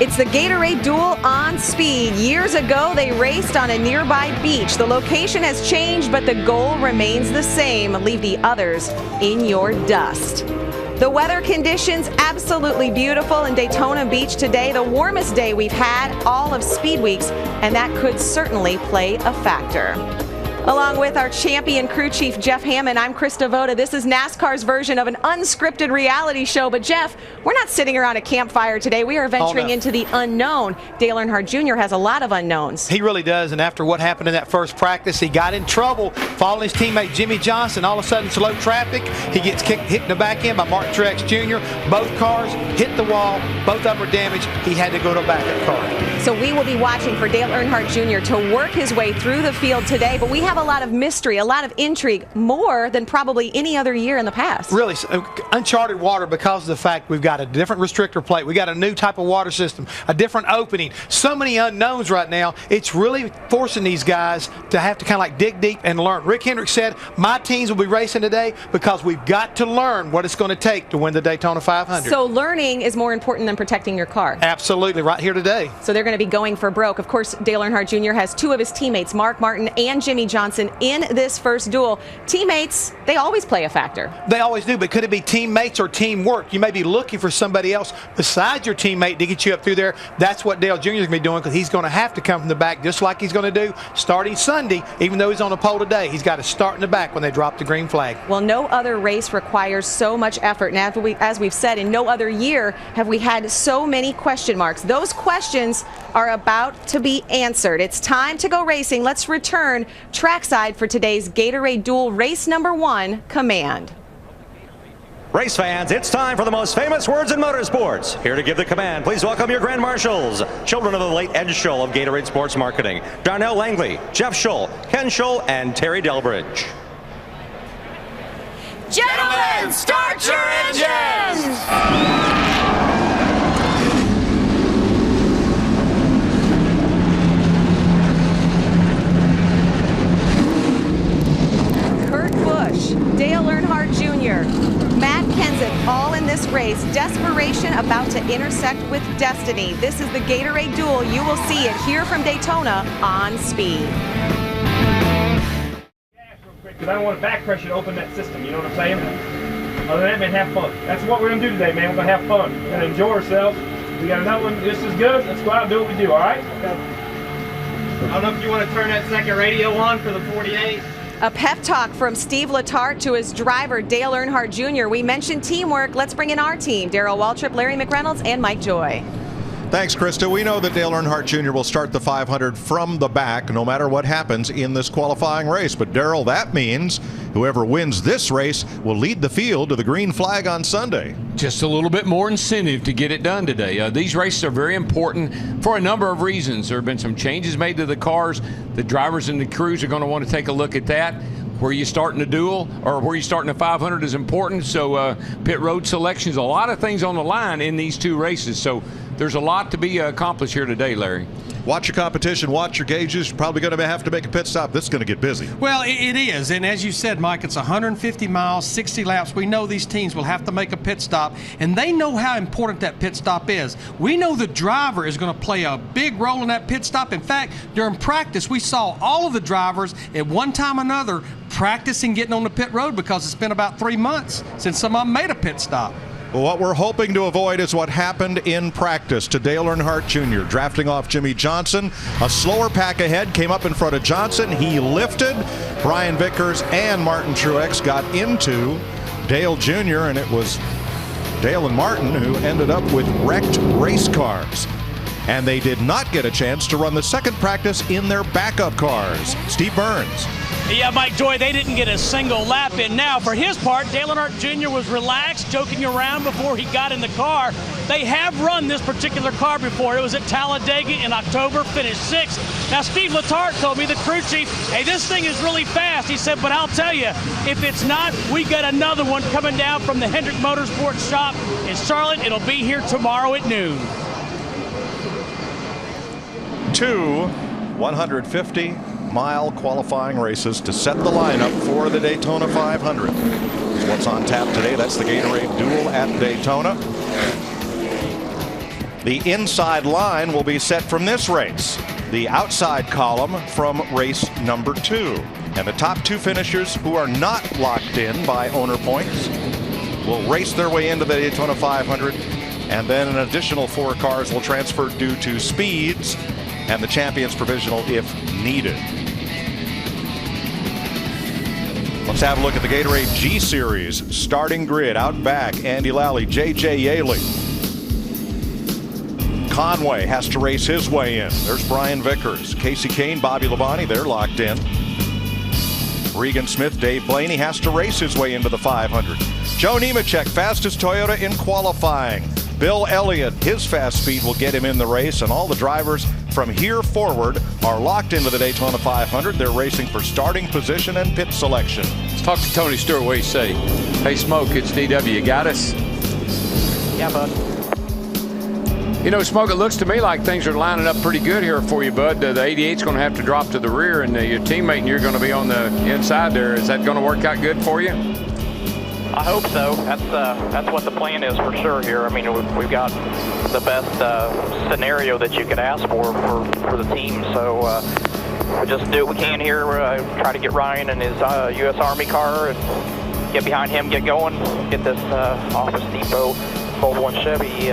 It's the Gatorade Duel on speed. Years ago, they raced on a nearby beach. The location has changed, but the goal remains the same. Leave the others in your dust. The weather conditions absolutely beautiful in Daytona Beach today. The warmest day we've had all of Speed Weeks, and that could certainly play a factor. Along with our champion crew chief, Jeff Hammond, I'm Krista Voda. This is NASCAR's version of an unscripted reality show. But, Jeff, we're not sitting around a campfire today. We are venturing into the unknown. Dale Earnhardt Jr. has a lot of unknowns. He really does, and after what happened in that first practice, he got in trouble following his teammate Jimmy Johnson. All of a sudden, slow traffic. He gets hit in the back end by Martin Truex Jr. Both cars hit the wall. Both of them were damaged. He had to go to a backup car. So we will be watching for Dale Earnhardt Jr. to work his way through the field today. But we have a lot of mystery, a lot of intrigue, more than probably any other year in the past. Really, uncharted water because of the fact we've got a different restrictor plate. We got a new type of water system, a different opening. So many unknowns right now. It's really forcing these guys to have to kind of like dig deep and learn. Rick Hendrick said, my teams will be racing today because we've got to learn what it's going to take to win the Daytona 500. So learning is more important than protecting your car. Absolutely, right here today. So they're going to be going for broke. Of course, Dale Earnhardt Jr. has two of his teammates, Mark Martin and Jimmy Johnson, in this first duel. Teammates, they always play a factor. They always do, but could it be teammates or teamwork? You may be looking for somebody else besides your teammate to get you up through there. That's what Dale Jr. is going to be doing, because he's going to have to come from the back just like he's going to do starting Sunday. Even though he's on the pole today, he's got to start in the back when they drop the green flag. Well, no other race requires so much effort. And as we've said, in no other year have we had so many question marks. Those questions are about to be answered. It's time to go racing. Let's return trackside for today's Gatorade Duel race number 1, Command. Race fans, it's time for the most famous words in motorsports. Here to give the command, please welcome your grand marshals, children of the late Ed Scholl of Gatorade Sports Marketing, Darnell Langley, Jeff Scholl, Ken Scholl, and Terry Delbridge. Gentlemen, start your engines! Dale Earnhardt Jr., Matt Kenseth, all in this race. Desperation about to intersect with destiny. This is the Gatorade Duel. You will see it here from Daytona on speed. Because I don't want to back pressure to open that system, you know what I'm saying? Other than that, man, have fun. That's what we're going to do today, man. We're going to have fun. We're going to enjoy ourselves. We got another one just as good. Let's go out and do what we do, all right? Okay. I don't know if you want to turn that second radio on for the 48. A pep talk from Steve Letarte to his driver, Dale Earnhardt Jr. We mentioned teamwork. Let's bring in our team. Darrell Waltrip, Larry McReynolds, and Mike Joy. Thanks, Krista. We know that Dale Earnhardt Jr. will start the 500 from the back no matter what happens in this qualifying race. But, Darrell, that means whoever wins this race will lead the field to the green flag on Sunday. Just a little bit more incentive to get it done today. These races are very important for a number of reasons. There have been some changes made to the cars. The drivers and the crews are going to want to take a look at that. Where you start in a duel or where you start in a 500 is important. So pit road selections, a lot of things on the line in these two races. So there's a lot to be accomplished here today, Larry. Watch your competition, watch your gauges. You're probably going to have to make a pit stop. This is going to get busy. Well, it is. And as you said, Mike, it's 150 miles, 60 laps. We know these teams will have to make a pit stop, and they know how important that pit stop is. We know the driver is going to play a big role in that pit stop. In fact, during practice, we saw all of the drivers at one time or another practicing getting on the pit road because it's been about 3 months since some of them made a pit stop. Well, what we're hoping to avoid is what happened in practice to Dale Earnhardt Jr. drafting off Jimmy Johnson. A slower pack ahead came up in front of Johnson. He lifted. Brian Vickers and Martin Truex got into Dale Jr., and it was Dale and Martin who ended up with wrecked race cars. And they did not get a chance to run the second practice in their backup cars. Steve Burns. Yeah, Mike Joy, they didn't get a single lap in. Now, for his part, Dale Earnhardt Jr. was relaxed, joking around before he got in the car. They have run this particular car before. It was at Talladega in October, finished 6th. Now, Steve Letarte told me, the crew chief, hey, this thing is really fast. He said, but I'll tell you, if it's not, we got another one coming down from the Hendrick Motorsports shop in Charlotte. It'll be here tomorrow at noon. 2 150-mile qualifying races to set the lineup for the Daytona 500. That's what's on tap today. That's the Gatorade Duel at Daytona. The inside line will be set from this race. The outside column from race number 2. And the top 2 finishers who are not locked in by owner points will race their way into the Daytona 500. And then an additional 4 cars will transfer due to speeds and the Champions Provisional if needed. Let's have a look at the Gatorade G Series starting grid. Out back, Andy Lally, J.J. Yaley. Conway has to race his way in. There's Brian Vickers, Casey Kane, Bobby Labonte. They're locked in. Regan Smith, Dave Blaney has to race his way into the 500. Joe Nemechek, fastest Toyota in qualifying. Bill Elliott, his fast speed will get him in the race, and all the drivers from here forward are locked into the Daytona 500. They're racing for starting position and pit selection. Let's talk to Tony Stewart. What do you say? Hey, Smoke, it's DW. You got us? Yeah, bud. You know, Smoke, it looks to me like things are lining up pretty good here for you, bud. The 88's going to have to drop to the rear, and your teammate and you're going to be on the inside there. Is that going to work out good for you? I hope so. That's what the plan is for sure here. I mean, we've got the best scenario that you could ask for the team. So we just do what we can here. Try to get Ryan in his U.S. Army car and get behind him, get going, get this Office Depot Volvo and Chevy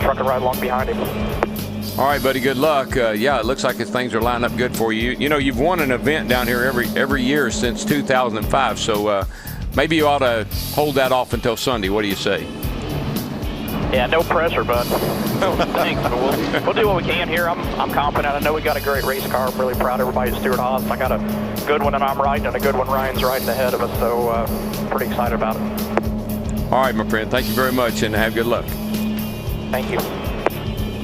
trucking right along behind him. All right, buddy, good luck. Yeah, it looks like things are lining up good for you. You know, you've won an event down here every year since 2005, so maybe you ought to hold that off until Sunday. What do you say? Yeah, no pressure, bud. No, thanks. But we'll do what we can here. I'm confident. I know we got a great race car. I'm really proud of everybody at Stewart Haas. I got a good one and I'm riding, and a good one Ryan's riding ahead of us, so pretty excited about it. All right, my friend. Thank you very much, and have good luck. Thank you.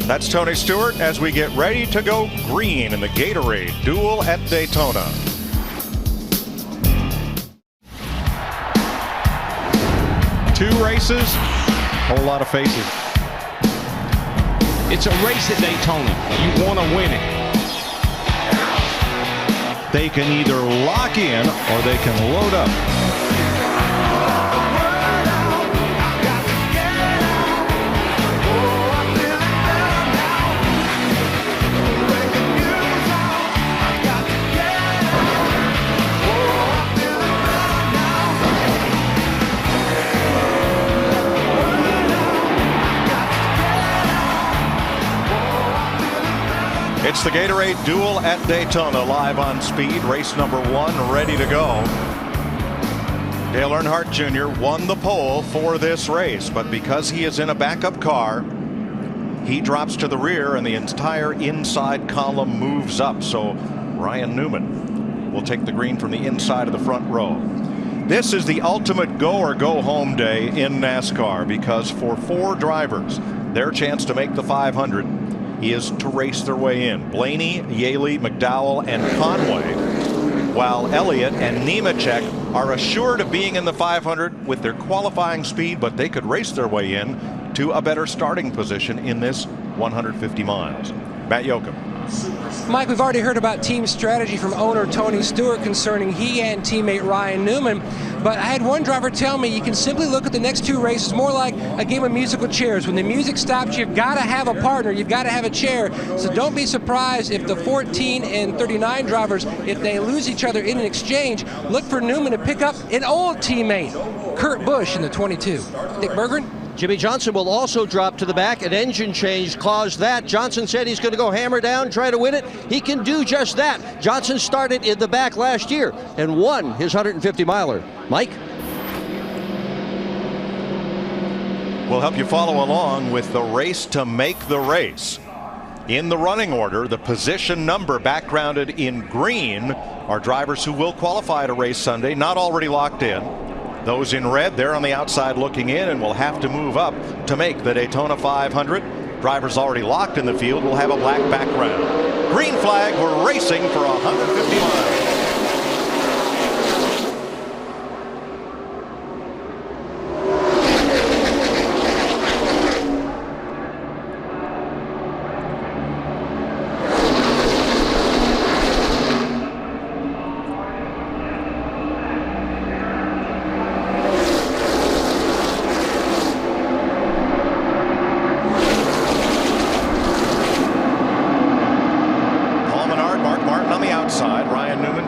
That's Tony Stewart as we get ready to go green in the Gatorade Duel at Daytona. Two races, whole lot of faces. It's a race at Daytona. You want to win it. They can either lock in or they can load up. It's the Gatorade Duel at Daytona, live on Speed. Race number 1 ready to go. Dale Earnhardt Jr. won the pole for this race, but because he is in a backup car, he drops to the rear and the entire inside column moves up. So Ryan Newman will take the green from the inside of the front row. This is the ultimate go or go home day in NASCAR, because for 4 drivers, their chance to make the 500 is to race their way in. Blaney, Yaley, McDowell, and Conway, while Elliott and Nemechek are assured of being in the 500 with their qualifying speed, but they could race their way in to a better starting position in this 150 miles. Matt Yoakum. Mike, we've already heard about team strategy from owner Tony Stewart concerning he and teammate Ryan Newman, but I had one driver tell me you can simply look at the next 2 races more like a game of musical chairs. When the music stops, you've got to have a partner, you've got to have a chair, so don't be surprised if the 14 and 39 drivers, if they lose each other in an exchange, look for Newman to pick up an old teammate, Kurt Busch in the 22. Dick Berggren? Jimmy Johnson will also drop to the back. An engine change caused that. Johnson said he's going to go hammer down, try to win it. He can do just that. Johnson started in the back last year and won his 150-miler. Mike? We'll help you follow along with the race to make the race. In the running order, the position number backgrounded in green are drivers who will qualify to race Sunday, not already locked in. Those in red, they're on the outside looking in and will have to move up to make the Daytona 500. Drivers already locked in the field will have a black background. Green flag, we're racing for 150 miles.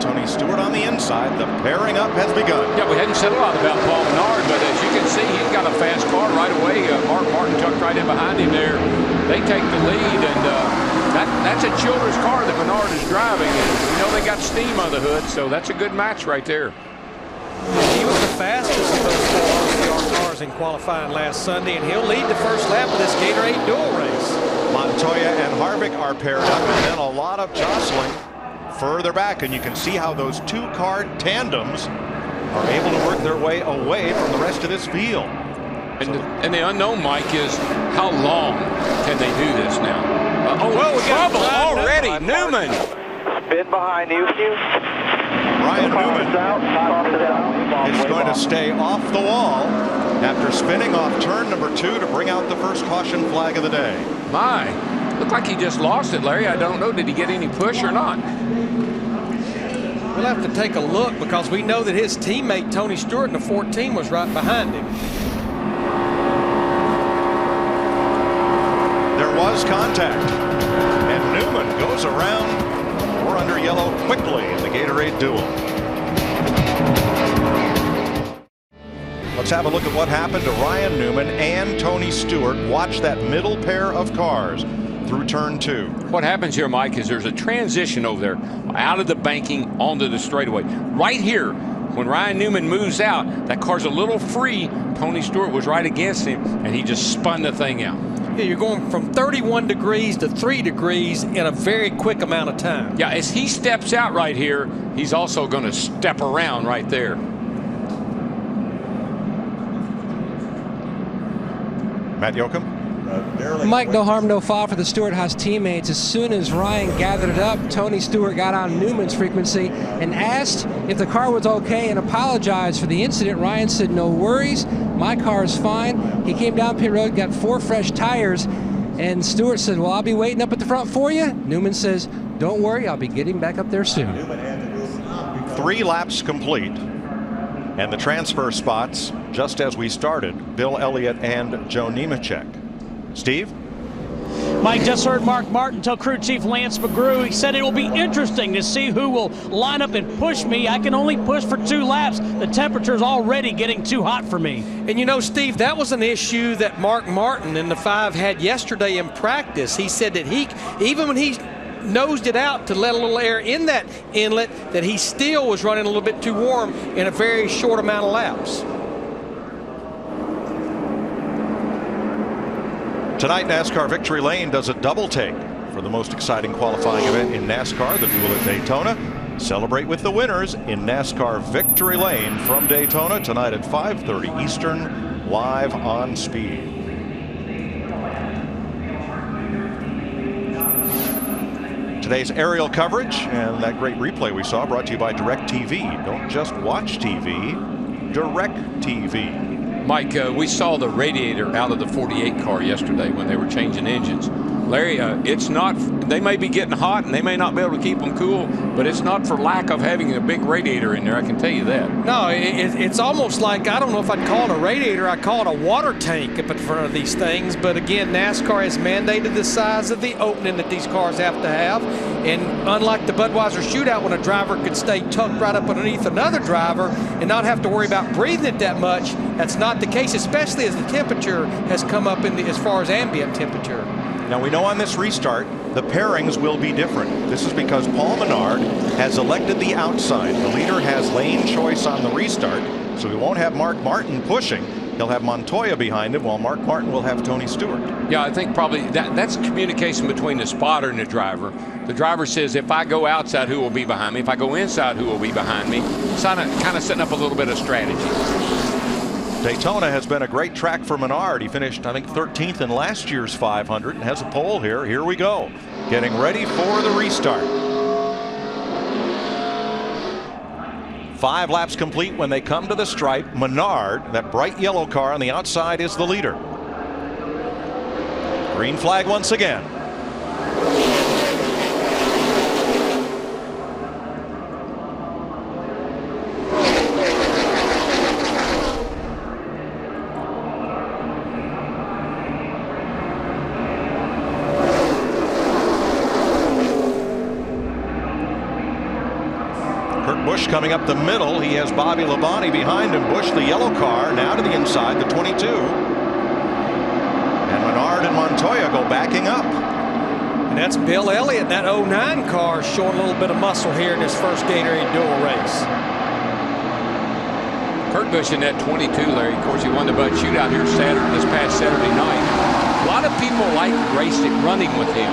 Tony Stewart on the inside. The pairing up has begun. Yeah, we hadn't said a lot about Paul Menard, but as you can see, he's got a fast car right away. Mark Martin tucked right in behind him there. They take the lead, and that's a children's car that Menard is driving. And we know they got steam on the hood, so that's a good match right there. He was the fastest of those four RCR cars in qualifying last Sunday, and he'll lead the first lap of this Gatorade Duel race. Montoya and Harvick are paired up, and then a lot of jostling further back, and you can see how those two-car tandems are able to work their way away from the rest of this field. And the unknown, Mike, is how long can they do this now? Oh, we got trouble already. Newman. Spin behind you. Ryan Newman is going to stay off the wall after spinning off turn number 2 to bring out the first caution flag of the day. My, looked like he just lost it, Larry. I don't know. Did he get any push or not? We'll have to take a look because we know that his teammate Tony Stewart in the 14 was right behind him. There was contact, and Newman goes around 4 under yellow quickly in the Gatorade Duel. Let's have a look at what happened to Ryan Newman and Tony Stewart. Watch that middle pair of cars through turn 2. What happens here, Mike, is there's a transition over there out of the banking onto the straightaway. Right here, when Ryan Newman moves out, that car's a little free. Tony Stewart was right against him, and he just spun the thing out. Yeah, you're going from 31 degrees to 3 degrees in a very quick amount of time. Yeah, as he steps out right here, he's also going to step around right there. Matt Yoakum. Mike, no harm, no foul for the Stewart Haas teammates. As soon as Ryan gathered it up, Tony Stewart got on Newman's frequency and asked if the car was okay and apologized for the incident. Ryan said, no worries, my car is fine. He came down pit road, got 4 fresh tires, and Stewart said, well, I'll be waiting up at the front for you. Newman says, don't worry, I'll be getting back up there soon. 3 laps complete, and the transfer spots, just as we started, Bill Elliott and Joe Nemechek. Steve? Mike, just heard Mark Martin tell crew chief Lance McGrew. He said it will be interesting to see who will line up and push me. I can only push for 2 laps. The temperature's already getting too hot for me. And you know, Steve, that was an issue that Mark Martin in the 5 had yesterday in practice. He said that he, even when he nosed it out to let a little air in that inlet, that he still was running a little bit too warm in a very short amount of laps. Tonight, NASCAR Victory Lane does a double take for the most exciting qualifying event in NASCAR, the Duel at Daytona. Celebrate with the winners in NASCAR Victory Lane from Daytona tonight at 5:30 Eastern, live on Speed. Today's aerial coverage and that great replay we saw brought to you by DirecTV. Don't just watch TV, DirecTV. Mike, we saw the radiator out of the 48 car yesterday when they were changing engines. Larry, it's not, they may be getting hot and they may not be able to keep them cool, but it's not for lack of having a big radiator in there, I can tell you that. No, it's almost like, I don't know if I'd call it a radiator, I call it a water tank up in front of these things, but again, NASCAR has mandated the size of the opening that these cars have to have, and unlike the Budweiser shootout when a driver could stay tucked right up underneath another driver and not have to worry about breathing it that much, that's not the case, especially as the temperature has come up in as far as ambient temperature. Now we know on this restart the pairings will be different. This is because Paul Menard has elected the outside. The leader has lane choice on the restart, so we won't have Mark Martin pushing. He'll have Montoya behind him, while Mark Martin will have Tony Stewart. Yeah, I think probably that's communication between the spotter and the driver. The driver says, if I go outside, who will be behind me? If I go inside, who will be behind me? It's kind of setting up a little bit of strategy. Daytona has been a great track for Menard. He finished, I think, 13th in last year's 500 and has a pole here. Here we go. Getting ready for the restart. 5 laps complete when they come to the stripe. Menard, that bright yellow car on the outside, is the leader. Green flag once again. Busch coming up the middle. He has Bobby Labonte behind him. Busch, the yellow car, now to the inside, the 22. And Menard and Montoya go backing up. And that's Bill Elliott. That 09 car showing a little bit of muscle here in this first Gatorade Duel race. Kurt Busch in that 22, Larry. Of course, he won the Bud Shootout here this past Saturday night. A lot of people like running with him.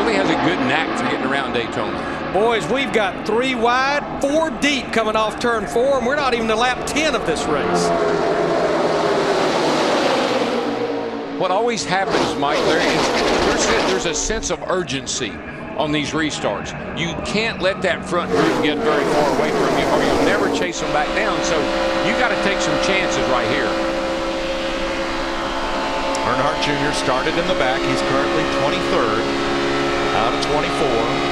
Really has a good knack for getting around Daytona. Boys, we've got 3 wide, 4 deep coming off turn 4, and we're not even to lap 10 of this race. What always happens, Mike, Larry, is there's a sense of urgency on these restarts. You can't let that front group get very far away from you, or you'll never chase them back down. So you got to take some chances right here. Earnhardt Jr. started in the back. He's currently 23rd out of 24.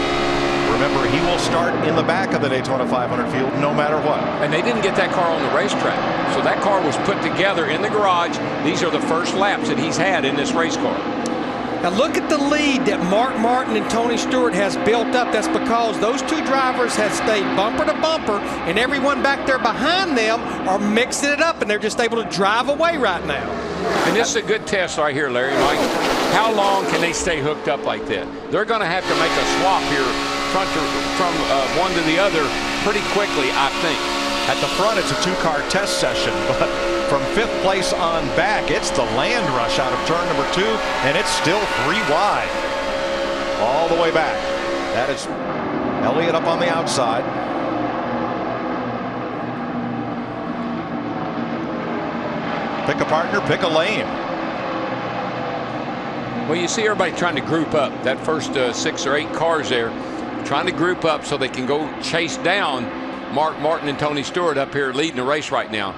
Remember, he will start in the back of the Daytona 500 field no matter what. And they didn't get that car on the racetrack. So that car was put together in the garage. These are the first laps that he's had in this race car. Now look at the lead that Mark Martin and Tony Stewart has built up. That's because those 2 drivers have stayed bumper to bumper, and everyone back there behind them are mixing it up, and they're just able to drive away right now. And this is a good test right here, Larry, Mike. How long can they stay hooked up like that? They're going to have to make a swap here from one to the other pretty quickly, I think. At the front, it's a 2-car test session, but from 5th place on back, it's the land rush out of turn number 2, and it's still 3 wide all the way back. That is Elliott up on the outside. Pick a partner, pick a lane. Well, you see everybody trying to group up. That first 6 or 8 cars there, trying to group up so they can go chase down Mark Martin and Tony Stewart up here leading the race right now.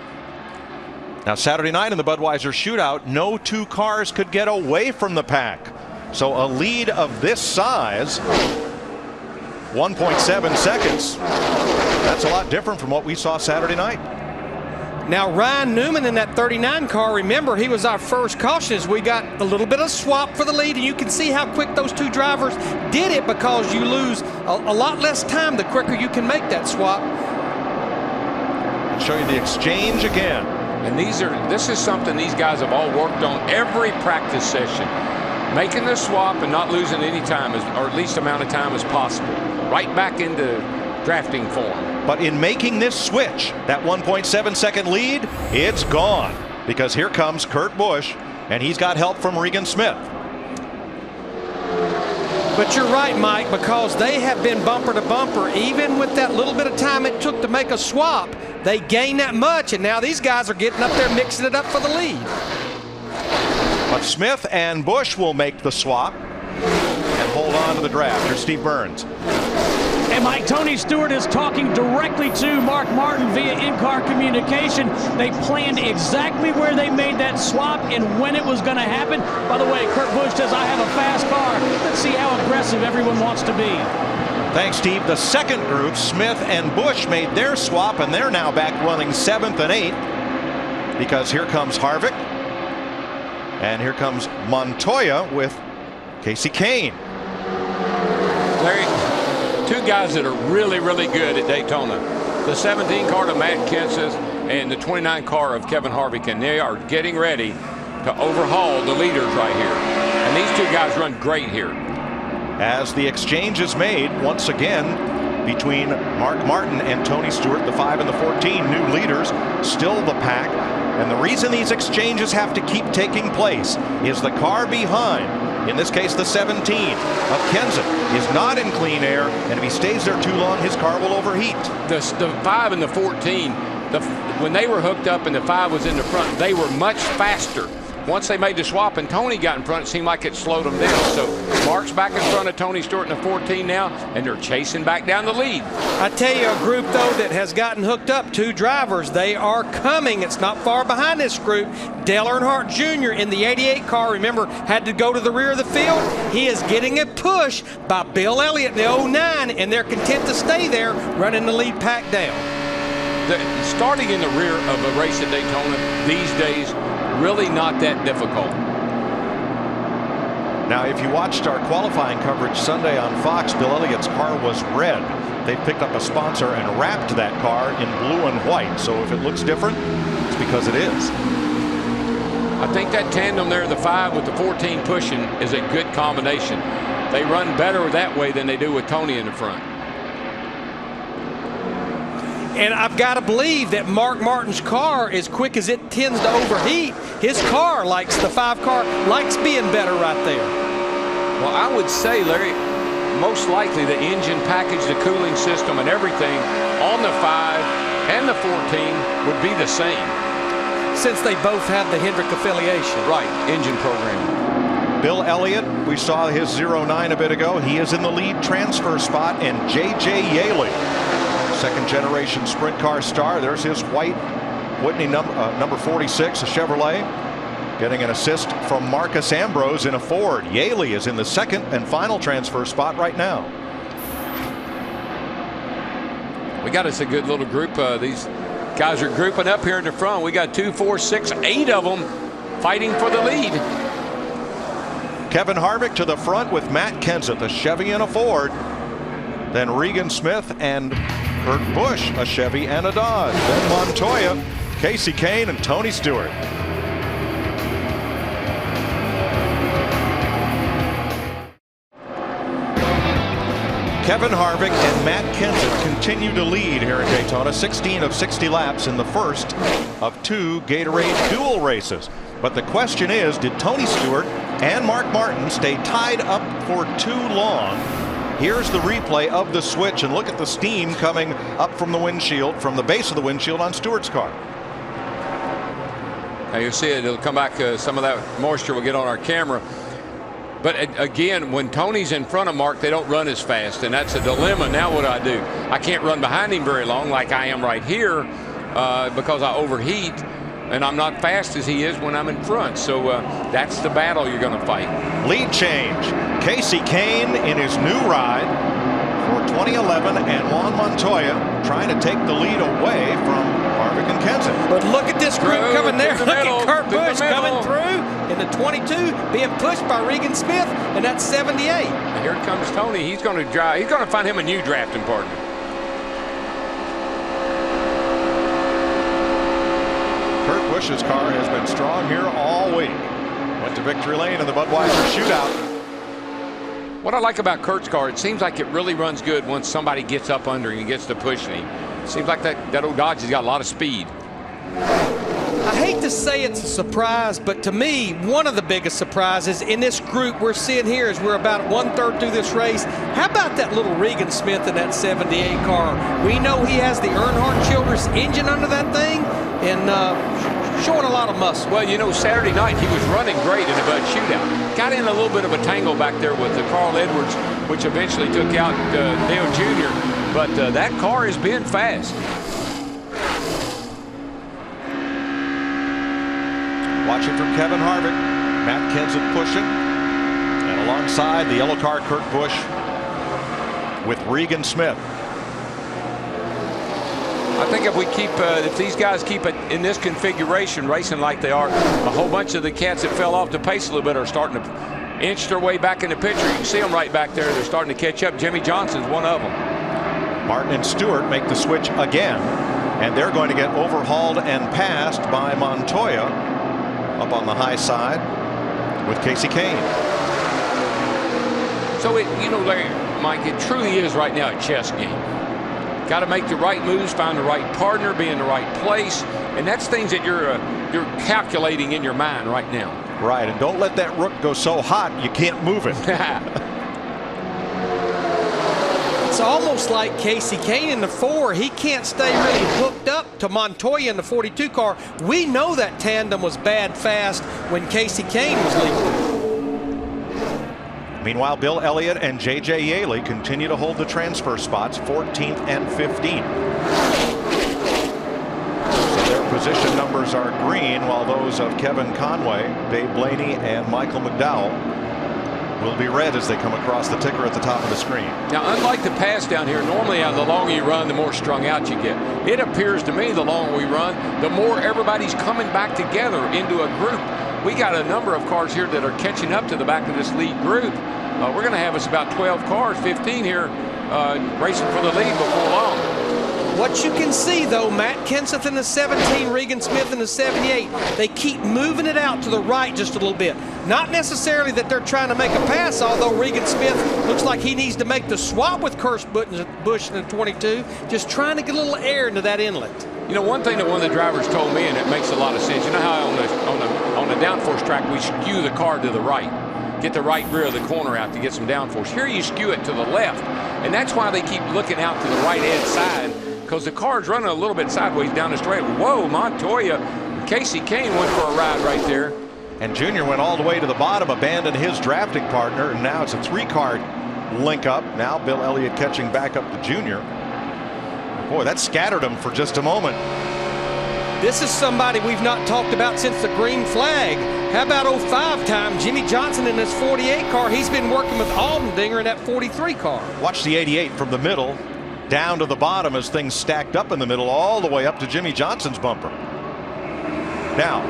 Now Saturday night in the Budweiser shootout, no 2 cars could get away from the pack. So a lead of this size, 1.7 seconds, that's a lot different from what we saw Saturday night. Now Ryan Newman in that 39 car, remember he was our first caution as we got a little bit of swap for the lead, and you can see how quick those 2 drivers did it because you lose a lot less time the quicker you can make that swap. I'll show you the exchange again. And this is something these guys have all worked on every practice session. Making the swap and not losing any time, or at least amount of time as possible. Right back into drafting form. But in making this switch, that 1.7 second lead, it's gone. Because here comes Kurt Busch, and he's got help from Regan Smith. But you're right, Mike, because they have been bumper to bumper. Even with that little bit of time it took to make a swap, they gained that much, and now these guys are getting up there mixing it up for the lead. But Smith and Busch will make the swap and hold on to the draft. Here's Steve Burns. And Mike, Tony Stewart is talking directly to Mark Martin via in-car communication. They planned exactly where they made that swap and when it was going to happen. By the way, Kurt Busch says, I have a fast car. Let's see how aggressive everyone wants to be. Thanks, Steve. The second group, Smith and Busch, made their swap, and they're now back running 7th and 8th because here comes Harvick. And here comes Montoya with Casey Kane. Larry, 2 guys that are really, really good at Daytona. The 17 car of Matt Kenseth and the 29 car of Kevin Harvick, and they are getting ready to overhaul the leaders right here. And these 2 guys run great here. As the exchange is made once again between Mark Martin and Tony Stewart, the 5 and the 14 new leaders, still the pack. And the reason these exchanges have to keep taking place is the car behind, in this case the 17 of Kenseth, is not in clean air, and if he stays there too long, his car will overheat. The 5 and the 14, when they were hooked up and the 5 was in the front, they were much faster. Once they made the swap and Tony got in front, it seemed like it slowed them down. So Mark's back in front of Tony Stewart in the 14 now, and they're chasing back down the lead. I tell you, a group, though, that has gotten hooked up, 2 drivers, they are coming. It's not far behind this group. Dale Earnhardt Jr. in the 88 car, remember, had to go to the rear of the field. He is getting a push by Bill Elliott in the 09, and they're content to stay there, running the lead pack down. Starting in the rear of a race at Daytona these days, really not that difficult. Now, if you watched our qualifying coverage Sunday on Fox, Bill Elliott's car was red They picked up a sponsor and wrapped that car in blue and white. So if it looks different, it's because it is. I think that tandem there, the 5 with the 14 pushing, is a good combination. They run better that way than they do with Tony in the front. And I've got to believe that Mark Martin's car, as quick as it tends to overheat, his car likes, the 5 car, likes being better right there. Well, I would say, Larry, most likely the engine package, the cooling system, and everything on the 5 and the 14 would be the same. Since they both have the Hendrick affiliation. Right, engine program. Bill Elliott, we saw his 09 a bit ago. He is in the lead transfer spot, and J.J. Yaley, second-generation sprint car star. There's his white Whitney number 46, a Chevrolet, getting an assist from Marcus Ambrose in a Ford. Yaley is in the second and final transfer spot right now. We got us a good little group. These guys are grouping up here in the front. We got 2, 4, 6, 8 of them fighting for the lead. Kevin Harvick to the front with Matt Kenseth, a Chevy and a Ford. Then Regan Smith and Kurt Busch, a Chevy and a Dodge. Then Montoya, Casey Kane, and Tony Stewart. Kevin Harvick and Matt Kenseth continue to lead here at Daytona, 16 of 60 laps in the first of 2 Gatorade Duel races. But the question is, did Tony Stewart and Mark Martin stay tied up for too long? Here's the replay of the switch, and look at the steam coming up from the windshield, from the base of the windshield on Stewart's car. Now you see it'll come back, some of that moisture will get on our camera. But again, when Tony's in front of Mark, they don't run as fast, and that's a dilemma. Now what do? I can't run behind him very long like I am right here because I overheat, and I'm not fast as he is when I'm in front. So that's the battle you're going to fight. Lead change. Casey Kane in his new ride for 2011, and Juan Montoya trying to take the lead away from Harvick and Kenseth. But look at this group coming there. Look at Kurt Busch coming through in the 22, being pushed by Regan Smith, and that's 78. And here comes Tony. He's going to drive. He's going to find him a new drafting partner. Kurt Busch's car has been strong here all week. Went to victory lane in the Budweiser shootout. What I like about Kurt's car, it seems like it really runs good once somebody gets up under him and gets to pushing him. It seems like that old Dodge has got a lot of speed. I hate to say it's a surprise, but to me, one of the biggest surprises in this group we're seeing here is we're about 1/3 through this race. How about that little Regan Smith in that 78 car? We know he has the Earnhardt Childress engine under that thing, and showing a lot of muscle. Well, you know, Saturday night he was running great in the Bud shootout. Got in a little bit of a tangle back there with the Carl Edwards, which eventually took out Dale Jr., but that car has been fast. Watching from Kevin Harvick, Matt Kenseth pushing, and alongside the yellow car, Kurt Busch with Regan Smith. I think if we keep, if these guys keep it in this configuration, racing like they are, a whole bunch of the cats that fell off the pace a little bit are starting to inch their way back in the picture. You can see them right back there. They're starting to catch up. Jimmy Johnson's one of them. Martin and Stewart make the switch again, and they're going to get overhauled and passed by Montoya up on the high side with Casey Kane. So, you know, Larry, Mike, it truly is right now a chess game. Got to make the right moves, find the right partner, be in the right place, and that's things that you're calculating in your mind right now. Right, and don't let that rook go so hot you can't move it. It's almost like Casey Kane in the 4. He can't stay really hooked up to Montoya in the 42 car. We know that tandem was bad fast when Casey Kane was leading. Meanwhile, Bill Elliott and J.J. Yaley continue to hold the transfer spots, 14th and 15th. So their position numbers are green, while those of Kevin Conway, Dave Blaney, and Michael McDowell will be red as they come across the ticker at the top of the screen. Now, unlike the pass down here, normally the longer you run, the more strung out you get. It appears to me the longer we run, the more everybody's coming back together into a group. We got a number of cars here that are catching up to the back of this lead group. We're going to have us about 12 cars, 15 here racing for the lead before long. What you can see, though, Matt Kenseth in the 17, Regan Smith in the 78, they keep moving it out to the right just a little bit. Not necessarily that they're trying to make a pass, although Regan Smith looks like he needs to make the swap with Busch in the 22, just trying to get a little air into that inlet. You know, one thing that one of the drivers told me, and it makes a lot of sense, you know how on the downforce track we skew the car to the right, get the right rear of the corner out to get some downforce. Here you skew it to the left, and that's why they keep looking out to the right-hand side, because the car's running a little bit sideways down the straight. Whoa, Montoya, Casey Kane went for a ride right there. And Junior went all the way to the bottom, abandoned his drafting partner, and now it's a 3-car link up. Now Bill Elliott catching back up to Junior. Boy, that scattered him for just a moment. This is somebody we've not talked about since the green flag. How about 05 time? Jimmy Johnson in his 48 car. He's been working with Allmendinger in that 43 car. Watch the 88 from the middle down to the bottom as things stacked up in the middle all the way up to Jimmy Johnson's bumper. Now,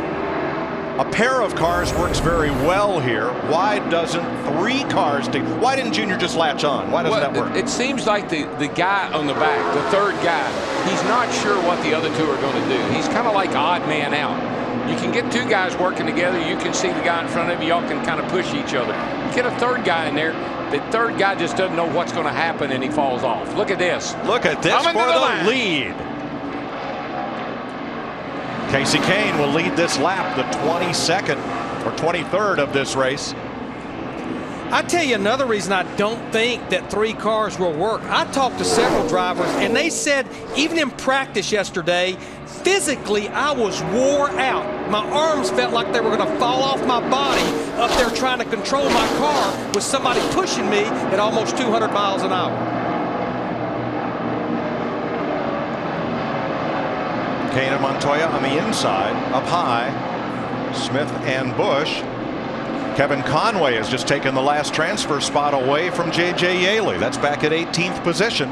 a pair of cars works very well here. Why doesn't 3 cars why didn't Junior just latch on? Why doesn't that work? It seems like the guy on the back, the third guy, he's not sure what the other 2 are going to do. He's kind of like odd man out. You can get 2 guys working together. You can see the guy in front of you. Y'all can kind of push each other. You get a third guy in there. The third guy just doesn't know what's going to happen, and he falls off. Look at this. Look at this for the lead. Casey Kane will lead this lap, the 22nd or 23rd of this race. I tell you another reason I don't think that 3 cars will work. I talked to several drivers, and they said even in practice yesterday, physically I was wore out. My arms felt like they were going to fall off my body up there trying to control my car with somebody pushing me at almost 200 miles an hour. Kane and Montoya on the inside, up high. Smith and Busch. Kevin Conway has just taken the last transfer spot away from J.J. Yaley. That's back at 18th position.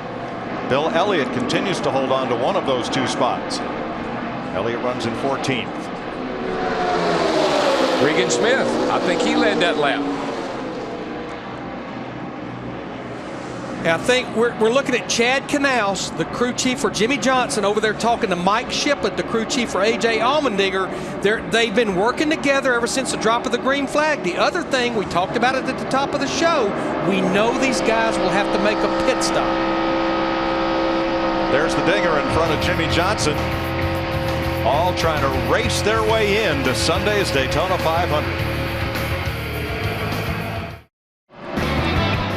Bill Elliott continues to hold on to one of those 2 spots. Elliott runs in 14th. Regan Smith, I think he led that lap. I think we're looking at Chad Knaus, the crew chief for Jimmy Johnson, over there talking to Mike Shiplett, the crew chief for A.J. Allmendinger. They've been working together ever since the drop of the green flag. The other thing, we talked about it at the top of the show, we know these guys will have to make a pit stop. There's the Dinger in front of Jimmy Johnson, all trying to race their way into Sunday's Daytona 500.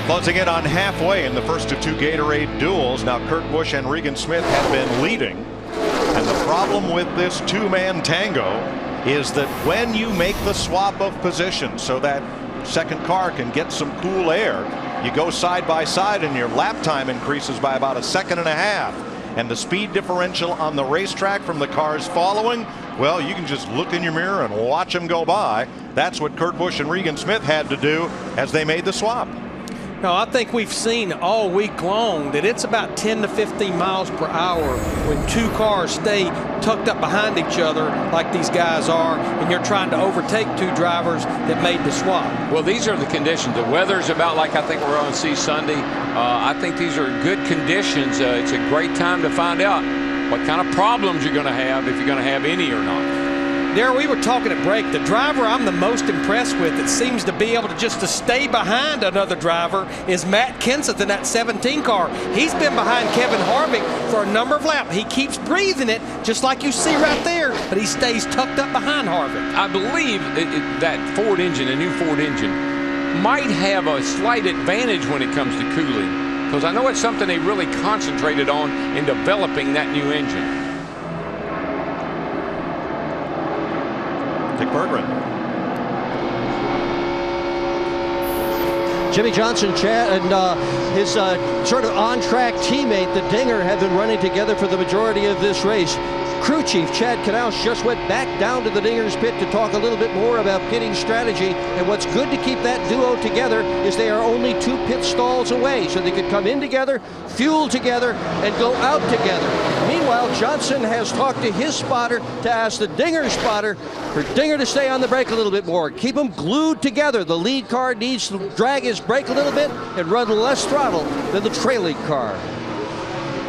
Closing in on halfway in the first of 2 Gatorade Duels. Now Kurt Busch and Regan Smith have been leading. And the problem with this 2-man tango is that when you make the swap of position so that second car can get some cool air, you go side by side and your lap time increases by about 1.5 seconds. And the speed differential on the racetrack from the cars following, well, you can just look in your mirror and watch them go by. That's what Kurt Busch and Regan Smith had to do as they made the swap. No, I think we've seen all week long that it's about 10 to 15 miles per hour when 2 cars stay tucked up behind each other like these guys are, and you're trying to overtake 2 drivers that made the swap. Well, these are the conditions. The weather's about like I think we're going to see Sunday. I think these are good conditions. It's a great time to find out what kind of problems you're going to have, if you're going to have any or not. Darryl, we were talking at break. The driver I'm the most impressed with that seems to be able to stay behind another driver is Matt Kenseth in that 17 car. He's been behind Kevin Harvick for a number of laps. He keeps breathing it, just like you see right there, but he stays tucked up behind Harvick. I believe that Ford engine, a new Ford engine, might have a slight advantage when it comes to cooling, because I know it's something they really concentrated on in developing that new engine. Dick Berggren. Jimmy Johnson, Chad, and his sort of on-track teammate, the Dinger, have been running together for the majority of this race. Crew Chief Chad Canals just went back down to the Dingers pit to talk a little bit more about pitting strategy. And what's good to keep that duo together is they are only 2 pit stalls away, so they could come in together, fuel together, and go out together. Meanwhile, Johnson has talked to his spotter to ask the Dinger spotter for Dinger to stay on the brake a little bit more. Keep them glued together. The lead car needs to drag his brake a little bit and run less throttle than the trailing car.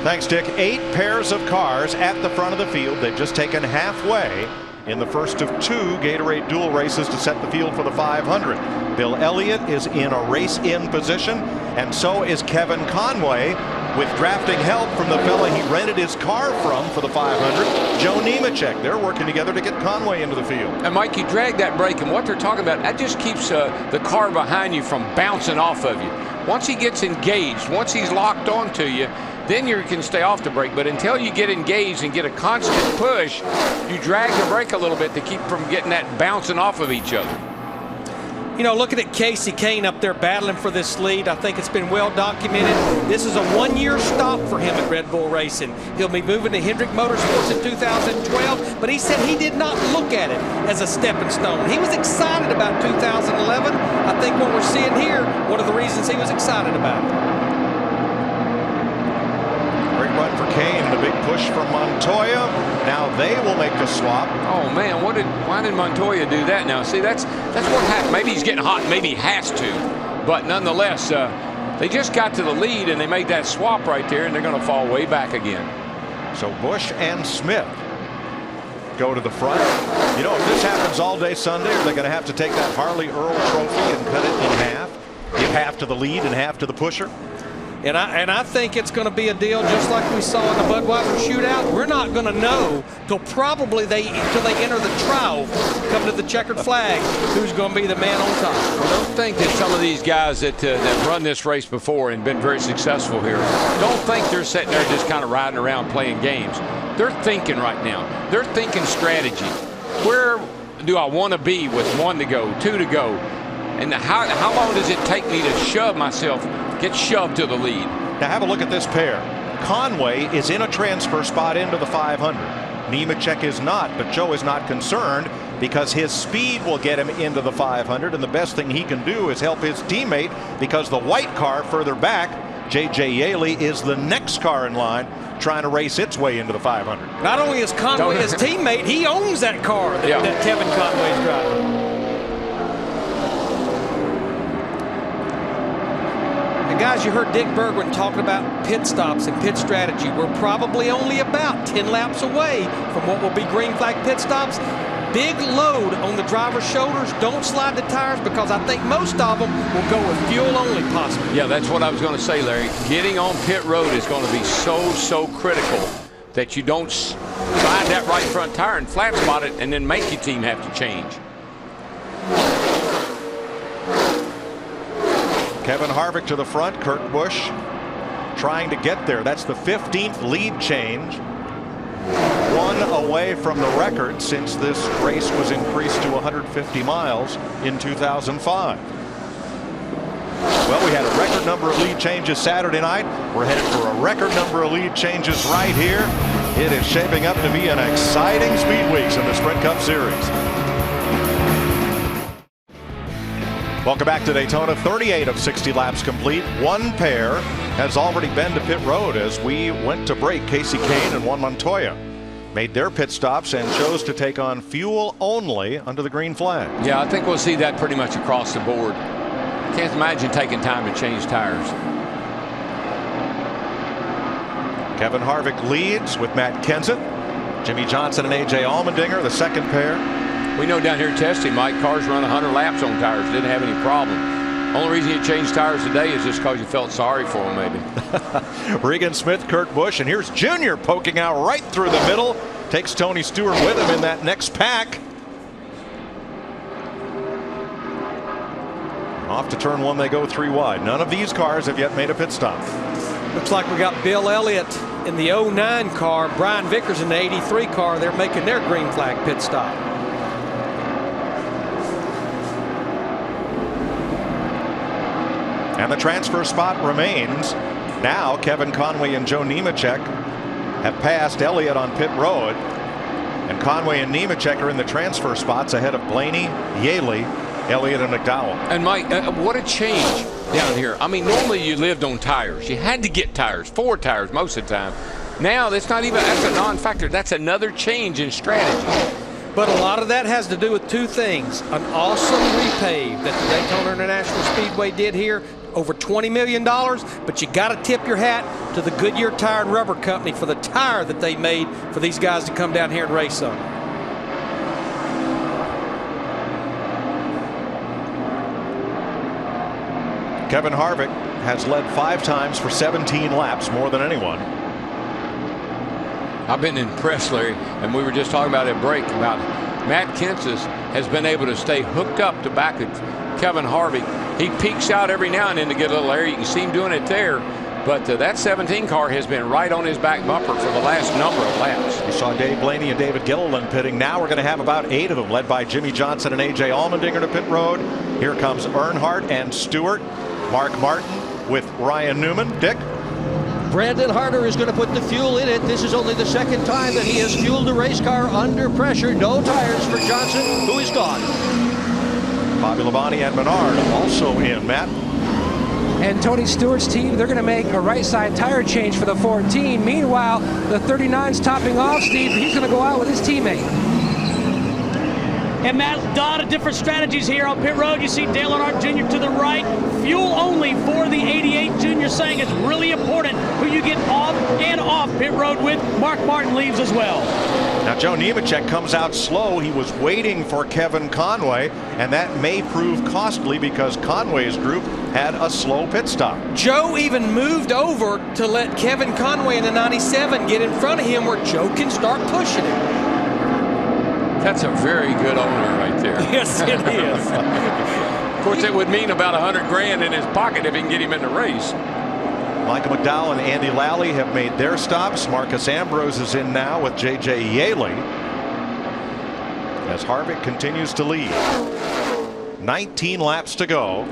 Thanks, Dick. 8 pairs of cars at the front of the field. They've just taken halfway in the first of 2 Gatorade Duel races to set the field for the 500. Bill Elliott is in a race-in position, and so is Kevin Conway, with drafting help from the fella he rented his car from for the 500, Joe Nemechek. They're working together to get Conway into the field. And Mike, you drag that brake, and what they're talking about, that just keeps the car behind you from bouncing off of you. Once he gets engaged, once he's locked onto you, then you can stay off the brake. But until you get engaged and get a constant push, you drag the brake a little bit to keep from getting that bouncing off of each other. You know, looking at Casey Kane up there battling for this lead, I think it's been well documented. This is a 1-year stop for him at Red Bull Racing. He'll be moving to Hendrick Motorsports in 2012, but he said he did not look at it as a stepping stone. He was excited about 2011. I think what we're seeing here, one of the reasons he was excited about it. Great run for Kane, the big push from Montoya. Now they will make the swap. Oh man, why did Montoya do that now? See, that's what happened. Maybe he's getting hot, maybe he has to. But nonetheless, they just got to the lead and they made that swap right there, and they're going to fall way back again. So Busch and Smith go to the front. You know, if this happens all day Sunday, are they going to have to take that Harley Earl trophy and cut it in half? Give half to the lead and half to the pusher? And I think it's going to be a deal just like we saw in the Budweiser shootout. We're not going to know till probably till they enter the trial, come to the checkered flag, who's going to be the man on top. Well, don't think that some of these guys that run this race before and been very successful here, don't think they're sitting there just kind of riding around playing games. They're thinking right now. They're thinking strategy. Where do I want to be with 1 to go, 2 to go? And how long does it take me to shove myself, get shoved to the lead? Now have a look at this pair. Conway is in a transfer spot into the 500. Nemechek is not, but Joe is not concerned because his speed will get him into the 500, and the best thing he can do is help his teammate, because the white car further back, J.J. Yaley, is the next car in line trying to race its way into the 500. Not only is Conway his teammate, he owns that car that Kevin Conway is driving. Guys, you heard Dick Bergman talking about pit stops and pit strategy. We're probably only about 10 laps away from what will be green flag pit stops. Big load on the driver's shoulders. Don't slide the tires, because I think most of them will go with fuel only possibly. Yeah, that's what I was going to say, Larry. Getting on pit road is going to be so critical that you don't slide that right front tire and flat spot it and then make your team have to change. Kevin Harvick to the front, Kurt Busch trying to get there. That's the 15th lead change. 1 away from the record since this race was increased to 150 miles in 2005. Well, we had a record number of lead changes Saturday night. We're headed for a record number of lead changes right here. It is shaping up to be an exciting speed weeks in the Sprint Cup Series. Welcome back to Daytona. 38 of 60 laps complete. 1 pair has already been to pit road as we went to break. Casey Kane and Juan Montoya made their pit stops and chose to take on fuel only under the green flag. Yeah, I think we'll see that pretty much across the board. Can't imagine taking time to change tires. Kevin Harvick leads with Matt Kenseth. Jimmy Johnson and A.J. Allmendinger, the second pair. We know down here testing, Mike, cars run 100 laps on tires. Didn't have any problem. Only reason you changed tires today is just because you felt sorry for them, maybe. Regan Smith, Kurt Busch, and here's Junior poking out right through the middle. Takes Tony Stewart with him in that next pack. Off to turn 1, they go 3 wide. None of these cars have yet made a pit stop. Looks like we got Bill Elliott in the 09 car, Brian Vickers in the 83 car. They're making their green flag pit stop. And the transfer spot remains. Now Kevin Conway and Joe Nemechek have passed Elliott on pit road. And Conway and Nemechek are in the transfer spots ahead of Blaney, Yaley, Elliott, and McDowell. And Mike, what a change down here. I mean, normally you lived on tires. You had to get tires, 4 tires most of the time. Now that's not even, that's a non-factor. That's another change in strategy. But a lot of that has to do with 2 things. An awesome repave that the Daytona International Speedway did here, over $20 million, but you got to tip your hat to the Goodyear Tire and Rubber Company for the tire that they made for these guys to come down here and race on. Kevin Harvick has led 5 times for 17 laps, more than anyone. I've been impressed, Larry, and we were just talking about at break about Matt Kenseth has been able to stay hooked up to back of Kevin Harvick. He peeks out every now and then to get a little air. You can see him doing it there. But that 17 car has been right on his back bumper for the last number of laps. You saw Dave Blaney and David Gilliland pitting. Now we're going to have about 8 of them, led by Jimmy Johnson and A.J. Allmendinger to pit road. Here comes Earnhardt and Stewart. Mark Martin with Ryan Newman. Dick? Brandon Harder is going to put the fuel in it. This is only the 2nd time that he has fueled a race car under pressure. No tires for Johnson, who is gone. Bobby Labonte and Menard also in, Matt. And Tony Stewart's team, they're going to make a right side tire change for the 14. Meanwhile, the 39's topping off, Steve. He's going to go out with his teammate. And Matt, a lot of different strategies here on pit road. You see Dale Earnhardt Jr. to the right. Fuel only for the 88 Junior, saying it's really important who you get on and off pit road with. Mark Martin leaves as well. Now Joe Nemechek comes out slow. He was waiting for Kevin Conway, and that may prove costly because Conway's group had a slow pit stop. Joe even moved over to let Kevin Conway in the 97 get in front of him where Joe can start pushing him. That's a very good owner right there. Yes, it is. Of course, it would mean about $100 grand in his pocket if he can get him in the race. Michael McDowell and Andy Lally have made their stops. Marcus Ambrose is in now with J.J. Yaley as Harvick continues to lead. 19 laps to go.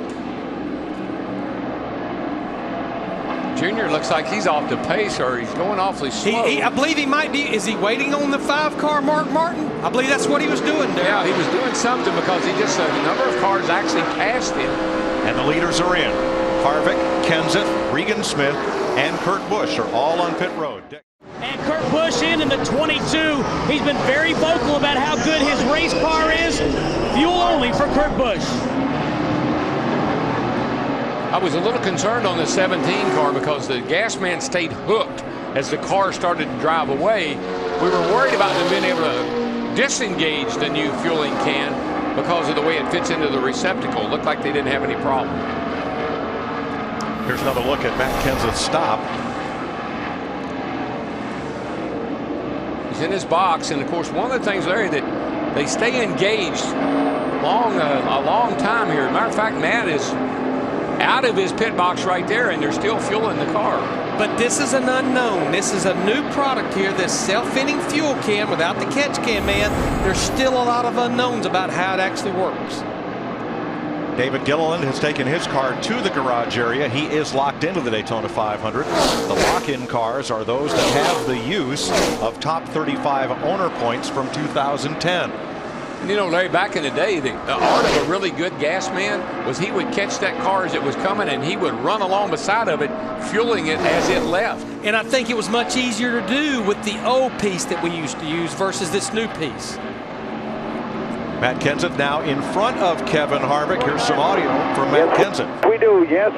Junior looks like he's off the pace, or he's going awfully slow. I believe he might be. Is he waiting on the 5-car Mark Martin? I believe that's what he was doing there. Yeah, he was doing something because he just a number of cars actually passed him. And the leaders are in. Harvick, Kenseth, Regan Smith, and Kurt Busch are all on pit road. And Kurt Busch in the 22. He's been very vocal about how good his race car is. Fuel only for Kurt Busch. I was a little concerned on the 17 car because the gas man stayed hooked as the car started to drive away. We were worried about them being able to disengage the new fueling can because of the way it fits into the receptacle. It looked like they didn't have any problem. Here's another look at Matt Kenseth's stop. He's in his box, and of course one of the things, Larry, that they stay engaged a long time here. As a matter of fact, Matt is out of his pit box right there, and they're still fueling the car. But this is an unknown. This is a new product here, this self-fitting fuel can without the catch can man. There's still a lot of unknowns about how it actually works. David Gilliland has taken his car to the garage area. He is locked into the Daytona 500. The lock-in cars are those that have the use of top 35 owner points from 2010. You know, Larry, back in the day, the art of a really good gas man was he would catch that car as it was coming, and he would run along beside of it, fueling it as it left. And I think it was much easier to do with the old piece that we used to use versus this new piece. Matt Kenseth now in front of Kevin Harvick. Here's some audio from Matt Kenseth. We do, yes.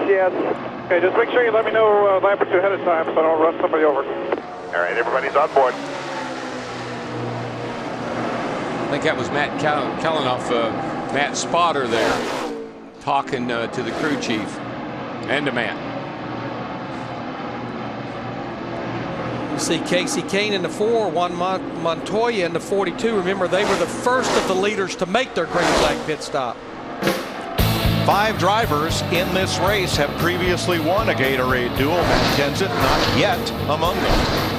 Okay, just make sure you let me know a lap or two ahead of time so I don't run somebody over. All right, everybody's on board. I think that was Matt Kalanoff, Matt Spotter there, talking to the crew chief and to Matt. You see Casey Kane in the 4, Juan Montoya in the 42. Remember, they were the first of the leaders to make their green flag pit stop. 5 drivers in this race have previously won a Gatorade Duel. Matt Kenseth not yet among them.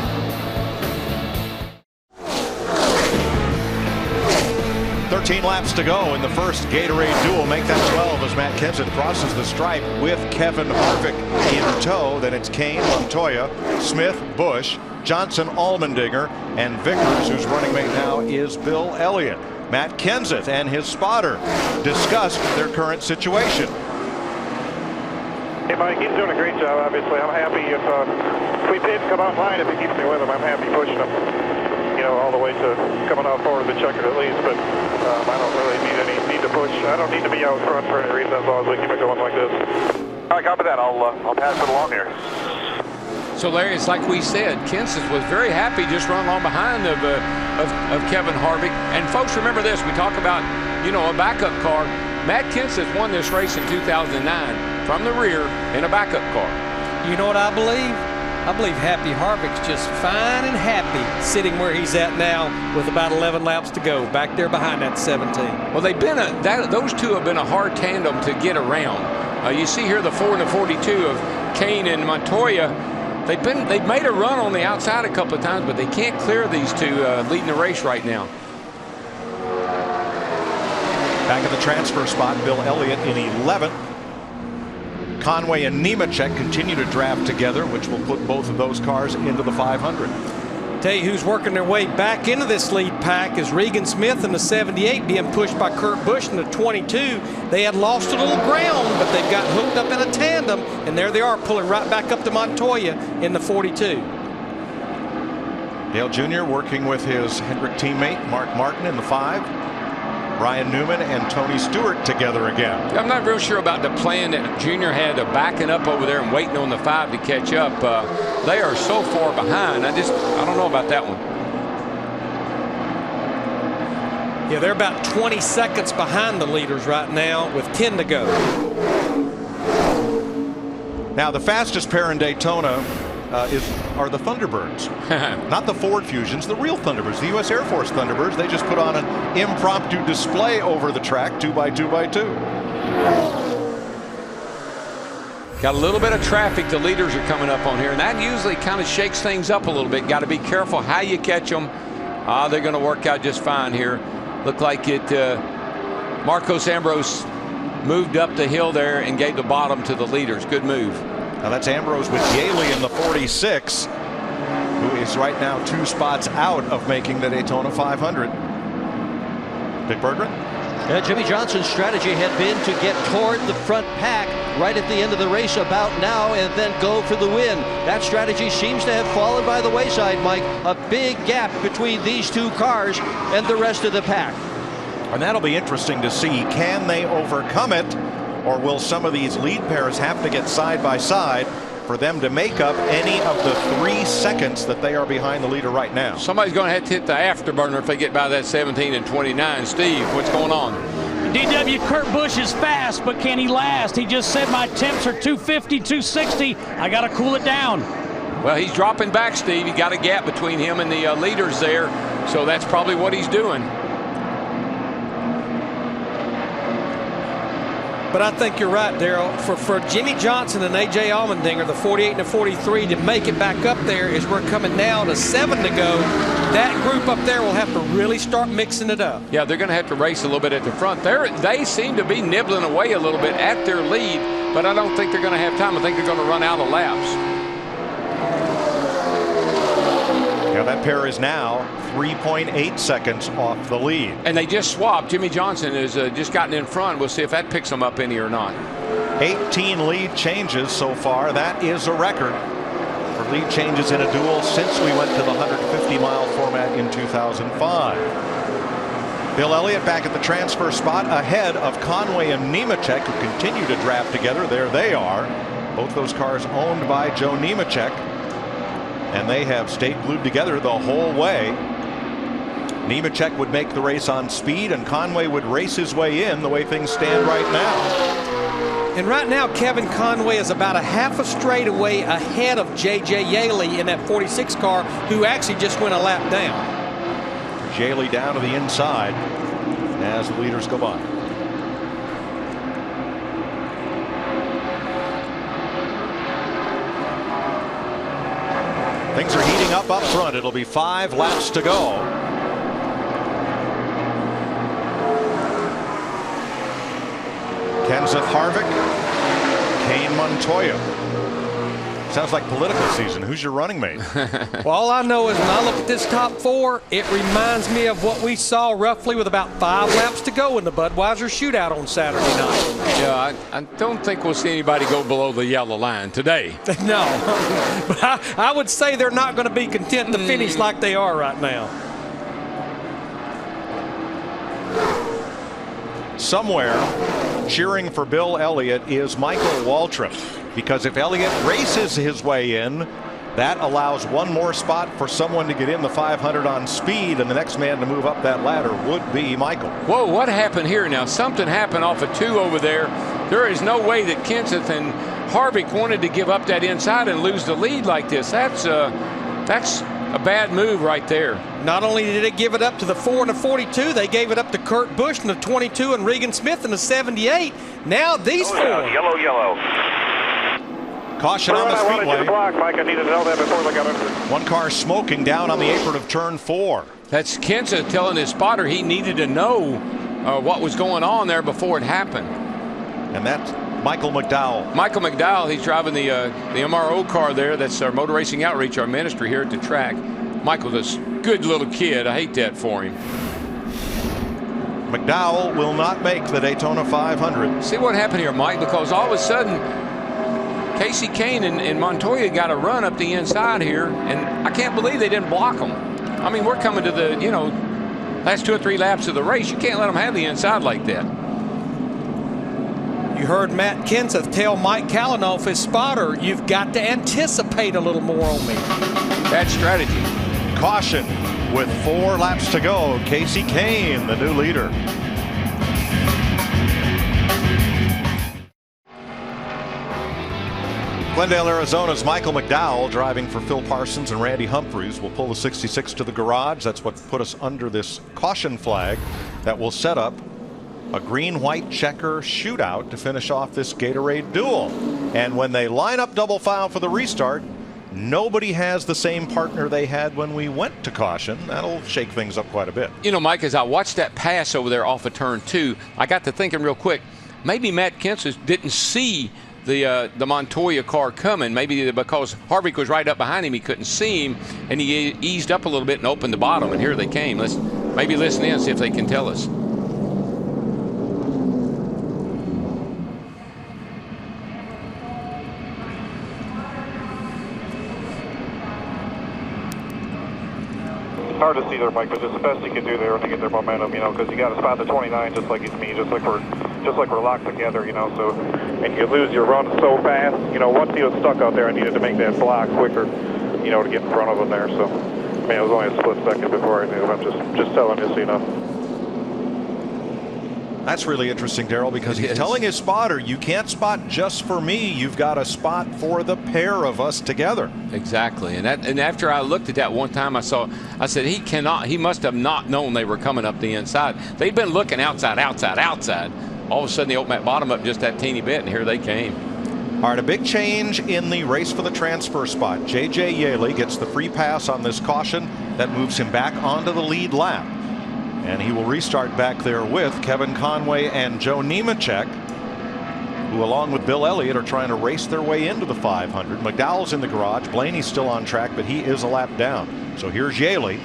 13 laps to go in the first Gatorade Duel. Make that 12 as Matt Kenseth crosses the stripe with Kevin Harvick in tow. Then it's Kane, Montoya, Smith, Busch, Johnson, Allmendinger, and Vickers, whose running mate now is Bill Elliott. Matt Kenseth and his spotter discussed their current situation. Hey, Mike, he's doing a great job, obviously. I'm happy if we did come out line, if he keeps me with him, I'm happy pushing him, you know, all the way to coming out forward of the checkered at least. But I don't really need to push. I don't need to be out front for any reason as long as we keep it going like this. All right, copy that. I'll pass it along here. So, Larry, it's like we said, Kenseth was very happy just running along behind of Kevin Harvick. And folks, remember this: we talk about, you know, a backup car. Matt Kenseth won this race in 2009 from the rear in a backup car. You know what I believe? I believe Happy Harvick's just fine and happy sitting where he's at now with about 11 laps to go, back there behind that 17. Well, they've been those two have been a hard tandem to get around. You see here the 4 and the 42 of Kane and Montoya. They've made a run on the outside a couple of times, but they can't clear these two leading the race right now. Back at the transfer spot, Bill Elliott in 11th. Conway and Nemechek continue to draft together, which will put both of those cars into the 500. Tell you who's working their way back into this lead pack is Regan Smith in the 78, being pushed by Kurt Busch in the 22. They had lost a little ground, but they've got hooked up in a tandem, and there they are pulling right back up to Montoya in the 42. Dale Jr. working with his Hendrick teammate Mark Martin in the 5. Ryan Newman and Tony Stewart together again. I'm not real sure about the plan that Junior had of backing up over there and waiting on the 5 to catch up. They are so far behind. I don't know about that one. Yeah, they're about 20 seconds behind the leaders right now with 10 to go. Now the fastest pair in Daytona are the Thunderbirds. Not the Ford Fusions, the real Thunderbirds, the U.S. Air Force Thunderbirds. They just put on an impromptu display over the track, 2x2x2. Got a little bit of traffic. The leaders are coming up on here, and that usually kind of shakes things up a little bit. Got to be careful how you catch them. They're going to work out just fine here. Look like it. Marcos Ambrose moved up the hill there and gave the bottom to the leaders. Good move. Now that's Ambrose with Yaley in the 46, who is right now 2 spots out of making the Daytona 500. Dick Berggren? Yeah, Jimmy Johnson's strategy had been to get toward the front pack right at the end of the race about now and then go for the win. That strategy seems to have fallen by the wayside, Mike. A big gap between these 2 cars and the rest of the pack. And that'll be interesting to see. Can they overcome it? Or will some of these lead pairs have to get side by side for them to make up any of the 3 seconds that they are behind the leader right now? Somebody's going to have to hit the afterburner if they get by that 17 and 29. Steve, what's going on? DW, Kurt Busch is fast, but can he last? He just said my temps are 250, 260. I got to cool it down. Well, he's dropping back, Steve. You got a gap between him and the leaders there, so that's probably what he's doing. But I think you're right, Darrell. For Jimmy Johnson and A.J. Allmendinger, the 48 and the 43, to make it back up there as we're coming now to 7 to go. That group up there will have to really start mixing it up. Yeah, they're going to have to race a little bit at the front. They seem to be nibbling away a little bit at their lead, but I don't think they're going to have time. I think they're going to run out of laps. Yeah, that pair is now 3.8 seconds off the lead. And they just swapped. Jimmy Johnson has just gotten in front. We'll see if that picks them up any or not. 18 lead changes so far. That is a record for lead changes in a duel since we went to the 150-mile format in 2005. Bill Elliott back at the transfer spot ahead of Conway and Nemechek, who continue to draft together. There they are. Both those cars owned by Joe Nemechek. And they have stayed glued together the whole way. Nemechek would make the race on speed, and Conway would race his way in the way things stand right now. And right now, Kevin Conway is about a half a straightaway ahead of J.J. Yaley in that 46 car, who actually just went a lap down. Yaley down to the inside as the leaders go by. Things are heating up front. It'll be 5 laps to go. Kenseth Harvick, Kane Montoya. Sounds like political season. Who's your running mate? Well, all I know is when I look at this top 4, it reminds me of what we saw roughly with about 5 laps to go in the Budweiser shootout on Saturday night. Yeah, I don't think we'll see anybody go below the yellow line today. No, but I would say they're not going to be content to finish like they are right now. Somewhere cheering for Bill Elliott is Michael Waltrip, because if Elliott races his way in, that allows one more spot for someone to get in the 500 on speed, and the next man to move up that ladder would be Michael. Whoa, what happened here now? Something happened off of 2 over there. There is no way that Kenseth and Harvick wanted to give up that inside and lose the lead like this. That's a bad move right there. Not only did they give it up to the 4 and the 42, they gave it up to Kurt Busch in the 22 and Regan Smith in the 78. Now these 4. Yellow. Caution on the I wanted you to speedway. block, Mike. I needed to know that before they got under. One car smoking down on the apron of turn 4. That's Kenseth telling his spotter he needed to know what was going on there before it happened. And that's Michael McDowell. Michael McDowell, he's driving the MRO car there. That's our Motor Racing Outreach, our ministry here at the track. Michael's a good little kid. I hate that for him. McDowell will not make the Daytona 500. See what happened here, Mike, because all of a sudden Casey Kane and Montoya got a run up the inside here, and I can't believe they didn't block them. I mean, we're coming to the, last 2 or 3 laps of the race. You can't let them have the inside like that. You heard Matt Kenseth tell Mike Kalanoff, his spotter, you've got to anticipate a little more on me. Bad strategy. Caution with 4 laps to go. Casey Kane, the new leader. Glendale, Arizona's Michael McDowell, driving for Phil Parsons and Randy Humphreys, will pull the 66 to the garage. That's what put us under this caution flag that will set up a green-white checker shootout to finish off this Gatorade Duel. And when they line up double file for the restart, nobody has the same partner they had when we went to caution. That'll shake things up quite a bit. Mike, as I watched that pass over there off of turn 2, I got to thinking real quick, maybe Matt Kenseth didn't see the Montoya car coming. Maybe because Harvick was right up behind him, he couldn't see him, and he eased up a little bit and opened the bottom, and here they came. Let's maybe listen in and see if they can tell us. Hard to see there, Mike, but just the best you can do there to get their momentum, because you got to spot the 29 just like it's me, just like we're locked together, so, and you lose your run so fast, once he was stuck out there, I needed to make that block quicker, to get in front of him there, so, it was only a split second before I knew. I'm just telling you, so you know. That's really interesting, Darrell, because he's telling his spotter, you can't spot just for me. You've got a spot for the pair of us together. Exactly. And after I looked at that one time, I said he must have not known they were coming up the inside. They'd been looking outside. All of a sudden, they opened that bottom up just that teeny bit, and here they came. All right, a big change in the race for the transfer spot. J.J. Yaley gets the free pass on this caution. That moves him back onto the lead lap. And he will restart back there with Kevin Conway and Joe Nemechek, who along with Bill Elliott are trying to race their way into the 500. McDowell's in the garage. Blaney's still on track, but he is a lap down. So here's Yaley,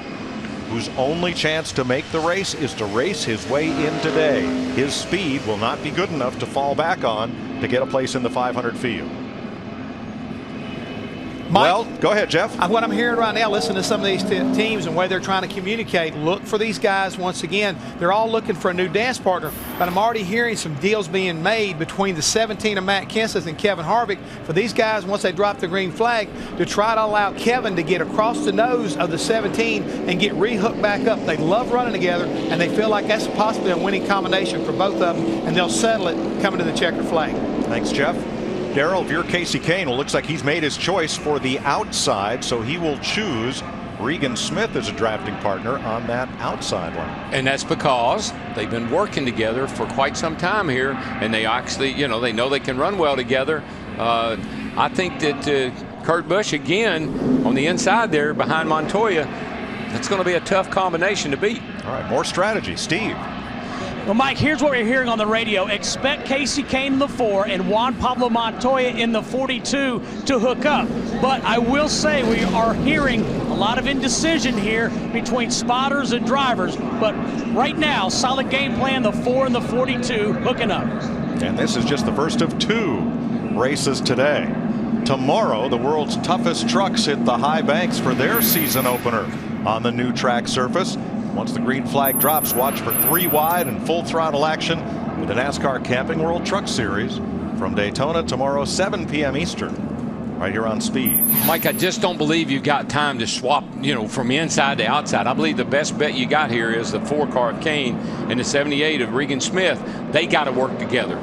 whose only chance to make the race is to race his way in today. His speed will not be good enough to fall back on to get a place in the 500 field. Mike, well, go ahead, Jeff. What I'm hearing right now, listen to some of these teams and the way they're trying to communicate. Look for these guys once again. They're all looking for a new dance partner. But I'm already hearing some deals being made between the 17 of Matt Kenseth and Kevin Harvick for these guys, once they drop the green flag, to try to allow Kevin to get across the nose of the 17 and get rehooked back up. They love running together, and they feel like that's possibly a winning combination for both of them, and they'll settle it coming to the checker flag. Thanks, Jeff. Darrell, if you're Casey Kane, well, looks like he's made his choice for the outside, so he will choose Regan Smith as a drafting partner on that outside line. And that's because they've been working together for quite some time here, and they actually, they know they can run well together. I think that Kurt Busch, again, on the inside there behind Montoya, that's going to be a tough combination to beat. All right, more strategy. Steve. Well, Mike, here's what we're hearing on the radio. Expect Casey Kane in the 4 and Juan Pablo Montoya in the 42 to hook up. But I will say we are hearing a lot of indecision here between spotters and drivers. But right now, solid game plan, the 4 and the 42 hooking up. And this is just the first of 2 races today. Tomorrow, the world's toughest trucks hit the high banks for their season opener on the new track surface. Once the green flag drops, watch for 3 wide and full throttle action with the NASCAR Camping World Truck Series from Daytona tomorrow, 7 p.m. Eastern, right here on Speed. Mike, I just don't believe you've got time to swap, from inside to outside. I believe the best bet you got here is the 4 car of Kane and the 78 of Regan Smith. They got to work together.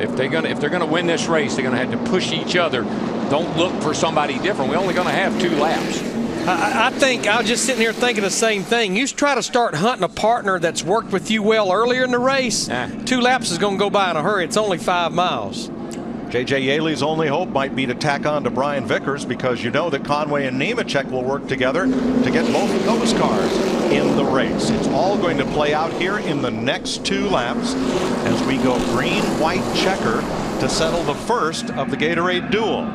If they're gonna win this race, they're gonna have to push each other. Don't look for somebody different. We're only gonna have 2 laps. I think I was just sitting here thinking the same thing. You try to start hunting a partner that's worked with you well earlier in the race. 2 laps is going to go by in a hurry. It's only 5 miles. J.J. Yaley's only hope might be to tack on to Brian Vickers, because you know that Conway and Nemechek will work together to get both of those cars in the race. It's all going to play out here in the next 2 laps as we go green, white, checker to settle the first of the Gatorade Duel.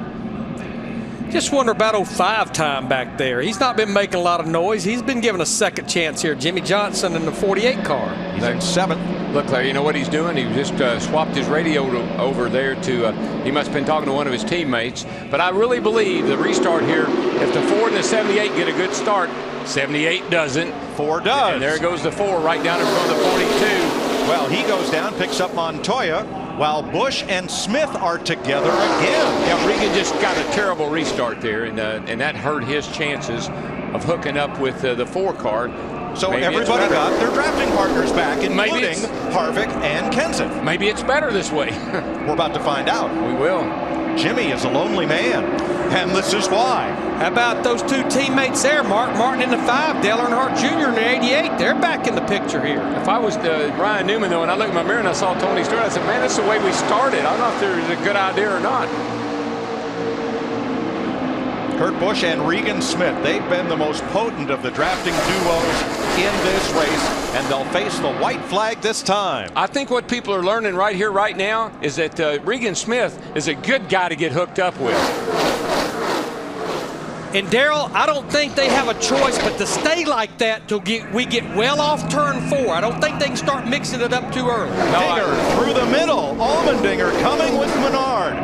Just wonder about 05 time back there. He's not been making a lot of noise. He's been given a second chance here. Jimmy Johnson in the 48 car. He's in 7th. Look, you know what he's doing? He just swapped his radio over there to, he must have been talking to one of his teammates. But I really believe the restart here, if the 4 and the 78 get a good start, 78 doesn't. 4 does. And there goes the 4 right down in front of the 42. Well, he goes down, picks up Montoya, while Busch and Smith are together again. Yeah, Regan just got a terrible restart there, and that hurt his chances of hooking up with the 4 car. So maybe everybody got their drafting partners back, including Harvick and Kenseth. Maybe it's better this way. We're about to find out. We will. Jimmy is a lonely man, and this is why. How about those 2 teammates there? Mark Martin in the 5, Dale Earnhardt Jr. in the 88. They're back in the picture here. If I was Ryan Newman, though, and I looked in my mirror and I saw Tony Stewart, I said, man, that's the way we started. I don't know if there was a good idea or not. Kurt Busch and Regan Smith, they've been the most potent of the drafting duos in this race, and they'll face the white flag this time. I think what people are learning right here, right now, is that Regan Smith is a good guy to get hooked up with. And Darrell, I don't think they have a choice but to stay like that till we get well off turn 4. I don't think they can start mixing it up too early. Dinger through the middle. Allmendinger coming with Menard.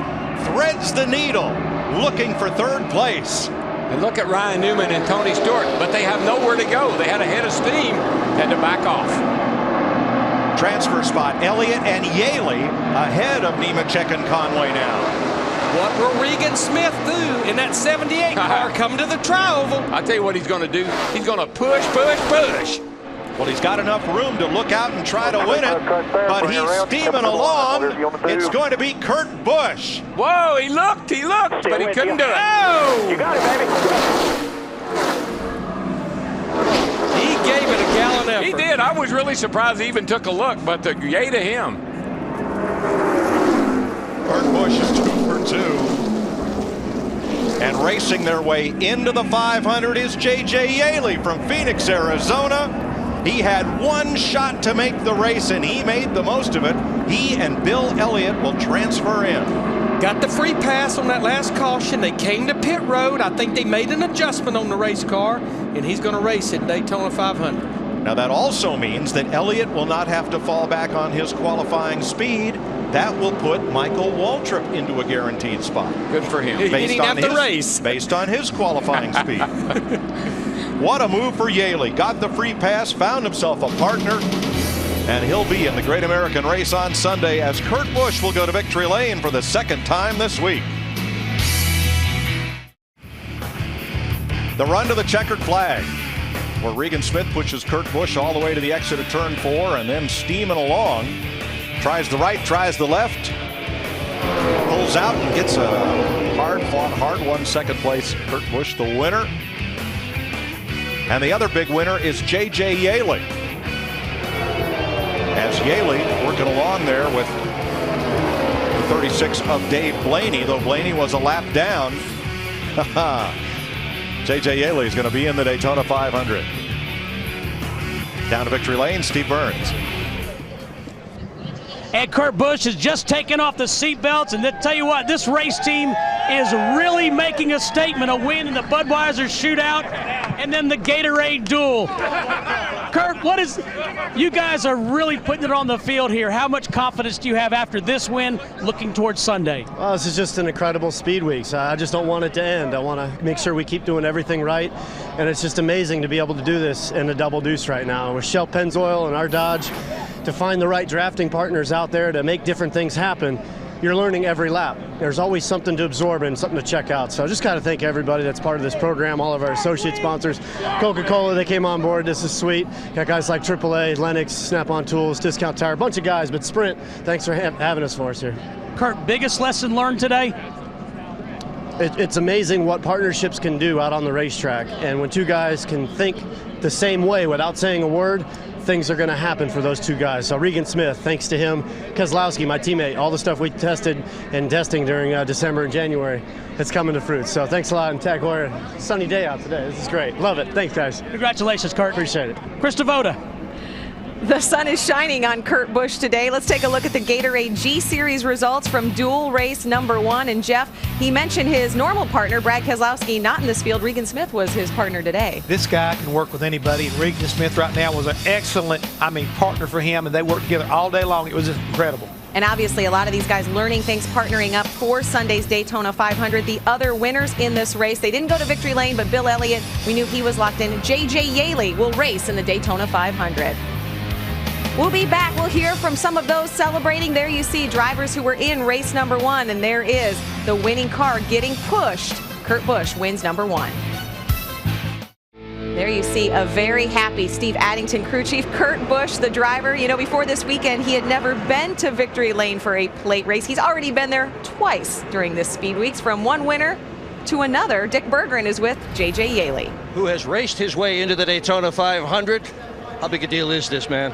Threads the needle, looking for 3rd place. And look at Ryan Newman and Tony Stewart, but they have nowhere to go. They had a head of steam, had to back off. Transfer spot, Elliott and Yaley ahead of Nemechek and Conway now. What will Regan Smith do in that 78 car coming to the tri-oval? I'll tell you what he's going to do. He's going to push, push, push. Well, he's got enough room to look out and try to win it, but he's steaming along. It's going to be Kurt Busch. Whoa, he looked, but he couldn't do it. Oh! You got it, baby. He gave it a gallon effort. He did. I was really surprised he even took a look, but the yay to him. Kurt Busch is 2 for 2. And racing their way into the 500 is J.J. Yaley from Phoenix, Arizona. He had 1 shot to make the race, and he made the most of it. He and Bill Elliott will transfer in. Got the free pass on that last caution. They came to pit road. I think they made an adjustment on the race car, and he's going to race at Daytona 500. Now that also means that Elliott will not have to fall back on his qualifying speed. That will put Michael Waltrip into a guaranteed spot. Good for him. He didn't have to race. Based on his qualifying speed. What a move for Yaley. Got the free pass, found himself a partner, and he'll be in the Great American Race on Sunday as Kurt Busch will go to victory lane for the 2nd time this week. The run to the checkered flag, where Regan Smith pushes Kurt Busch all the way to the exit of turn 4 and then steaming along. Tries the right, tries the left, pulls out and gets a hard-fought, hard-won 2nd place. Kurt Busch the winner. And the other big winner is J.J. Yaley. As Yaley working along there with the 36 of Dave Blaney, though Blaney was a lap down. J.J. Yaley is going to be in the Daytona 500. Down to victory lane, Steve Burns. and Kurt Busch has just taken off the seatbelts. And tell you what, this race team is really making a statement, a win in the Budweiser shootout and then the Gatorade Duel. Kurt, you guys are really putting it on the field here. How much confidence do you have after this win looking towards Sunday? Well, this is just an incredible speed week, so I just don't want it to end. I want to make sure we keep doing everything right, and it's just amazing to be able to do this in a double deuce right now with Shell Pennzoil and our Dodge, to find the right drafting partners out there to make different things happen. You're learning every lap. There's always something to absorb and something to check out. So I just got to thank everybody that's part of this program, all of our associate sponsors. Coca-Cola, they came on board. This is sweet. Got guys like AAA, Lennox, Snap-on Tools, Discount Tire, a bunch of guys. But Sprint, thanks for having us for us here. Kurt, biggest lesson learned today? It's amazing what partnerships can do out on the racetrack. And when two guys can think the same way without saying a word, things are going to happen for those two guys. So Regan Smith, thanks to him, Keselowski, my teammate, all the stuff we tested and testing during December and January, it's coming to fruit. So thanks a lot, and Tag Heuer. Sunny day out today. This is great. Love it. Thanks, guys. Congratulations, Kurt. Appreciate it. Chris Devoda. The sun is shining on Kurt Busch today. Let's take a look at the Gatorade G-Series results from dual race number 1. And Jeff, he mentioned his normal partner, Brad Keselowski, not in this field. Regan Smith was his partner today. This guy can work with anybody, and Regan Smith right now was an excellent, partner for him, and they worked together all day long. It was just incredible. And obviously a lot of these guys learning things, partnering up for Sunday's Daytona 500. The other winners in this race, they didn't go to victory lane, but Bill Elliott, we knew he was locked in. J.J. Yaley will race in the Daytona 500. We'll be back. We'll hear from some of those celebrating. There you see drivers who were in race number 1, and there is the winning car getting pushed. Kurt Busch wins number 1. There you see a very happy Steve Addington crew chief. Kurt Busch, the driver, before this weekend, he had never been to victory lane for a plate race. He's already been there twice during this Speed Weeks. From one winner to another, Dick Berggren is with J.J. Yaley, who has raced his way into the Daytona 500. How big a deal is this, man?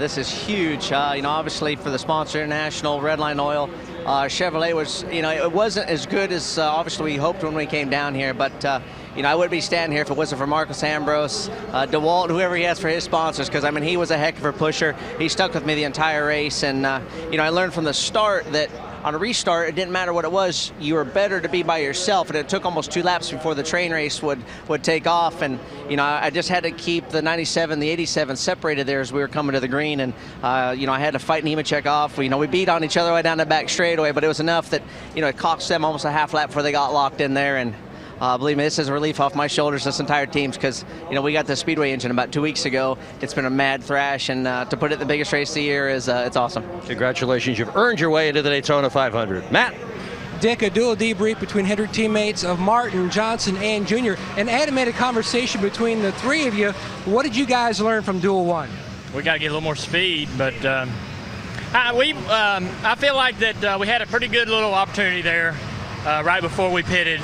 This is huge. Obviously for the sponsor, International, Redline Oil, Chevrolet was, it wasn't as good as obviously we hoped when we came down here, but I wouldn't be standing here if it wasn't for Marcus Ambrose, DeWalt, whoever he has for his sponsors, because he was a heck of a pusher. He stuck with me the entire race, and I learned from the start that on a restart, it didn't matter what it was, you were better to be by yourself, and it took almost 2 laps before the train race would take off, and I just had to keep the 97, the 87 separated there as we were coming to the green, and I had to fight Nemechek off. We beat on each other right down the back straightaway, but it was enough that it cost them almost a half lap before they got locked in there, and believe me, this is a relief off my shoulders, this entire team's, because we got the Speedway engine about 2 weeks ago. It's been a mad thrash, and to put it the biggest race of the year is it's awesome. Congratulations, you've earned your way into the Daytona 500. Matt? Dick, a dual debrief between Hendrick teammates of Martin, Johnson, and Jr. An animated conversation between the three of you. What did you guys learn from Duel 1? We got to get a little more speed, but I feel like that we had a pretty good little opportunity there right before we pitted.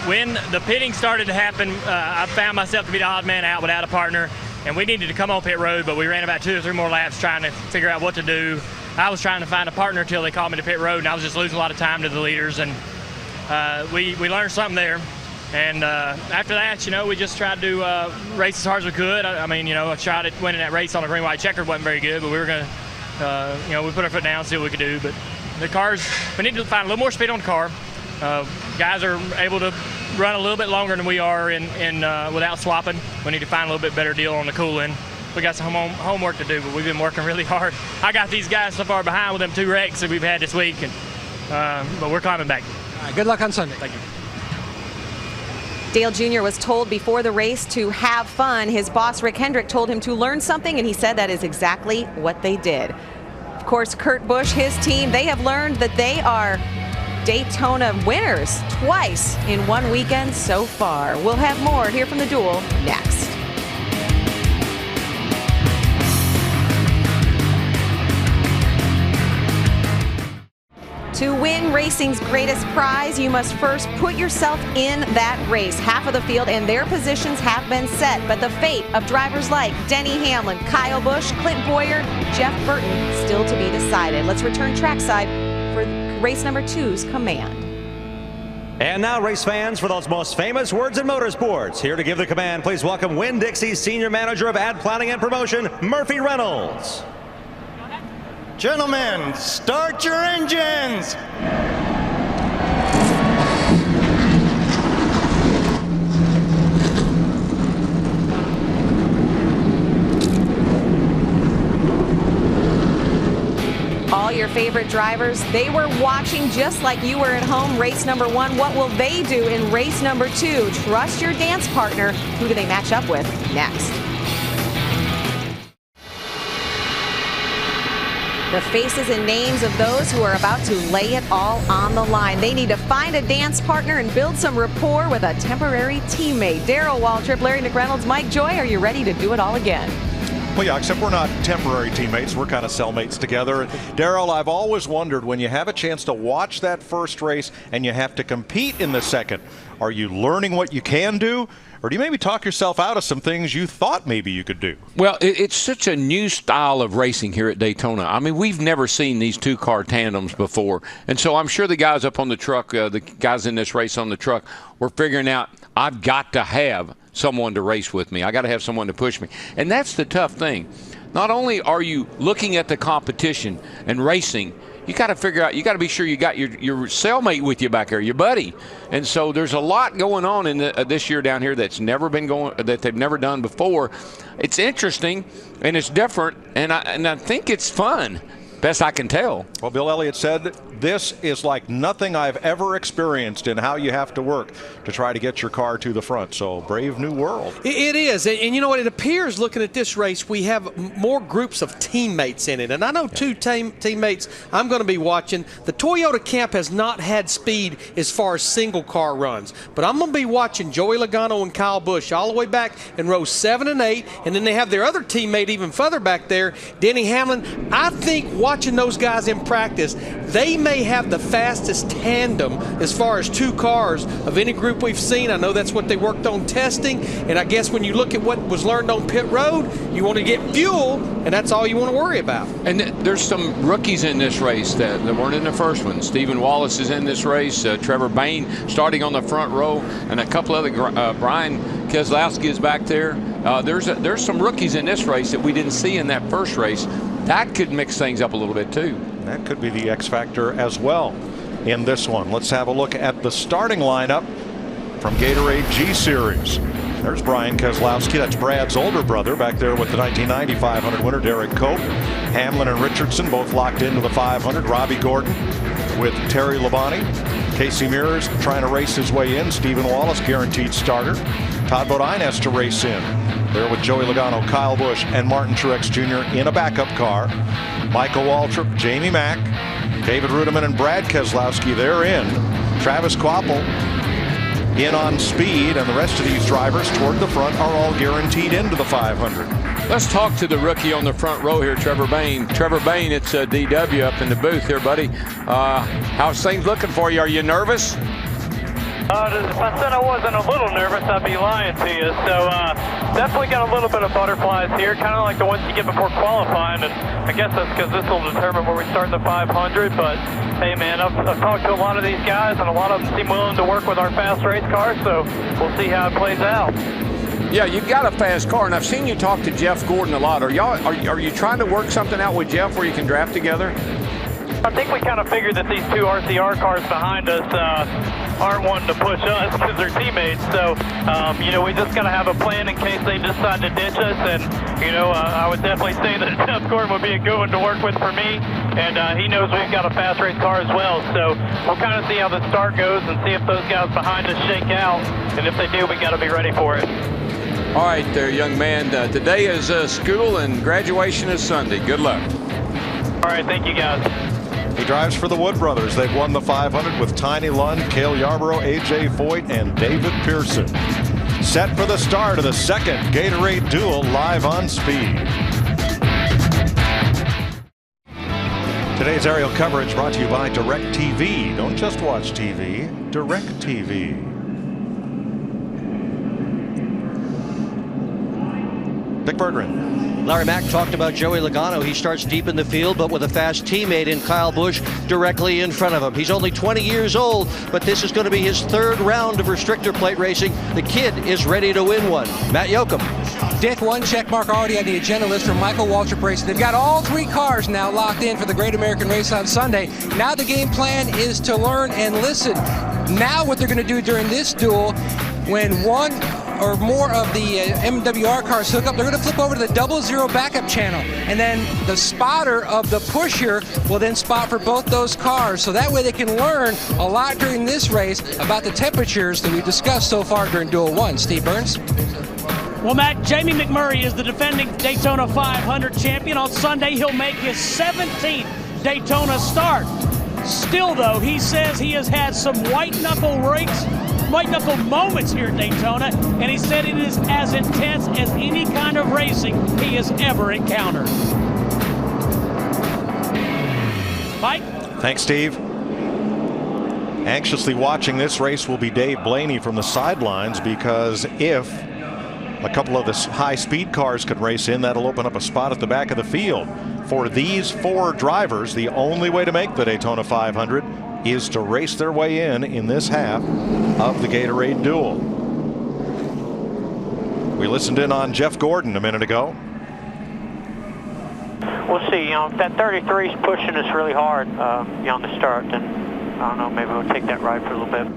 When the pitting started to happen, I found myself to be the odd man out without a partner, and we needed to come on pit road, but we ran about 2 or 3 more laps trying to figure out what to do. I was trying to find a partner until they called me to pit road, and I was just losing a lot of time to the leaders, and we learned something there. And after that, we just tried to race as hard as we could. I tried at winning that race on a green-white checkered wasn't very good, but we were going to, we put our foot down, see what we could do. But the cars, we need to find a little more speed on the car. Guys are able to run a little bit longer than we are in without swapping. We need to find a little bit better deal on the cooling. We got some homework to do, but we've been working really hard. I got these guys so far behind with them 2 wrecks that we've had this week, and but we're climbing back. All right, good luck on Sunday. Thank you. Dale Jr. was told before the race to have fun. His boss, Rick Hendrick, told him to learn something, and he said that is exactly what they did. Of course, Kurt Busch, his team, they have learned that they are Daytona winners twice in one weekend so far. We'll have more here from the Duel next. To win racing's greatest prize, you must first put yourself in that race. Half of the field and their positions have been set, but the fate of drivers like Denny Hamlin, Kyle Busch, Clint Boyer, Jeff Burton still to be decided. Let's return trackside for race number 2's command. And now, race fans, for those most famous words in motorsports, here to give the command, please welcome Winn-Dixie's Senior Manager of Ad Planning and Promotion, Murphy Reynolds. Gentlemen, start your engines! All your favorite drivers, they were watching just like you were at home. Race number 1, what will they do in race number 2? Trust your dance partner. Who do they match up with next? The faces and names of those who are about to lay it all on the line. They need to find a dance partner and build some rapport with a temporary teammate. Darrell Waltrip, Larry McReynolds, Mike Joy, are you ready to do it all again? Well, yeah, except we're not temporary teammates. We're kind of cellmates together. Darrell, I've always wondered, when you have a chance to watch that first race and you have to compete in the second, are you learning what you can do? Or do you maybe talk yourself out of some things you thought maybe you could do? Well, it's such a new style of racing here at Daytona. I mean, we've never seen these two-car tandems before. And so I'm sure the guys up on the truck, the guys in this race on the truck, were figuring out, I've got to have someone to race with me. I got to have someone to push me. And that's the tough thing. Not only are you looking at the competition and racing, you got to figure out, you got to be sure you got your cellmate with you back there, your buddy. And so there's a lot going on in this year down here that's never been that they've never done before. It's interesting and it's different, and I think it's fun. Best I can tell. Well, Bill Elliott said this is like nothing I've ever experienced in how you have to work to try to get your car to the front. So brave new world. It is. And you know what? It appears, looking at this race, we have more groups of teammates in it. And I know two teammates I'm going to be watching. The Toyota camp has not had speed as far as single car runs. But I'm going to be watching Joey Logano and Kyle Busch all the way back in rows 7 and 8. And then they have their other teammate even further back there, Denny Hamlin. I think watching those guys in practice, they may have the fastest tandem as far as two cars of any group we've seen. I know that's what they worked on testing, and I guess when you look at what was learned on pit road, you want to get fuel, and that's all you want to worry about. And there's some rookies in this race that weren't in the first one. Stephen Wallace is in this race, Trevor Bayne starting on the front row, and a couple other, Brian Keselowski is back there. There's some rookies in this race that we didn't see in that first race. That could mix things up a little bit too. That could be the X factor as well in this one. Let's have a look at the starting lineup from Gatorade G Series. There's Brian Keselowski. That's Brad's older brother back there with the 1990 500 winner, Derek Cope. Hamlin and Richardson both locked into the 500. Robbie Gordon with Terry Labonte. Casey Mears trying to race his way in. Stephen Wallace, guaranteed starter. Todd Bodine has to race in. There with Joey Logano, Kyle Busch, and Martin Truex Jr. in a backup car. Michael Waltrip, Jamie Mack, David Rudiman, and Brad Keselowski, they're in. Travis Kvapil in on speed, and the rest of these drivers toward the front are all guaranteed into the 500. Let's talk to the rookie on the front row here, Trevor Bayne. Trevor Bayne, it's DW up in the booth here, buddy. How's things looking for you? Are you nervous? If I said I wasn't a little nervous, I'd be lying to you. So definitely got a little bit of butterflies here, kind of like the ones you get before qualifying. And I guess that's because this will determine where we start in the 500. But hey, man, I've talked to a lot of these guys, and a lot of them seem willing to work with our fast race cars. So we'll see how it plays out. Yeah, you've got a fast car, and I've seen you talk to Jeff Gordon a lot. Are you trying to work something out with Jeff where you can draft together? I think we kind of figured that these two RCR cars behind us aren't wanting to push us because they're teammates. So, you know, we just got to have a plan in case they decide to ditch us. And, you know, I would definitely say that Jeff Gordon would be a good one to work with for me. And he knows we've got a fast race car as well. So we'll kind of see how the start goes and see if those guys behind us shake out. And if they do, we got to be ready for it. All right there, young man. Today is school and graduation is Sunday. Good luck. All right, thank you, guys. He drives for the Wood Brothers. They've won the 500 with Tiny Lund, Cale Yarborough, A.J. Foyt, and David Pearson. Set for the start of the second Gatorade Duel live on Speed. Today's aerial coverage brought to you by DirecTV. Don't just watch TV, DirecTV. Dick Berggren. Larry Mack talked about Joey Logano. He starts deep in the field, but with a fast teammate in Kyle Busch directly in front of him. He's only 20 years old, but this is going to be his third round of restrictor plate racing. The kid is ready to win one. Matt Yoakum. Dick, one check mark already on the agenda list for Michael Waltrip Racing. They've got all 3 cars now locked in for the Great American Race on Sunday. Now the game plan is to learn and listen. Now what they're going to do during this duel, when one or more of the MWR cars hook up, they're going to flip over to the 00 backup channel, and then the spotter of the pusher will then spot for both those cars, so that way they can learn a lot during this race about the temperatures that we've discussed so far during Duel 1. Steve Burns? Well, Matt, Jamie McMurray is the defending Daytona 500 champion. On Sunday, he'll make his 17th Daytona start. Still, though, he says he has had some white-knuckle moments here at Daytona, and he said it is as intense as any kind of racing he has ever encountered. Mike? Thanks, Steve. Anxiously watching this race will be Dave Blaney from the sidelines, because if a couple of the high-speed cars can race in, that'll open up a spot at the back of the field. For these 4 drivers, the only way to make the Daytona 500 is to race their way in this half of the Gatorade Duel. We listened in on Jeff Gordon a minute ago. We'll see. You know, if that 33 is pushing us really hard, on the start, then I don't know, maybe we'll take that ride for a little bit.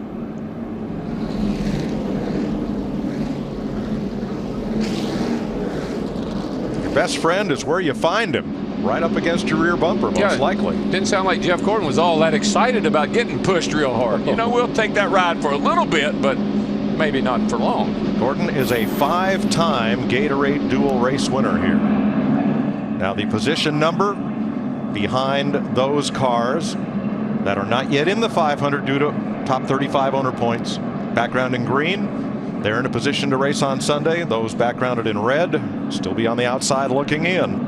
Your best friend is where you find him. Right up against your rear bumper, most likely. Didn't sound like Jeff Gordon was all that excited about getting pushed real hard. You know, we'll take that ride for a little bit, but maybe not for long. Gordon is a 5-time Gatorade Duel race winner here. Now the position number behind those cars that are not yet in the 500 due to top 35 owner points. Background in green, they're in a position to race on Sunday. Those backgrounded in red still be on the outside looking in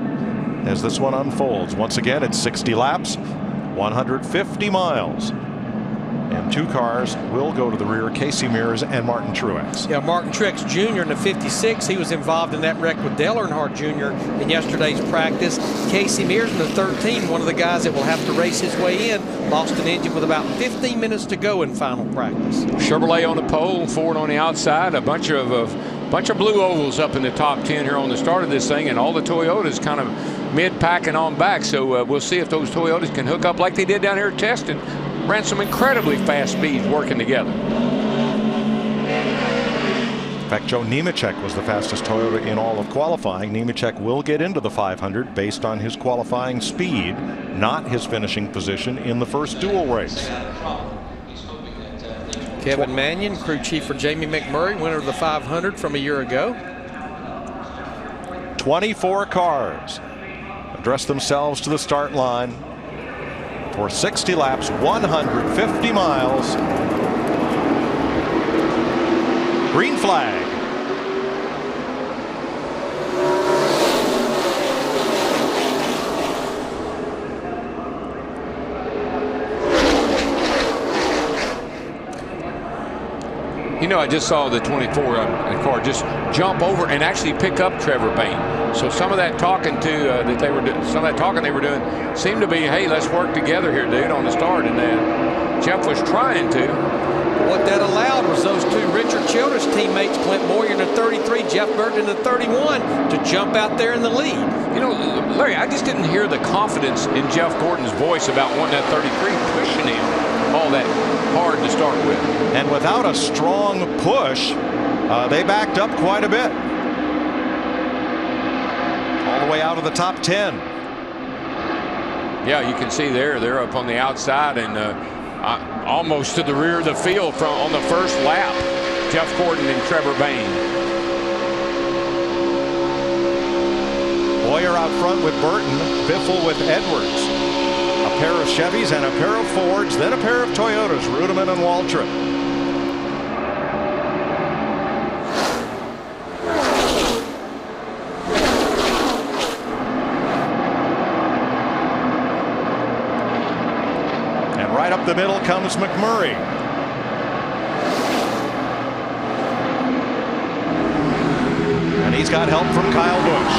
as this one unfolds. Once again, it's 60 laps, 150 miles. And 2 cars will go to the rear, Casey Mears and Martin Truex. Yeah, Martin Truex Jr. in the 56. He was involved in that wreck with Dale Earnhardt Jr. in yesterday's practice. Casey Mears in the 13, one of the guys that will have to race his way in, lost an engine with about 15 minutes to go in final practice. Chevrolet on the pole, Ford on the outside, a bunch of blue ovals up in the top 10 here on the start of this thing, and all the Toyotas kind of mid-pack and on back. So we'll see if those Toyotas can hook up like they did down here at Teston. Ran some incredibly fast speeds working together. In fact, Joe Nemechek was the fastest Toyota in all of qualifying. Nemechek will get into the 500 based on his qualifying speed, not his finishing position in the first duel race. Kevin Mannion, crew chief for Jamie McMurray, winner of the 500 from a year ago. 24 cars address themselves to the start line for 60 laps, 150 miles. Green flag. You know, I just saw the 24 car just jump over and actually pick up Trevor Bayne. So some of that talking they were doing seemed to be, hey, let's work together here, dude, on the start. And Jeff was trying to. What that allowed was those 2 Richard Childress teammates, Clint Moyer in the 33, Jeff Burton in the 31, to jump out there in the lead. You know, Larry, I just didn't hear the confidence in Jeff Gordon's voice about wanting that 33 pushing him all that hard to start with. And without a strong push, they backed up quite a bit. All the way out of the top 10. Yeah, you can see they're up on the outside and almost to the rear of the field on the first lap. Jeff Gordon and Trevor Bayne. Boyer out front with Burton, Biffle with Edwards. A pair of Chevys and a pair of Fords, then a pair of Toyotas, Rudeman and Waltrip. And right up the middle comes McMurray. And he's got help from Kyle Busch.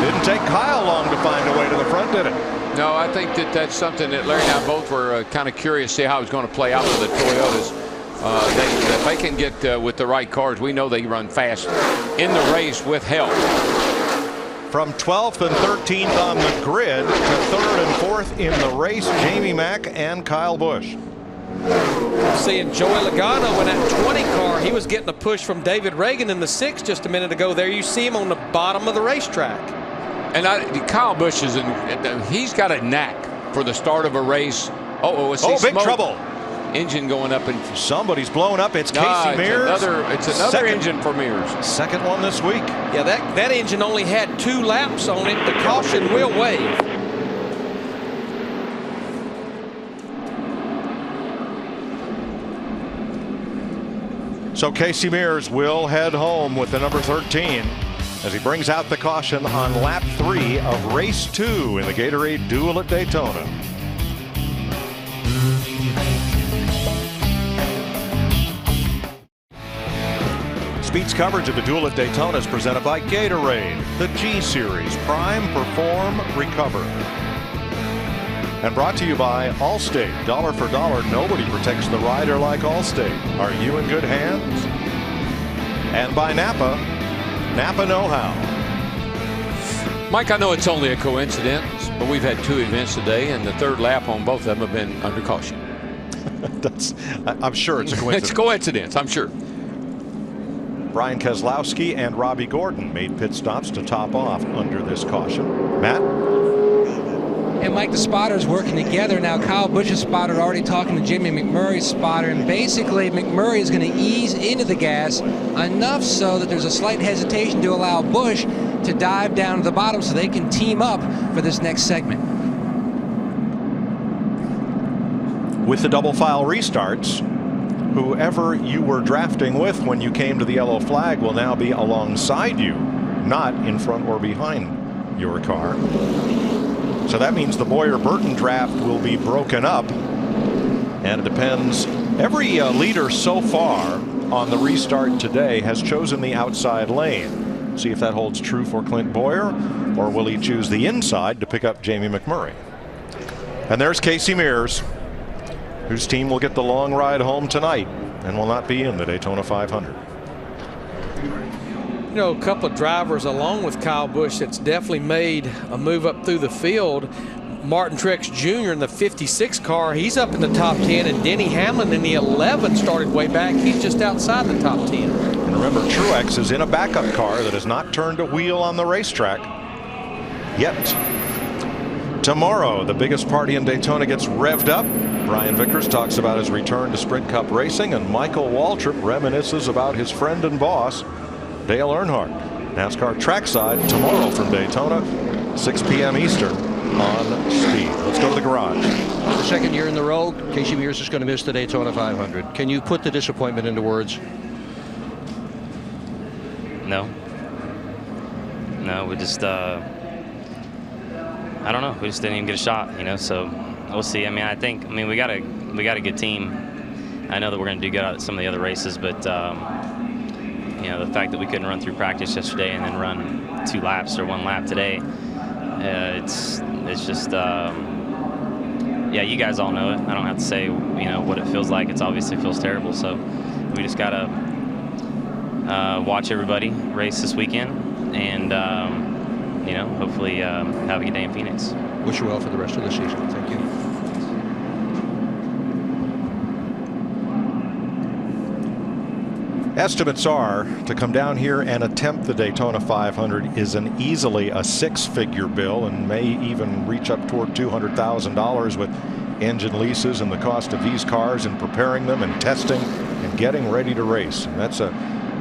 Didn't take Kyle long to find a way to the front, did it? No, I think that's something that Larry and I both were kind of curious to see how it was going to play out for the Toyotas. If they can get with the right cars, we know they run fast in the race with help. From 12th and 13th on the grid to 3rd and 4th in the race, Jamie Mack and Kyle Busch. Seeing Joey Logano in that 20 car, he was getting a push from David Reagan in the 6 just a minute ago. There you see him on the bottom of the racetrack. And Kyle Busch he's got a knack for the start of a race. Big trouble. Engine going up, and somebody's blown up. It's Casey Mears. It's another engine for Mears. Second one this week. Yeah, that engine only had 2 laps on it. The caution will wave. So Casey Mears will head home with the number 13 as he brings out the caution on lap 3 of race 2 in the Gatorade Duel at Daytona. Speed's coverage of the Duel at Daytona is presented by Gatorade, the G Series, Prime, Perform, Recover. And brought to you by Allstate. Dollar for dollar, nobody protects the rider like Allstate. Are you in good hands? And by Napa, Napa know-how. Mike, I know it's only a coincidence, but we've had 2 events today, and the 3rd lap on both of them have been under caution. I'm sure it's a coincidence. It's a coincidence, I'm sure. Brian Keselowski and Robbie Gordon made pit stops to top off under this caution. Matt? And Mike, the spotters working together now. Kyle Busch's spotter already talking to Jimmy McMurray's spotter, and basically McMurray is going to ease into the gas enough so that there's a slight hesitation to allow Busch to dive down to the bottom so they can team up for this next segment. With the double file restarts, whoever you were drafting with when you came to the yellow flag will now be alongside you, not in front or behind your car. So that means the Boyer-Burton draft will be broken up, and it depends. Every leader so far on the restart today has chosen the outside lane. See if that holds true for Clint Boyer, or will he choose the inside to pick up Jamie McMurray? And there's Casey Mears, whose team will get the long ride home tonight and will not be in the Daytona 500. You know, a couple of drivers along with Kyle Busch that's definitely made a move up through the field. Martin Truex Jr. in the 56 car, he's up in the top 10, and Denny Hamlin in the 11 started way back. He's just outside the top 10. And remember, Truex is in a backup car that has not turned a wheel on the racetrack yet. Tomorrow, the biggest party in Daytona gets revved up. Brian Vickers talks about his return to Sprint Cup racing, and Michael Waltrip reminisces about his friend and boss, Dale Earnhardt. NASCAR trackside tomorrow from Daytona, 6 p.m. Eastern on Speed. Let's go to the garage. For the second year in the row, Casey Mears is going to miss the Daytona 500. Can you put the disappointment into words? No. No, we just, I don't know. We just didn't even get a shot, you know, so we'll see. I mean, we got a good team. I know that we're going to do good at some of the other races, but, you know, the fact that we couldn't run through practice yesterday and then run 2 laps or 1 lap today, it's just, yeah, you guys all know it. I don't have to say, you know, what it feels like. It obviously feels terrible. So we just got to watch everybody race this weekend and, you know, hopefully have a good day in Phoenix. Wish you well for the rest of the season. Thank you. Estimates are to come down here and attempt the Daytona 500 is easily a 6-figure bill and may even reach up toward $200,000 with engine leases and the cost of these cars and preparing them and testing and getting ready to race. And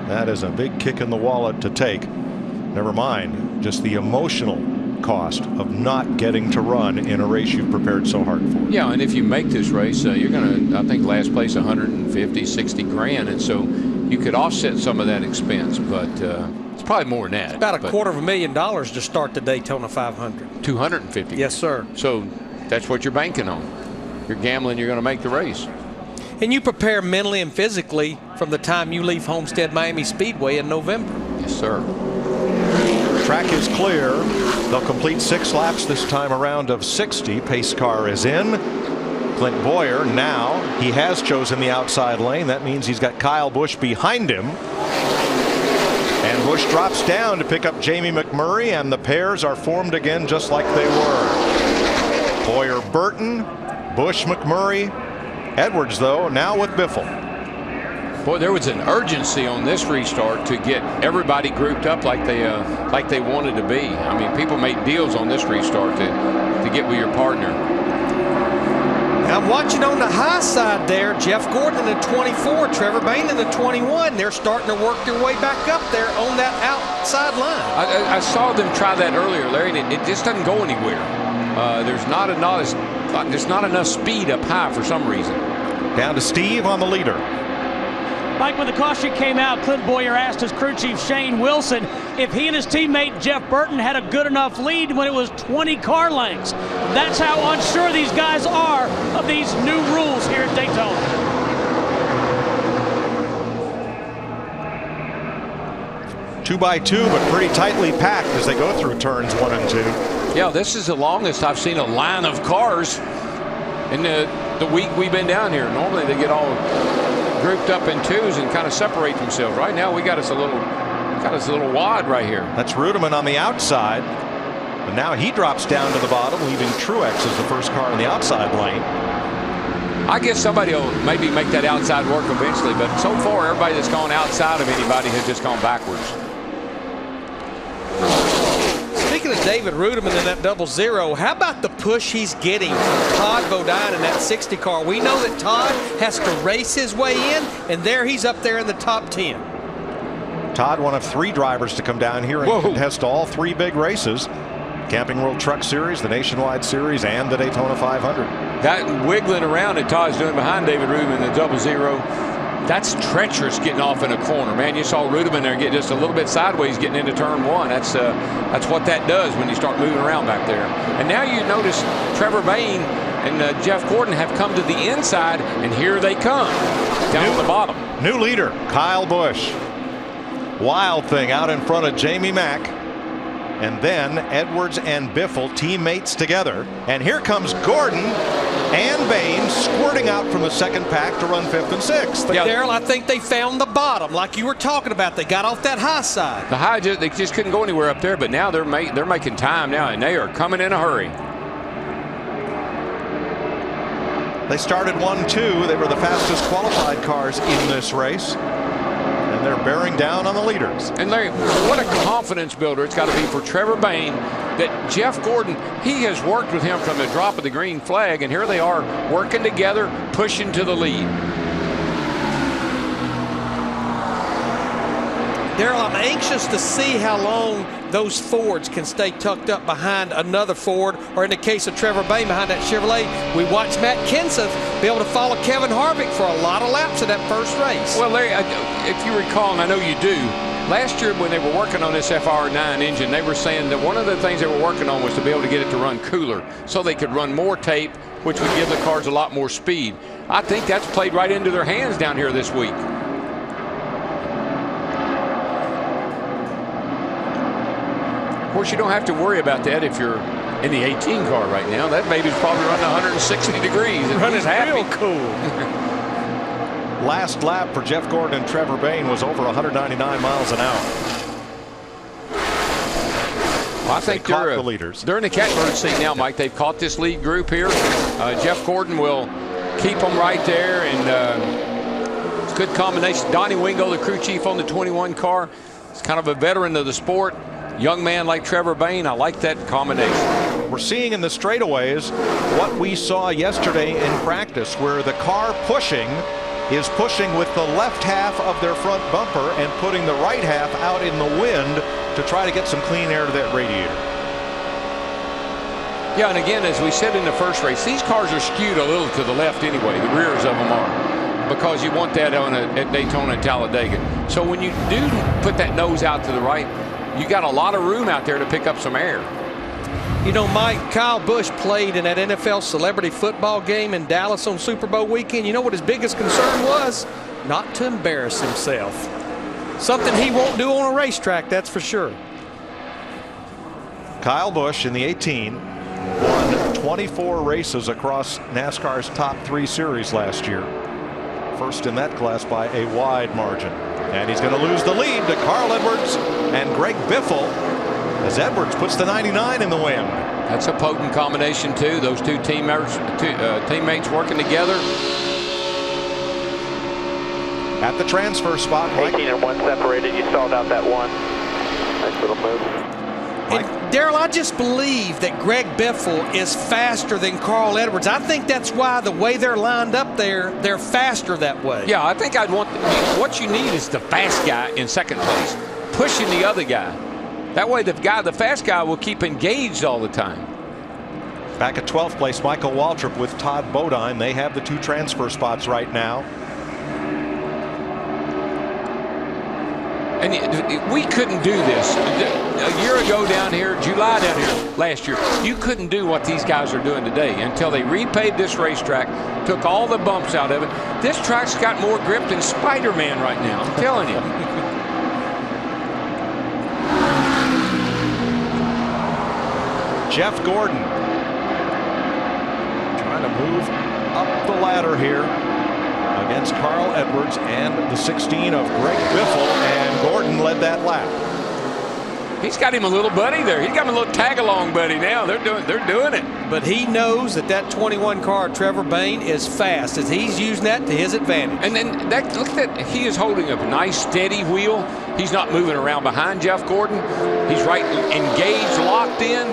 that is a big kick in the wallet to take. Never mind just the emotional cost of not getting to run in a race you've prepared so hard for. Yeah, and if you make this race, you're going to, I think, last place 150, 60 grand, and so you could offset some of that expense, but it's probably more than that. It's about $250,000 to start the Daytona 500. 250. Yes, sir. So that's what you're banking on. You're gambling you're going to make the race. And you prepare mentally and physically from the time you leave Homestead Miami Speedway in November. Yes, sir. Track is clear. They'll complete 6 laps this time around of 60. Pace car is in. Clint Boyer, now he has chosen the outside lane. That means he's got Kyle Busch behind him. And Busch drops down to pick up Jamie McMurray, and the pairs are formed again just like they were. Boyer Burton, Busch McMurray, Edwards though now with Biffle. Boy, there was an urgency on this restart to get everybody grouped up like they wanted to be. I mean, people made deals on this restart to get with your partner. I'm watching on the high side there, Jeff Gordon in the 24, Trevor Bayne in the 21. They're starting to work their way back up there on that outside line. I saw them try that earlier, Larry, and it just doesn't go anywhere. There's not enough speed up high for some reason. Down to Steve on the leader. Mike, when the caution came out, Clint Boyer asked his crew chief Shane Wilson if he and his teammate Jeff Burton had a good enough lead when it was 20 car lengths. That's how unsure these guys are of these new rules here at Daytona. 2x2, but pretty tightly packed as they go through turns 1 and 2. Yeah, this is the longest I've seen a line of cars in the week we've been down here. Normally they get all grouped up in twos and kind of separate themselves. Right now we got us a little wad right here. That's Rudeman on the outside, and now he drops down to the bottom, leaving Truex as the first car in the outside lane. I guess somebody will maybe make that outside work eventually, but so far everybody that's gone outside of anybody has just gone backwards. Speaking of David Rudeman in that 0-0, how about the push he's getting from Todd Bodine in that 60 car? We know that Todd has to race his way in, and there he's up there in the top 10. Todd, one of 3 drivers to come down here and contest all 3 big races. Camping World Truck Series, the Nationwide Series, and the Daytona 500. That wiggling around that Todd's doing behind David Rudeman in the 0-0, that's treacherous getting off in a corner, man. You saw Rudeman there get just a little bit sideways getting into turn 1. That's what that does when you start moving around back there. And now you notice Trevor Bayne and Jeff Gordon have come to the inside, and here they come down on the bottom. New leader, Kyle Busch. Wild thing out in front of Jamie Mack. And then Edwards and Biffle teammates together. And here comes Gordon and Bayne squirting out from the second pack to run 5th and 6th. But Darrell, I think they found the bottom, like you were talking about. They got off that high side. The high, they just couldn't go anywhere up there, but now they're making time now, and they are coming in a hurry. They started 1-2. They were the fastest qualified cars in this race. And they're bearing down on the leaders. And Larry, what a confidence builder it's got to be for Trevor Bayne that Jeff Gordon, he has worked with him from the drop of the green flag, and here they are working together, pushing to the lead. Darrell, I'm anxious to see how long those Fords can stay tucked up behind another Ford, or in the case of Trevor Bayne behind that Chevrolet. We watched Matt Kenseth be able to follow Kevin Harvick for a lot of laps in that first race. Well, Larry, if you recall, and I know you do, last year when they were working on this FR9 engine, they were saying that one of the things they were working on was to be able to get it to run cooler so they could run more tape, which would give the cars a lot more speed. I think that's played right into their hands down here this week. Of course, you don't have to worry about that if you're in the 18 car right now. That baby's probably running 160 degrees and running real cool. Last lap for Jeff Gordon and Trevor Bayne was over 199 miles an hour. Well, I think they're the leaders. They're in the catbird seat now, Mike. They've caught this lead group here. Jeff Gordon will keep them right there, and good combination. Donnie Wingo, the crew chief on the 21 car, is kind of a veteran of the sport. Young man like Trevor Bayne, I like that combination. We're seeing in the straightaways what we saw yesterday in practice, where the car pushing is pushing with the left half of their front bumper and putting the right half out in the wind to try to get some clean air to that radiator. Yeah, and again, as we said in the first race, these cars are skewed a little to the left anyway. The rears of them are, because you want that at Daytona and Talladega. So when you do put that nose out to the right, you got a lot of room out there to pick up some air. You know, Mike, Kyle Busch played in that NFL celebrity football game in Dallas on Super Bowl weekend. You know what his biggest concern was? Not to embarrass himself. Something he won't do on a racetrack, that's for sure. Kyle Busch in the 18 won 24 races across NASCAR's top 3 series last year. First in that class by a wide margin. And he's going to lose the lead to Carl Edwards and Greg Biffle as Edwards puts the 99 in the wind. That's a potent combination too. Those two teammates working together. At the transfer spot, 18 and 1 separated. You stalled out that one. Nice little move. And Darrell, I just believe that Greg Biffle is faster than Carl Edwards. I think that's why the way they're lined up there, they're faster that way. Yeah, I think I'd want what you need is the fast guy in second place, pushing the other guy. That way the fast guy will keep engaged all the time. Back at 12th place, Michael Waltrip with Todd Bodine. They have the 2 transfer spots right now. And we couldn't do this a year ago down here, July down here last year. You couldn't do what these guys are doing today until they repaved this racetrack, took all the bumps out of it. This track's got more grip than Spider-Man right now, I'm telling you. Jeff Gordon trying to move up the ladder here against Carl Edwards and the 16 of Greg Biffle, and Gordon led that lap. He's got him a little buddy there. He's got him a little tag-along buddy now. They're doing it. But he knows that 21 car, Trevor Bayne, is fast, as he's using that to his advantage. And then look at that. He is holding a nice steady wheel. He's not moving around behind Jeff Gordon. He's right engaged, locked in.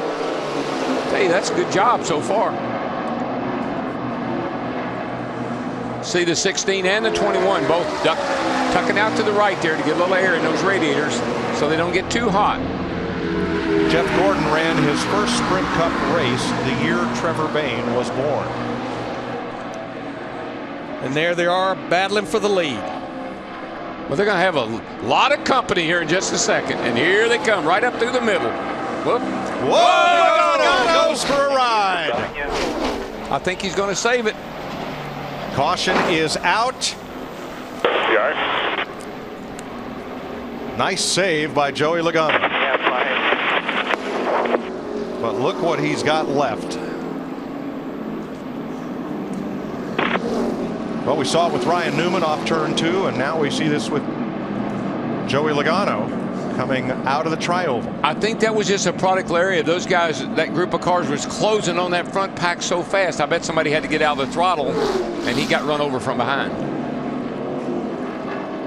Hey, that's a good job so far. See the 16 and the 21 both tucking out to the right there to get a little air in those radiators so they don't get too hot. Jeff Gordon ran his first Sprint Cup race the year Trevor Bayne was born. And there they are battling for the lead. Well, they're going to have a lot of company here in just a second. And here they come right up through the middle. Whoop. Whoa! Goes for a ride. I think he's going to save it. Caution is out. Nice save by Joey Logano. But look what he's got left. Well, we saw it with Ryan Newman off turn 2, and now we see this with Joey Logano coming out of the tri-oval. I think that was just a product, Larry, of those guys. That group of cars was closing on that front pack so fast. I bet somebody had to get out of the throttle, and he got run over from behind.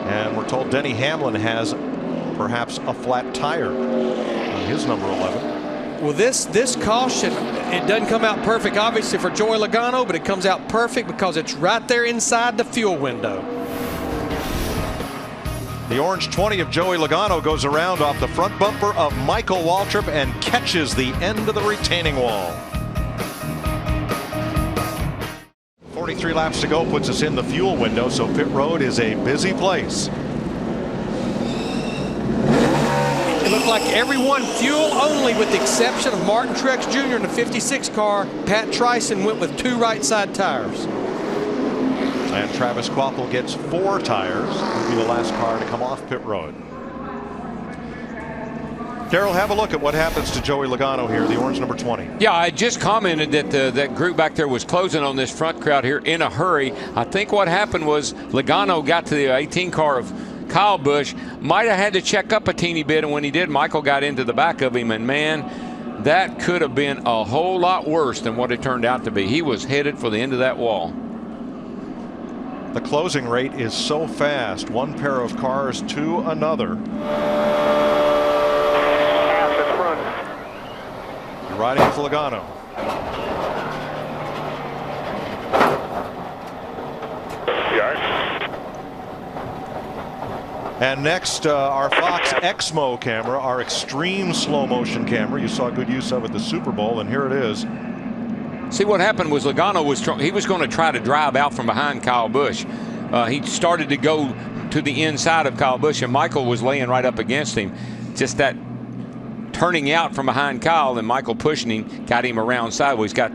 And we're told Denny Hamlin has perhaps a flat tire on his number 11. Well, this caution, it doesn't come out perfect, obviously, for Joey Logano, but it comes out perfect because it's right there inside the fuel window. The orange 20 of Joey Logano goes around off the front bumper of Michael Waltrip and catches the end of the retaining wall. 43 laps to go puts us in the fuel window, so pit road is a busy place. It looked like everyone fuel only with the exception of Martin Truex Jr. in the 56 car. Pat Tryson went with 2 right side tires. And Travis Kvapil gets 4 tires. He'll be the last car to come off pit road. Darrell, have a look at what happens to Joey Logano here, the orange number 20. Yeah, I just commented that that group back there was closing on this front crowd here in a hurry. I think what happened was Logano got to the 18 car of Kyle Busch, might have had to check up a teeny bit, and when he did, Michael got into the back of him, and man, that could have been a whole lot worse than what it turned out to be. He was headed for the end of that wall. The closing rate is so fast, one pair of cars to another. You're riding with Logano. And next, our Fox Exmo camera, our extreme slow motion camera. You saw good use of it at the Super Bowl, and here it is. See, what happened was Logano was going to try to drive out from behind Kyle Busch. He started to go to the inside of Kyle Busch, and Michael was laying right up against him. Just that turning out from behind Kyle and Michael pushing him got him around sideways, got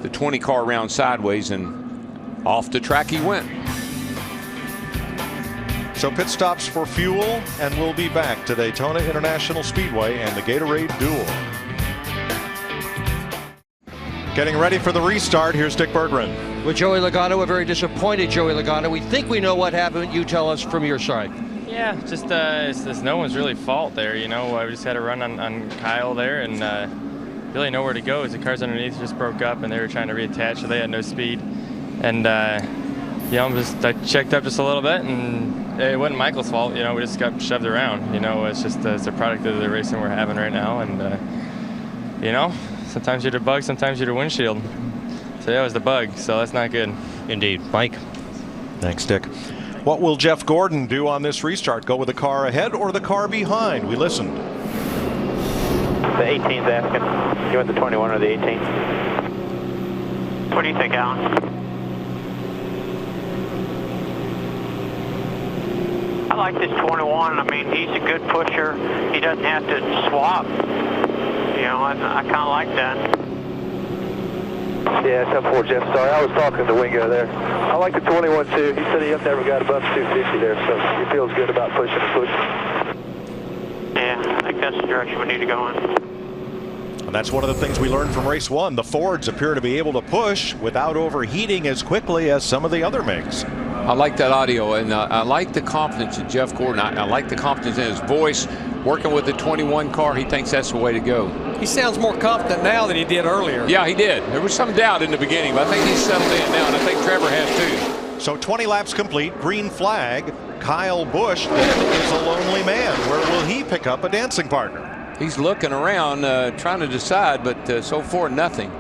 the 20 car around sideways, and off the track he went. So pit stops for fuel, and we'll be back to Daytona International Speedway and the Gatorade Duel. Getting ready for the restart. Here's Dick Berggren. With Joey Logano, a very disappointed Joey Logano. We think we know what happened. You tell us from your side. Yeah, just it's no one's really fault there. You know, we just had a run on Kyle there, and really nowhere to go as the cars underneath just broke up, and they were trying to reattach, so they had no speed. And you know, I checked up just a little bit, and it wasn't Michael's fault. You know, we just got shoved around. You know, it's just it's a product of the racing we're having right now, and you know, sometimes you're the bug, sometimes you're the windshield. So that was the bug, so that's not good. Indeed. Mike. Thanks, Dick. What will Jeff Gordon do on this restart? Go with the car ahead or the car behind? We listened. The 18's asking. You want the 21 or the 18? What do you think, Alan? I like this 21. I mean, he's a good pusher. He doesn't have to swap. You know, I kind of like that. Yeah, 10-4, Jeff. Sorry, I was talking to Wingo there. I like the 21 too. He said he never got above 250 there, so he feels good about pushing and pushing. Yeah, I think that's the direction we need to go in. And that's one of the things we learned from race 1. The Fords appear to be able to push without overheating as quickly as some of the other makes. I like that audio, and I like the confidence of Jeff Gordon. I like the confidence in his voice. Working with the 21 car, he thinks that's the way to go. He sounds more confident now than he did earlier. Yeah, he did. There was some doubt in the beginning, but I think he's settled in now, and I think Trevor has too. So 20 laps complete, green flag. Kyle Busch is a lonely man. Where will he pick up a dancing partner? He's looking around, trying to decide, but so far, nothing.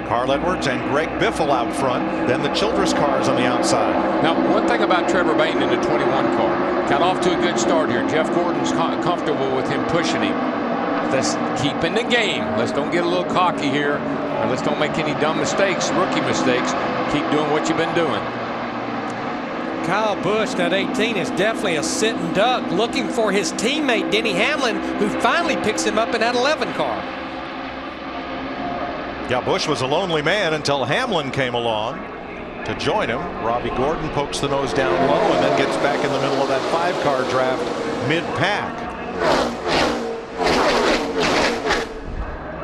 Carl Edwards and Greg Biffle out front. Then the Childress cars on the outside. Now, one thing about Trevor Bayne in the 21 car. Got off to a good start here. Jeff Gordon's comfortable with him pushing him. Let's keep in the game. Let's don't get a little cocky here. And let's don't make any dumb mistakes, rookie mistakes. Keep doing what you've been doing. Kyle Busch, that 18, is definitely a sitting duck looking for his teammate Denny Hamlin, who finally picks him up in that 11 car. Yeah, Busch was a lonely man until Hamlin came along to join him. Robbie Gordon pokes the nose down low and then gets back in the middle of that 5-car draft mid-pack.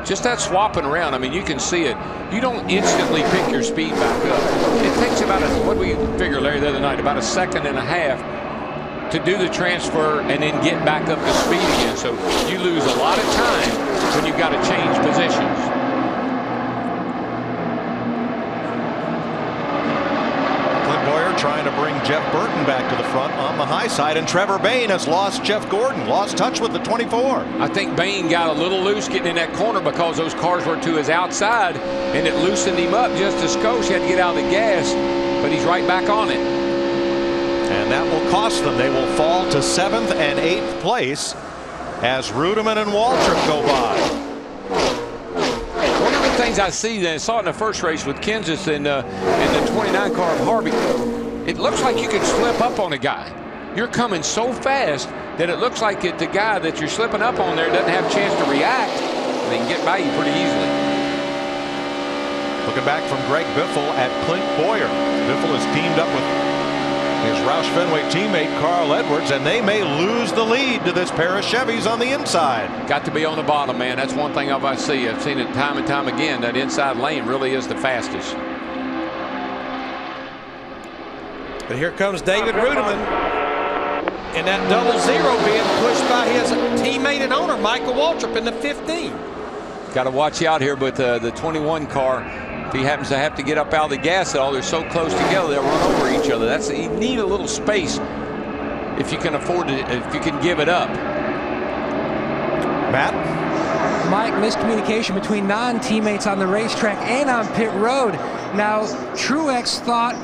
Just that swapping around, I mean, you can see it. You don't instantly pick your speed back up. It takes about, what did we figure, Larry, the other night, about a second and a half to do the transfer and then get back up to speed again. So you lose a lot of time when you've got to change positions. Trying to bring Jeff Burton back to the front on the high side, and Trevor Bayne has lost Jeff Gordon, lost touch with the 24. I think Bayne got a little loose getting in that corner because those cars were to his outside, and it loosened him up just a skosh. He had to get out of the gas, but he's right back on it. And that will cost them. They will fall to 7th and 8th place as Rudeman and Waltrip go by. One of the things I see that I saw in the first race with Kansas and the 29 car of Harvey, it looks like you can slip up on a guy. You're coming so fast that it looks like the guy that you're slipping up on there doesn't have a chance to react. They can get by you pretty easily. Looking back from Greg Biffle at Clint Boyer. Biffle is teamed up with his Roush Fenway teammate Carl Edwards, and they may lose the lead to this pair of Chevys on the inside. Got to be on the bottom, man. That's one thing I've seen it time and time again. That inside lane really is the fastest. But here comes David Rudeman, and that 0-0 being pushed by his teammate and owner Michael Waltrip in the 15. Got to watch out here, but the 21 car, if he happens to have to get up out of the gas at all, they're so close together they'll run over each other. You need a little space if you can afford to, if you can give it up. Matt? Mike, miscommunication between non-teammates on the racetrack and on pit road. Now, Truex thought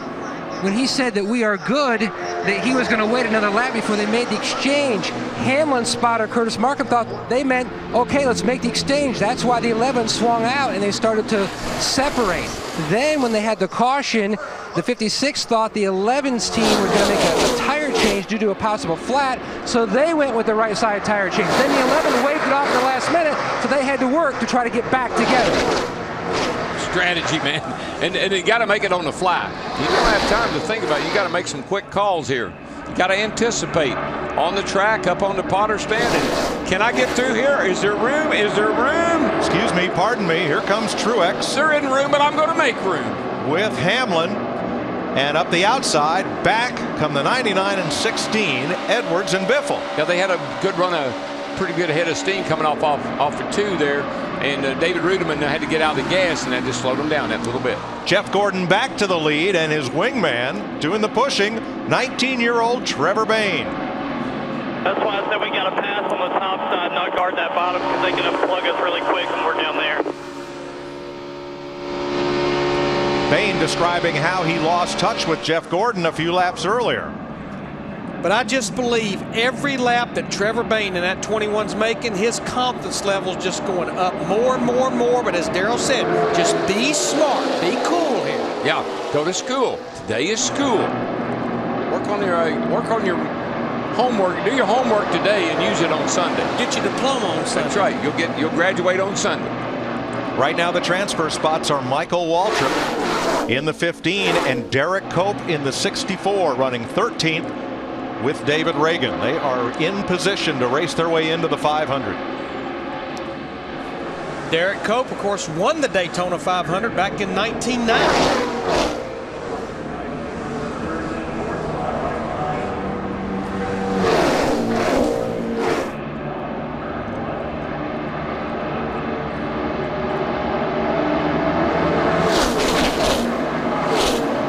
when he said that we are good, that he was going to wait another lap before they made the exchange. Hamlin's spotter, Curtis Markham, thought they meant, okay, let's make the exchange. That's why the 11 swung out and they started to separate. Then when they had the caution, the 56 thought the 11's team were going to make a tire change due to a possible flat, so they went with the right side tire change. Then the 11 waved it off in the last minute, so they had to work to try to get back together. Strategy, man, and you got to make it on the fly. You don't have time to think about it. You got to make some quick calls here. You got to anticipate on the track, up on the Potter stand, and Can I get through here? Is there room? Is there room? Excuse me, pardon me. Here comes Truex. There isn't room, but I'm going to make room. With Hamlin. And up the outside, back come the 99 and 16, Edwards and Biffle. Yeah, they had a good run, a pretty good head of steam coming off the 2 there. And David Rudiman had to get out of the gas, and that just slowed him down that little bit. Jeff Gordon back to the lead, and his wingman doing the pushing, 19-year-old Trevor Bayne. That's why I said we got to pass on the top side, not guard that bottom, because they can plug us really quick when we're down there. Bayne describing how he lost touch with Jeff Gordon a few laps earlier. But I just believe every lap that Trevor Bayne in that 21's making, his confidence level's just going up more and more and more. But as Darrell said, just be smart, be cool here. Yeah, go to school. Today is school. Work on your homework. Do your homework today and use it on Sunday. Get your diploma on Sunday. That's right. You'll graduate on Sunday. Right now the transfer spots are Michael Waltrip in the 15 and Derek Cope in the 64, running 13th. With David Reagan. They are in position to race their way into the 500. Derek Cope, of course, won the Daytona 500 back in 1990.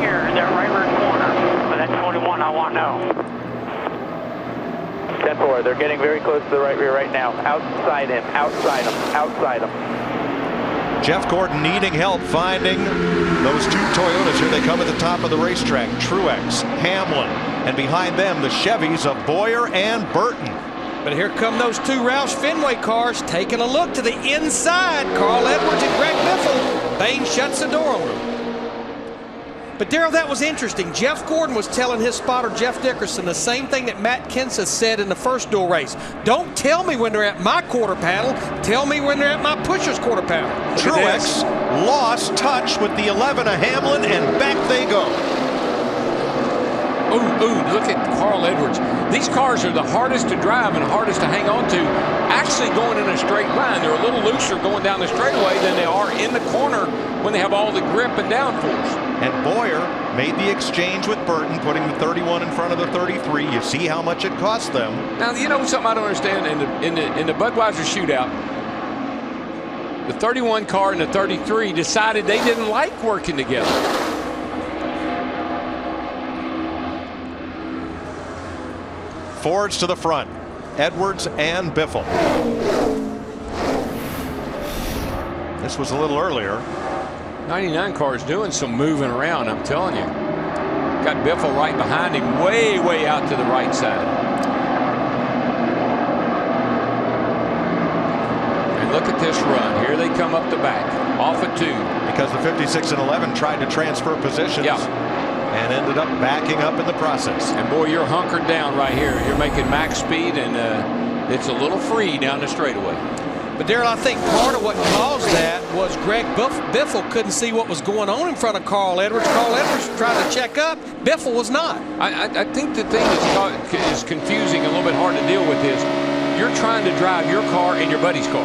Here, that right rear corner. But that 21, I want to know. 10-4, they're getting very close to the right rear right now. Outside him, outside him, outside him. Jeff Gordon needing help finding those 2 Toyotas. Here they come at the top of the racetrack. Truex, Hamlin, and behind them the Chevys of Boyer and Burton. But here come those 2 Roush Fenway cars taking a look to the inside. Carl Edwards and Greg Biffle. Bayne shuts the door on them. But Darrell, that was interesting. Jeff Gordon was telling his spotter Jeff Dickerson the same thing that Matt Kenseth said in the first dual race. Don't tell me when they're at my quarter panel. Tell me when they're at my pusher's quarter panel. Truex lost touch with the 11 of Hamlin, and back they go. Ooh, look at Carl Edwards. These cars are the hardest to drive and hardest to hang on to. Actually going in a straight line. They're a little looser going down the straightaway than they are in the corner when they have all the grip and downforce. And Boyer made the exchange with Burton, putting the 31 in front of the 33. You see how much it cost them. Now, you know something I don't understand in the Budweiser shootout. The 31 car and the 33 decided they didn't like working together. Fords to the front, Edwards and Biffle. This was a little earlier. 99 car is doing some moving around, I'm telling you. Got Biffle right behind him, way out to the right side. And look at this run. Here they come up the back, off at 2. Because the 56 and 11 tried to transfer positions. And ended up backing up in the process. And boy, you're hunkered down right here. You're making max speed, and it's a little free down the straightaway. But Darrell, I think part of what caused that was Greg Biffle couldn't see what was going on in front of Carl Edwards. Carl Edwards tried to check up. Biffle was not. I think the thing that is confusing, a little bit hard to deal with is you're trying to drive your car and your buddy's car.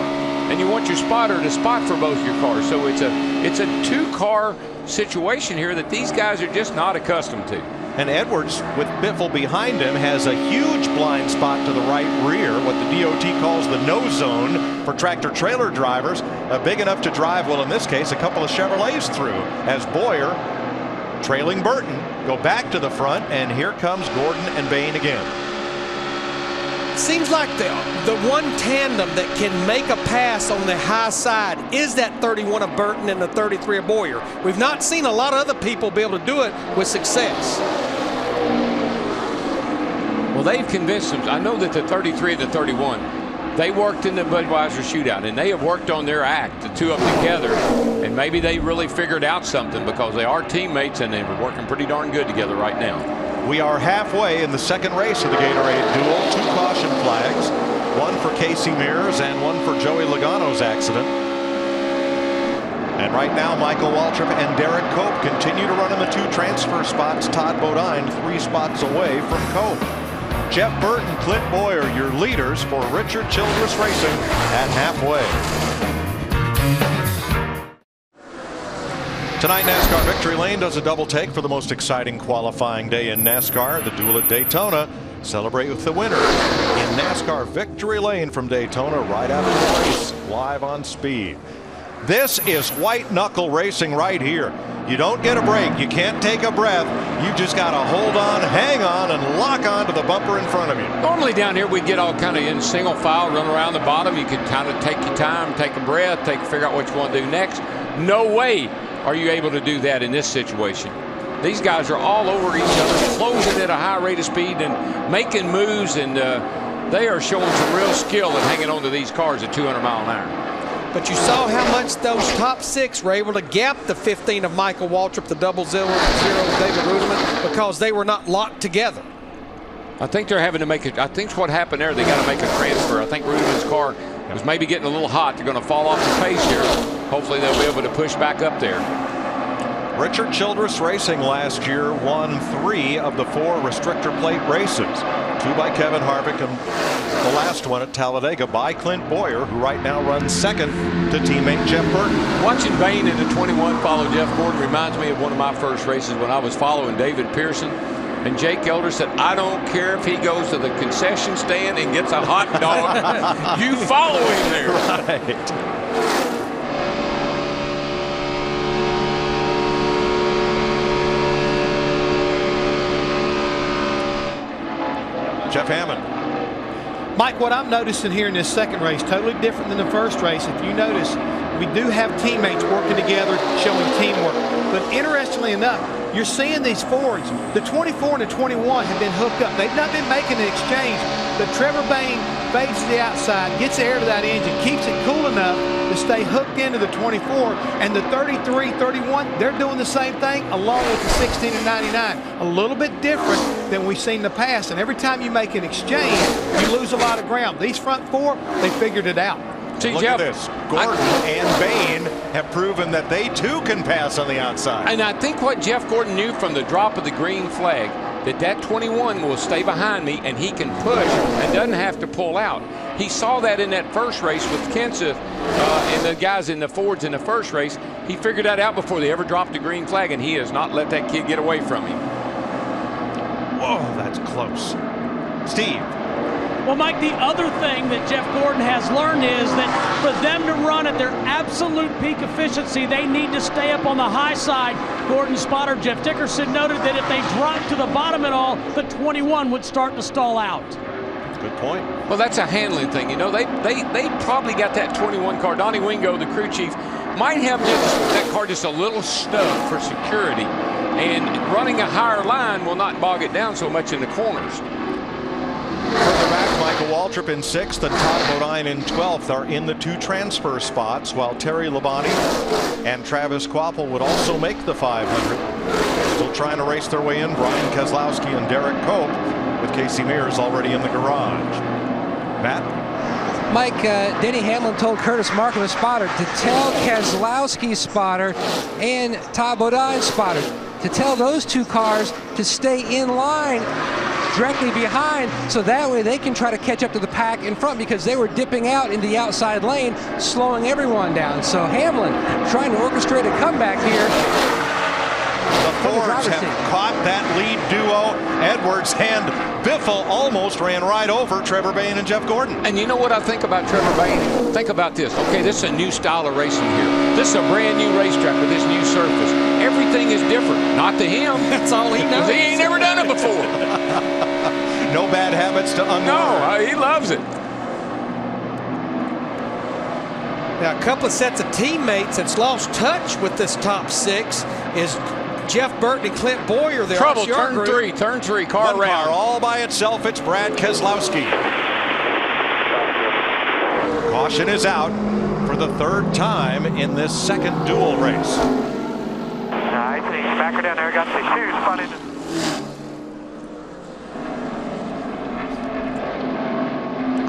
And you want your spotter to spot for both your cars. So it's a 2-car situation here that these guys are just not accustomed to. And Edwards, with Biffle behind him, has a huge blind spot to the right rear, what the DOT calls the no zone for tractor-trailer drivers, big enough to drive, well, in this case, a couple of Chevrolets through, as Boyer, trailing Burton, go back to the front, and here comes Gordon and Bayne again. Seems like the one tandem that can make a pass on the high side is that 31 of Burton and the 33 of Boyer. We've not seen a lot of other people be able to do it with success. Well, they've convinced them. I know that the 33 and the 31, they worked in the Budweiser shootout, and they have worked on their act, the 2 of them together, and maybe they really figured out something because they are teammates and they're working pretty darn good together right now. We are halfway in the second race of the Gatorade Duel. 2 caution flags, one for Casey Mears and one for Joey Logano's accident. And right now, Michael Waltrip and Derek Cope continue to run in the 2 transfer spots. Todd Bodine 3 spots away from Cope. Jeff Burton, Clint Boyer, your leaders for Richard Childress Racing at halfway. Tonight, NASCAR Victory Lane does a double take for the most exciting qualifying day in NASCAR. The duel at Daytona. Celebrate with the winner in NASCAR Victory Lane from Daytona right after the race, live on Speed. This is white knuckle racing right here. You don't get a break. You can't take a breath. You've just got to hold on, hang on, and lock on to the bumper in front of you. Normally down here we'd get all kind of in single file, run around the bottom. You could kind of take your time, take a breath, figure out what you want to do next. No way are you able to do that in this situation. These guys are all over each other, closing at a high rate of speed and making moves, and they are showing some real skill in hanging on to these cars at 200 miles an hour. But you saw how much those top 6 were able to gap the 15 of Michael Waltrip, the 0-0 of David Ruderman, because they were not locked together. I think they're having to make it. I think what happened there, they got to make a transfer. I think Ruderman's car was maybe getting a little hot. They're going to fall off the pace here. Hopefully they'll be able to push back up there. Richard Childress Racing last year won 3 of the 4 restrictor plate races. 2 by Kevin Harvick and the last one at Talladega by Clint Boyer, who right now runs second to teammate Jeff Burton. Watching Bain in the 21 follow Jeff Gordon reminds me of one of my first races when I was following David Pearson. And Jake Elder said, I don't care if he goes to the concession stand and gets a hot dog. You follow him there. Right. Jeff Hammond. Mike, what I'm noticing here in this second race, totally different than the first race. If you notice, we do have teammates working together, showing teamwork. But interestingly enough, you're seeing these Fords, the 24 and the 21 have been hooked up. They've not been making an exchange. But Trevor Bain fades to the outside, gets air to that engine, keeps it cool enough to stay hooked into the 24. And the 33, 31, they're doing the same thing along with the 16 and 99. A little bit different than we've seen in the past. And every time you make an exchange, you lose a lot of ground. These front 4, they figured it out. See, look Jeff, at this. Gordon and Bain have proven that they too can pass on the outside. And I think what Jeff Gordon knew from the drop of the green flag, that 21 will stay behind me and he can push and doesn't have to pull out. He saw that in that first race with Kenseth and the guys in the Fords in the first race. He figured that out before they ever dropped the green flag, and he has not let that kid get away from him. Whoa, that's close. Steve. Well, Mike, the other thing that Jeff Gordon has learned is that for them to run at their absolute peak efficiency, they need to stay up on the high side. Gordon's spotter, Jeff Dickerson, noted that if they dropped to the bottom at all, the 21 would start to stall out. Good point. Well, that's a handling thing. You know, they probably got that 21 car. Donnie Wingo, the crew chief, might have that car just a little snug for security. And running a higher line will not bog it down so much in the corners. Further back, Michael Waltrip in 6th and Todd Bodine in 12th are in the 2 transfer spots, while Terry Labonte and Travis Kvapil would also make the 500. Still trying to race their way in, Brian Keselowski and Derek Cope, with Casey Mears already in the garage. Matt? Mike, Denny Hamlin told Curtis Markham, his spotter, to tell Keselowski's spotter and Todd Bodine's spotter to tell those 2 cars to stay in line directly behind, so that way they can try to catch up to the pack in front, because they were dipping out in the outside lane, slowing everyone down. So Hamlin trying to orchestrate a comeback here. The Fords have caught that lead duo. Edwards and Biffle almost ran right over Trevor Bain and Jeff Gordon. And you know what I think about Trevor Bain? Think about this. Okay, this is a new style of racing here. This is a brand new racetrack with this new surface. Everything is different. Not to him. That's all he knows. He ain't never done it before. No bad habits to unlearn. No, he loves it. Now, a couple of sets of teammates that's lost touch with this top 6 is Jeff Burton and Clint Boyer. Trouble, turn 3, car One around. car all by itself, it's Brad Keselowski. Caution is out for the 3rd time in this second duel race. Nice, and he's back her down there, got 6 shoes spotted.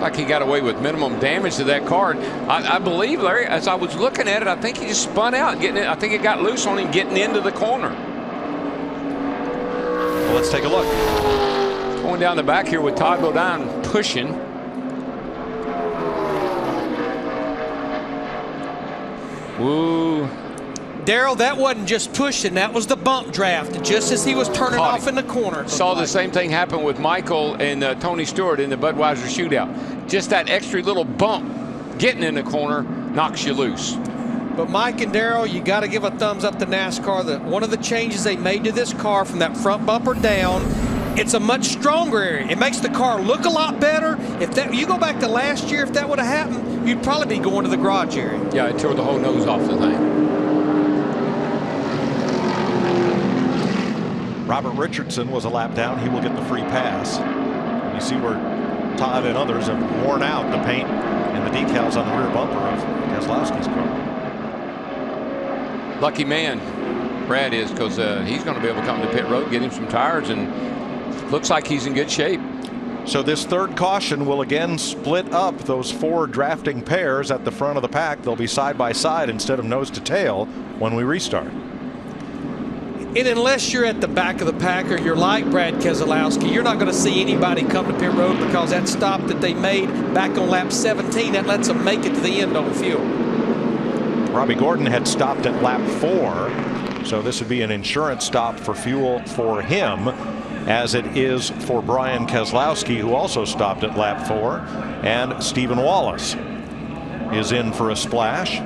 Like he got away with minimum damage to that car. I believe, Larry, as I was looking at it, I think he just spun out, getting it. I think it got loose on him getting into the corner. Well, let's take a look. Going down the back here with Todd Bodine pushing. Woo. Darrell, that wasn't just pushing, that was the bump draft, just as he was turning off in the corner. Saw the same thing happen with Michael and Tony Stewart in the Budweiser shootout. Just that extra little bump getting in the corner knocks you loose. But Mike and Darrell, you got to give a thumbs up to NASCAR. That one of the changes they made to this car from that front bumper down, it's a much stronger area. It makes the car look a lot better. If that, you go back to last year, if that would have happened, you'd probably be going to the garage area. Yeah, it tore the whole nose off the thing. Robert Richardson was a lap down. He will get the free pass. You see where Todd and others have worn out the paint and the decals on the rear bumper of Keselowski's car. Lucky man, Brad is, because he's going to be able to come to pit road, get him some tires, and looks like he's in good shape. So this third caution will again split up those 4 drafting pairs at the front of the pack. They'll be side by side instead of nose to tail when we restart. And unless you're at the back of the pack or you're like Brad Keselowski, you're not going to see anybody come to pit road, because that stop that they made back on lap 17, that lets them make it to the end on fuel. Robbie Gordon had stopped at lap 4, so this would be an insurance stop for fuel for him, as it is for Brian Keselowski, who also stopped at lap 4, and Stephen Wallace is in for a splash.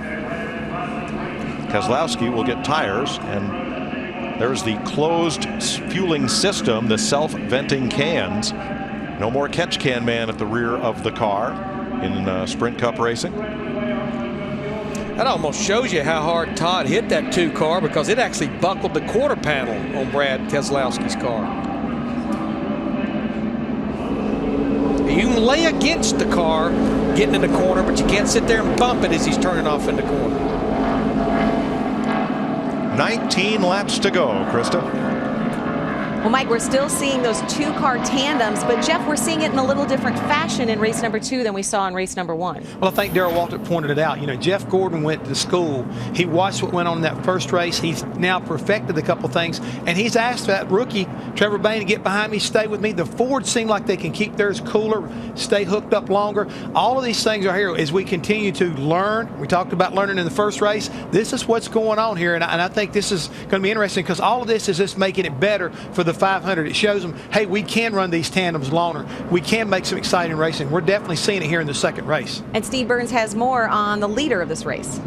Keselowski will get tires, and there's the closed fueling system, the self-venting cans. No more catch can man at the rear of the car in Sprint Cup racing. That almost shows you how hard Todd hit that 2 car, because it actually buckled the quarter panel on Brad Keselowski's car. You can lay against the car getting in the corner, but you can't sit there and bump it as he's turning off in the corner. 19 laps to go, Krista. Well, Mike, we're still seeing those 2-car tandems, but Jeff, we're seeing it in a little different fashion in race number 2 than we saw in race number 1. Well, I think Darrell Waltrip pointed it out. You know, Jeff Gordon went to school. He watched what went on in that first race. He's now perfected a couple things, and he's asked that rookie, Trevor Bayne, to get behind me, stay with me. The Fords seem like they can keep theirs cooler, stay hooked up longer. All of these things are here as we continue to learn. We talked about learning in the first race. This is what's going on here, and I think this is going to be interesting, because all of this is just making it better for the 500. It shows them, hey, we can run these tandems longer. We can make some exciting racing. We're definitely seeing it here in the second race. And Steve Burns has more on the leader of this race.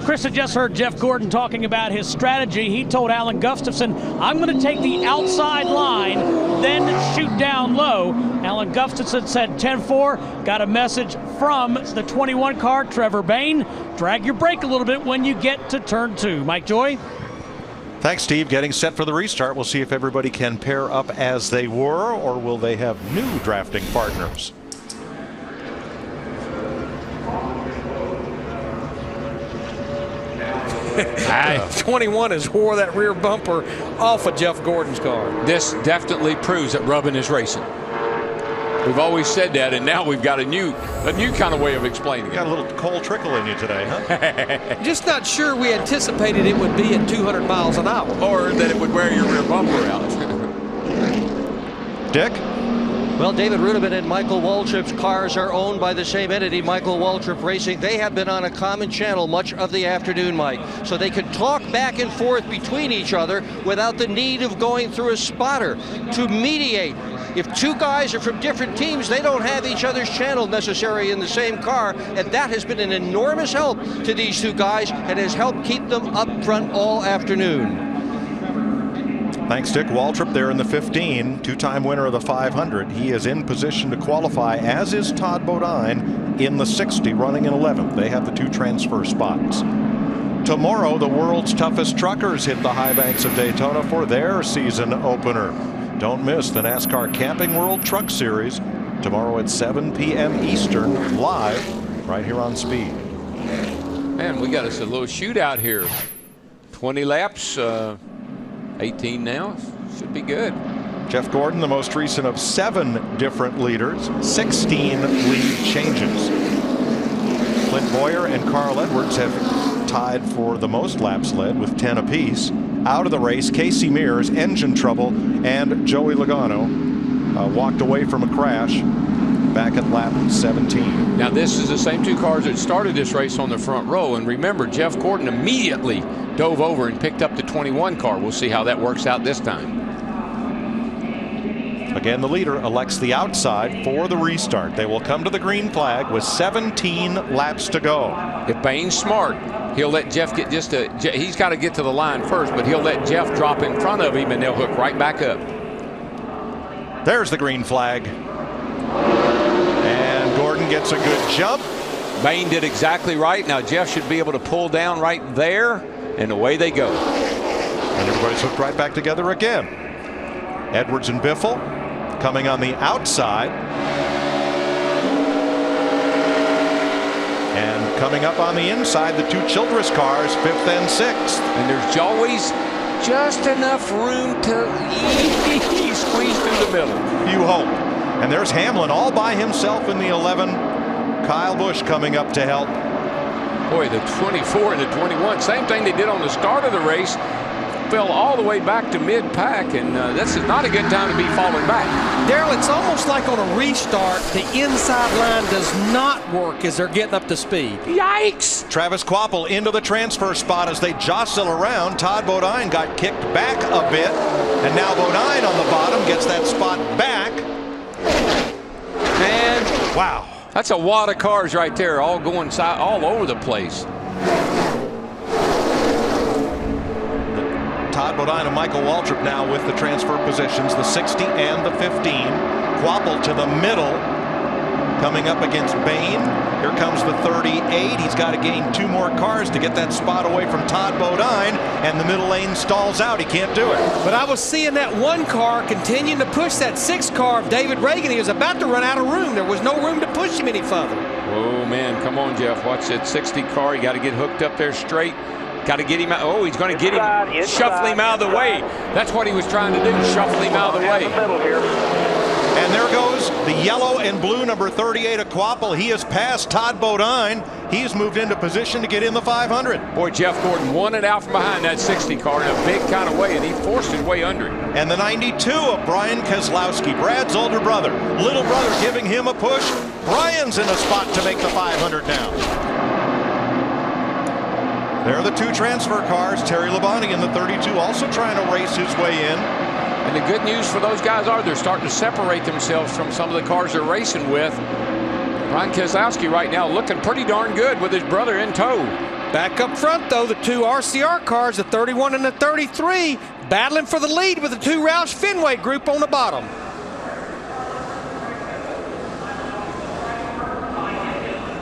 Chris had just heard Jeff Gordon talking about his strategy. He told Alan Gustafson, I'm going to take the outside line, then shoot down low. Alan Gustafson said 10-4, got a message from the 21 car, Trevor Bayne. Drag your brake a little bit when you get to turn 2. Mike Joy. Thanks, Steve. Getting set for the restart. We'll see if everybody can pair up as they were, or will they have new drafting partners? Hey, 21 has wore that rear bumper off of Jeff Gordon's car. This definitely proves that rubbing is racing. We've always said that, and now we've got a new kind of way of explaining it. Got a little cold trickle in you today, huh? Just not sure we anticipated it would be at 200 miles an hour. Or that it would wear your rear bumper out. Dick? Well, David Rudiman and Michael Waltrip's cars are owned by the same entity, Michael Waltrip Racing. They have been on a common channel much of the afternoon, Mike. So they can talk back and forth between each other without the need of going through a spotter to mediate. If 2 guys are from different teams, they don't have each other's channel necessary in the same car, and that has been an enormous help to these 2 guys and has helped keep them up front all afternoon. Thanks, Dick. Waltrip there in the 15, 2-time winner of the 500. He is in position to qualify, as is Todd Bodine in the 60, running in 11th. They have the 2 transfer spots. Tomorrow, the world's toughest truckers hit the high banks of Daytona for their season opener. Don't miss the NASCAR Camping World Truck Series tomorrow at 7 p.m. Eastern, live right here on Speed. Man, we got us a little shootout here. 20 laps, 18 now. Should be good. Jeff Gordon, the most recent of 7 different leaders, 16 lead changes. Clint Boyer and Carl Edwards have tied for the most laps led with 10 apiece. Out of the race, Casey Mears, engine trouble, and Joey Logano walked away from a crash back at lap 17. Now this is the same two cars that started this race on the front row, and remember, Jeff Gordon immediately dove over and picked up the 21 car. We'll see how that works out this time. Again, the leader elects the outside for the restart. They will come to the green flag with 17 laps to go. If Bain's smart, he'll let Jeff get he's got to get to the line first, but he'll let Jeff drop in front of him and they'll hook right back up. There's the green flag. And Gordon gets a good jump. Bain did exactly right. Now Jeff should be able to pull down right there, and away they go. And everybody's hooked right back together again. Edwards and Biffle coming on the outside. And coming up on the inside, the two Childress cars, 5th and 6th. And there's always just enough room to squeeze through the middle. You hope. And there's Hamlin all by himself in the 11. Kyle Busch coming up to help. Boy, the 24 and the 21, same thing they did on the start of the race. Fell all the way back to mid-pack, and this is not a good time to be falling back. Daryl, it's almost like on a restart, the inside line does not work as they're getting up to speed. Yikes! Travis Kvapil into the transfer spot as they jostle around. Todd Bodine got kicked back a bit, and now Bodine on the bottom gets that spot back. And wow, that's a wad of cars right there, all going all over the place. Todd Bodine and Michael Waltrip now with the transfer positions, the 60 and the 15. Kvapil to the middle, coming up against Bain. Here comes the 38. He's got to gain 2 more cars to get that spot away from Todd Bodine, and the middle lane stalls out. He can't do it. But I was seeing that 1 car continuing to push that 6 car of David Reagan. He was about to run out of room. There was no room to push him any further. Oh, man, come on, Jeff. Watch that 60 car. You got to get hooked up there straight. Got to get him out. Oh, he's going to get him. Shuffle him out of the way. That's what he was trying to do. Shuffle him out of the way. And there goes the yellow and blue number 38 of Kvapil. He has passed Todd Bodine. He's moved into position to get in the 500. Boy, Jeff Gordon won it out from behind that 60 car in a big kind of way, and he forced his way under it. And the 92 of Brian Keselowski, Brad's older brother. Little brother giving him a push. Brian's in a spot to make the 500 now. There are the 2 transfer cars. Terry Labonte in the 32 also trying to race his way in. And the good news for those guys are they're starting to separate themselves from some of the cars they're racing with. Brian Keselowski right now looking pretty darn good with his brother in tow. Back up front, though, the 2 RCR cars, the 31 and the 33, battling for the lead with the 2 Roush Fenway group on the bottom.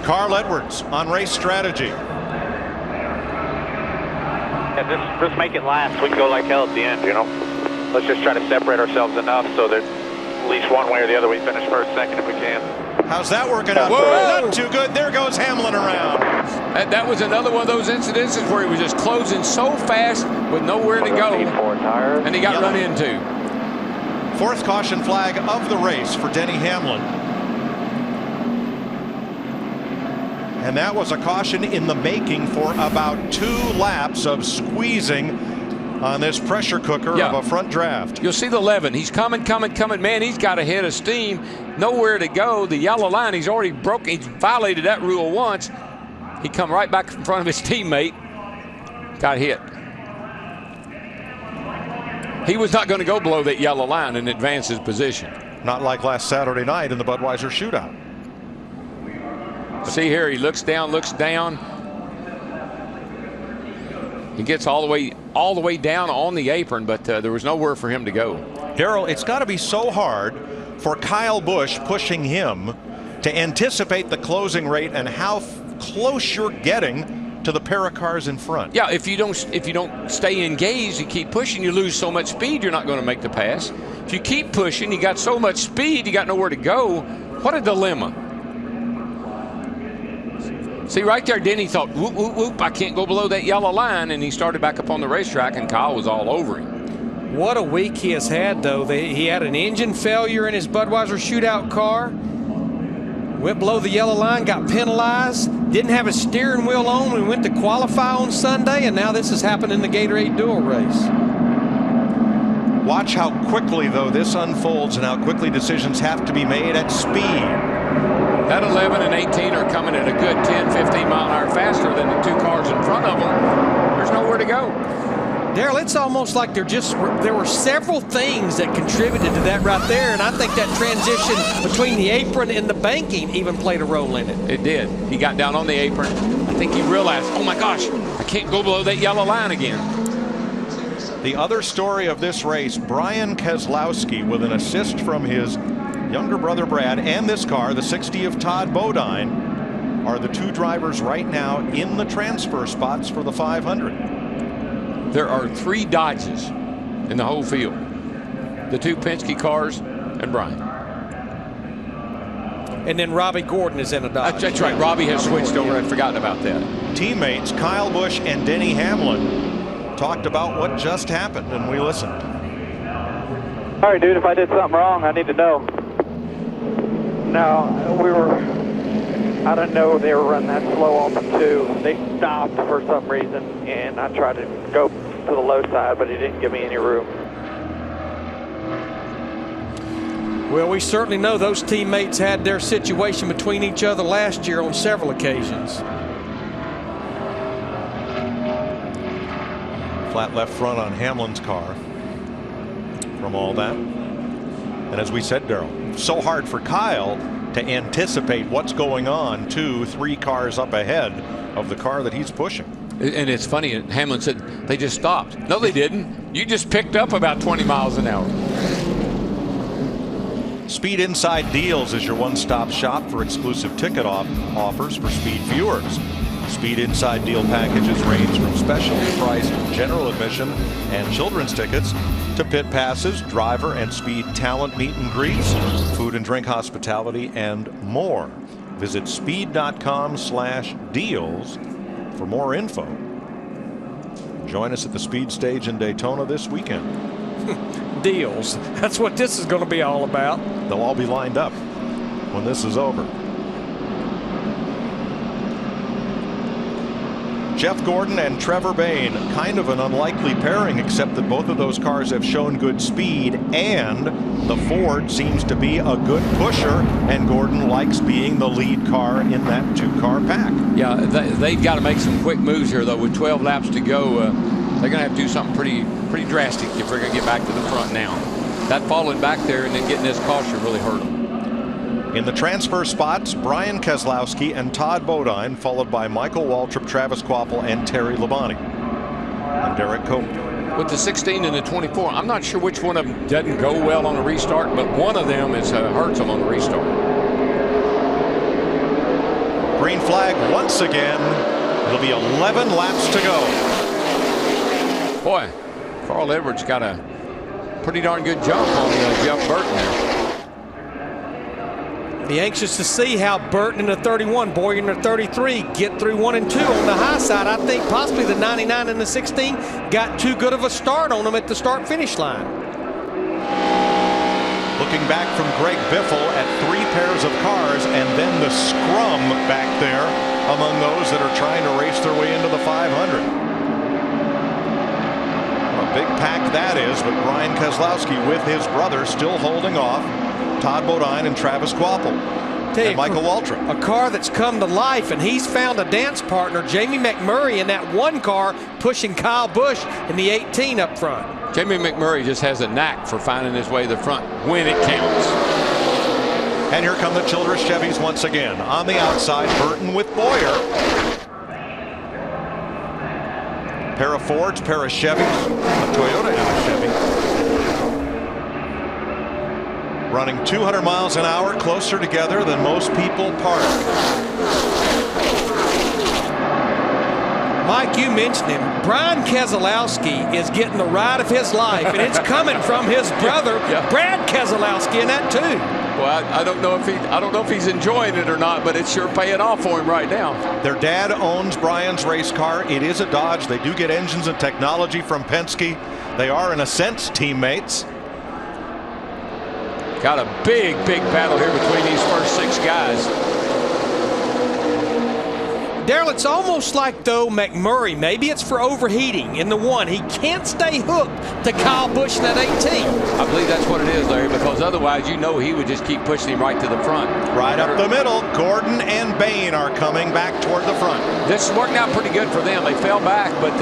Carl Edwards on race strategy. Yeah, just make it last. We can go like hell at the end, you know. Let's just try to separate ourselves enough so that at least one way or the other we finish first, second if we can. How's that working out? Whoa. Not too good. There goes Hamlin around. That was another one of those incidences where he was just closing so fast with nowhere to go, and he got run into. 4th caution flag of the race for Denny Hamlin. And that was a caution in the making for about 2 laps of squeezing on this pressure cooker of a front draft. You'll see the 11. He's coming. Man, he's got a head of steam. Nowhere to go. The yellow line, he's already broken. He's violated that rule once. He come right back in front of his teammate. Got hit. He was not going to go below that yellow line and advance his position. Not like last Saturday night in the Budweiser shootout. See here, he looks down. He gets all the way down on the apron, but there was nowhere for him to go. Darrell, it's got to be so hard for Kyle Busch pushing him to anticipate the closing rate and how close you're getting to the pair of cars in front. Yeah, if you don't stay engaged and keep pushing, you lose so much speed you're not going to make the pass. If you keep pushing, you got so much speed, you got nowhere to go. What a dilemma. See, right there, Denny thought, whoop, whoop, whoop, I can't go below that yellow line, and he started back up on the racetrack, and Kyle was all over him. What a week he has had, though. He had an engine failure in his Budweiser shootout car, went below the yellow line, got penalized, didn't have his steering wheel on when we went to qualify on Sunday, and now this has happened in the Gatorade Duel race. Watch how quickly, though, this unfolds and how quickly decisions have to be made at speed. That 11 and 18 are coming at a good 10, 15 mile an hour faster than the 2 cars in front of them. There's nowhere to go. Daryl, it's almost like there were several things that contributed to that right there, and I think that transition between the apron and the banking even played a role in it. It did. He got down on the apron. I think he realized, oh my gosh, I can't go below that yellow line again. The other story of this race, Brian Keselowski with an assist from his younger brother Brad and this car, the 60 of Todd Bodine, are the 2 drivers right now in the transfer spots for the 500. There are 3 Dodges in the whole field. The 2 Penske cars and Brian. And then Robbie Gordon is in a Dodge. That's right. Robbie has switched over. I'd forgotten about that. Teammates Kyle Busch and Denny Hamlin talked about what just happened, and we listened. All right, dude, if I did something wrong, I need to know. No, I didn't know they were running that slow off the 2. They stopped for some reason, and I tried to go to the low side, but he didn't give me any room. Well, we certainly know those teammates had their situation between each other last year on several occasions. Flat left front on Hamlin's car from all that. And as we said, Darrell, so hard for Kyle to anticipate what's going on 2, 3 cars up ahead of the car that he's pushing. And it's funny, Hamlin said they just stopped. No, they didn't. You just picked up about 20 miles an hour. Speed Inside Deals is your one-stop shop for exclusive ticket offers for Speed viewers. Speed Inside Deal packages range from specially priced general admission and children's tickets to pit passes, driver and Speed talent meet and greets, food and drink hospitality, and more. Visit speed.com/deals for more info. Join us at the Speed Stage in Daytona this weekend. Deals. That's what this is going to be all about. They'll all be lined up when this is over. Jeff Gordon and Trevor Bayne, kind of an unlikely pairing, except that both of those cars have shown good speed, and the Ford seems to be a good pusher, and Gordon likes being the lead car in that 2-car pack. Yeah, they've got to make some quick moves here, though. With 12 laps to go, they're going to have to do something pretty drastic if we're going to get back to the front now. That falling back there and then getting this caution really hurt them. In the transfer spots, Brian Keselowski and Todd Bodine, followed by Michael Waltrip, Travis Kvapil, and Terry Labonte. And Derek Cope. With the 16 and the 24, I'm not sure which one of them doesn't go well on a restart, but one of them hurts them on the restart. Green flag once again. It'll be 11 laps to go. Boy, Carl Edwards got a pretty darn good jump on Jeff Burton there. Be anxious to see how Burton in the 31, Boyer in the 33 get through 1 and 2 on the high side. I think possibly the 99 and the 16 got too good of a start on them at the start-finish line. Looking back from Greg Biffle at 3 pairs of cars, and then the scrum back there among those that are trying to race their way into the 500. A big pack that is, but Brian Keselowski with his brother still holding off Todd Bodine and Travis Kvapil and Michael Waltrip. A car that's come to life, and he's found a dance partner, Jamie McMurray, in that 1 car pushing Kyle Busch in the 18 up front. Jamie McMurray just has a knack for finding his way to the front when it counts. And here come the Childress Chevys once again. On the outside, Burton with Boyer. Pair of Fords, pair of Chevys, a Toyota and a Chevy. Running 200 miles an hour, closer together than most people park. Mike, you mentioned him. Brian Keselowski is getting the ride of his life, and it's coming from his brother, Brad Keselowski, in that too. Well, I don't know if he's enjoying it or not, but it's sure paying off for him right now. Their dad owns Brian's race car. It is a Dodge. They do get engines and technology from Penske. They are, in a sense, teammates. Got a big battle here between these first 6 guys. Darrell, it's almost like, though, McMurray, maybe it's for overheating in the 1. He can't stay hooked to Kyle Busch in that 18. I believe that's what it is, Larry, because otherwise you know he would just keep pushing him right to the front. Right up the middle, Gordon and Bain are coming back toward the front. This is working out pretty good for them. They fell back, but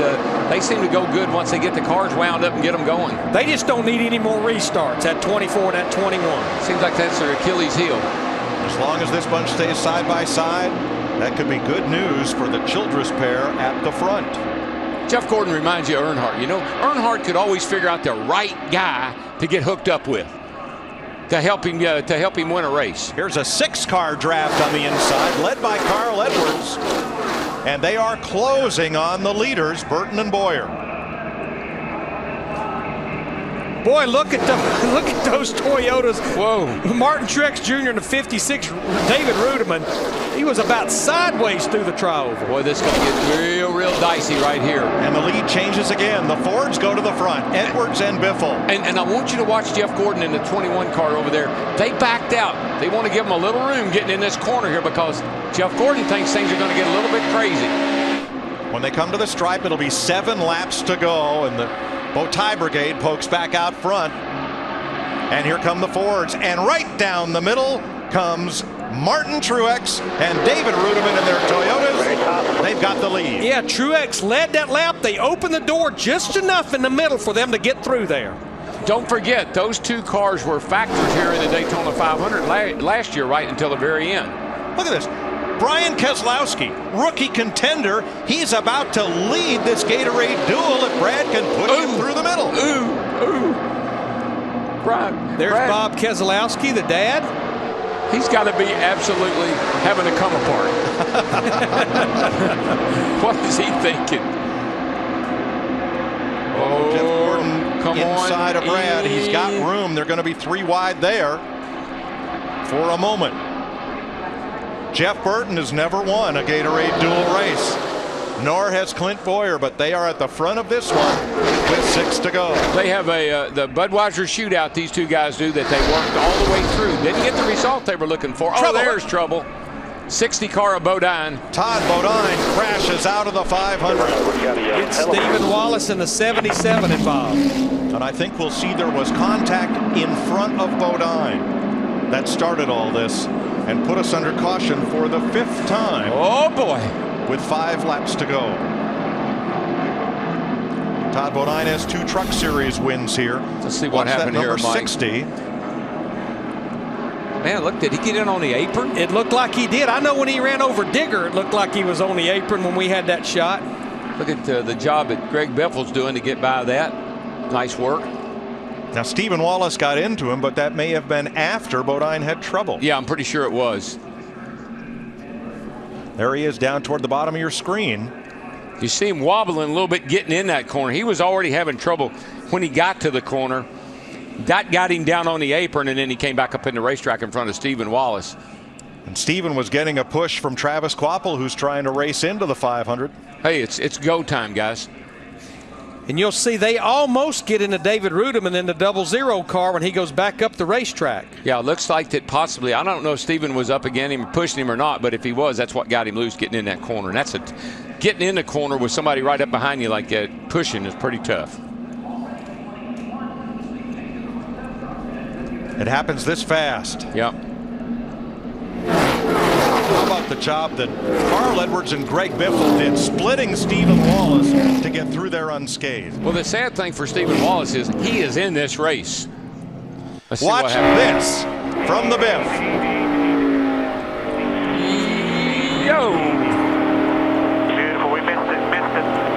they seem to go good once they get the cars wound up and get them going. They just don't need any more restarts at 24 and at 21. Seems like that's their Achilles heel. As long as this bunch stays side by side, that could be good news for the Childress pair at the front. Jeff Gordon reminds you of Earnhardt. You know, Earnhardt could always figure out the right guy to get hooked up with to help him win a race. Here's a 6-car draft on the inside, led by Carl Edwards, and they are closing on the leaders, Burton and Boyer. Boy, look at those Toyotas. Whoa. Martin Truex Jr. in the 56, David Rudiman, he was about sideways through the trioval. Boy, this is going to get real dicey right here. And the lead changes again. The Fords go to the front, Edwards and Biffle. And I want you to watch Jeff Gordon in the 21 car over there. They backed out. They want to give him a little room getting in this corner here because Jeff Gordon thinks things are going to get a little bit crazy. When they come to the stripe, it'll be 7 laps to go, and the Bowtie Brigade pokes back out front. And here come the Fords. And right down the middle comes Martin Truex and David Rudiman in their Toyotas. They've got the lead. Yeah, Truex led that lap. They opened the door just enough in the middle for them to get through there. Don't forget, those 2 cars were factors here in the Daytona 500 last year, right until the very end. Look at this. Brian Keselowski, rookie contender, he's about to lead this Gatorade Duel if Brad can push him through the middle. There's Bob Keselowski, the dad. He's got to be absolutely having a come apart. What is he thinking? Oh, Jeff Gordon come inside on. of Brad. He's got room. They're going to be 3 wide there for a moment. Jeff Burton has never won a Gatorade Duel race, nor has Clint Boyer, but they are at the front of this one with 6 to go. They have the Budweiser shootout, these 2 guys do, that they worked all the way through. Didn't get the result they were looking for. Trouble. Oh, there's trouble. 60 car of Bodine. Todd Bodine crashes out of the 500. It's Stephen Wallace in the 77 involved. And I think we'll see there was contact in front of Bodine that started all this and put us under caution for the 5th time. Oh boy. With 5 laps to go. Todd Bodine has 2 Truck Series wins here. Let's see what happened here, Mike. 60. Man, look, did he get in on the apron? It looked like he did. I know when he ran over Digger, it looked like he was on the apron when we had that shot. Look at the job that Greg Beffel's doing to get by that. Nice work. Now, Stephen Wallace got into him, but that may have been after Bodine had trouble. Yeah, I'm pretty sure it was. There he is down toward the bottom of your screen. You see him wobbling a little bit getting in that corner. He was already having trouble when he got to the corner. That got him down on the apron, and then he came back up in the racetrack in front of Stephen Wallace. And Stephen was getting a push from Travis Kvapil, who's trying to race into the 500. Hey, it's go time, guys. And you'll see they almost get into David Rudiman in the 00 car when he goes back up the racetrack. Yeah, it looks like that possibly. I don't know if Stephen was up against him, pushing him or not, but if he was, that's what got him loose getting in that corner. And that's getting in the corner with somebody right up behind you like that, pushing is pretty tough. It happens this fast. Yep. How about the job that Carl Edwards and Greg Biffle did, splitting Stephen Wallace to get through there unscathed? Well, the sad thing for Stephen Wallace is he is in this race. Watch this from the Biff. Yo! Beautiful, we missed it.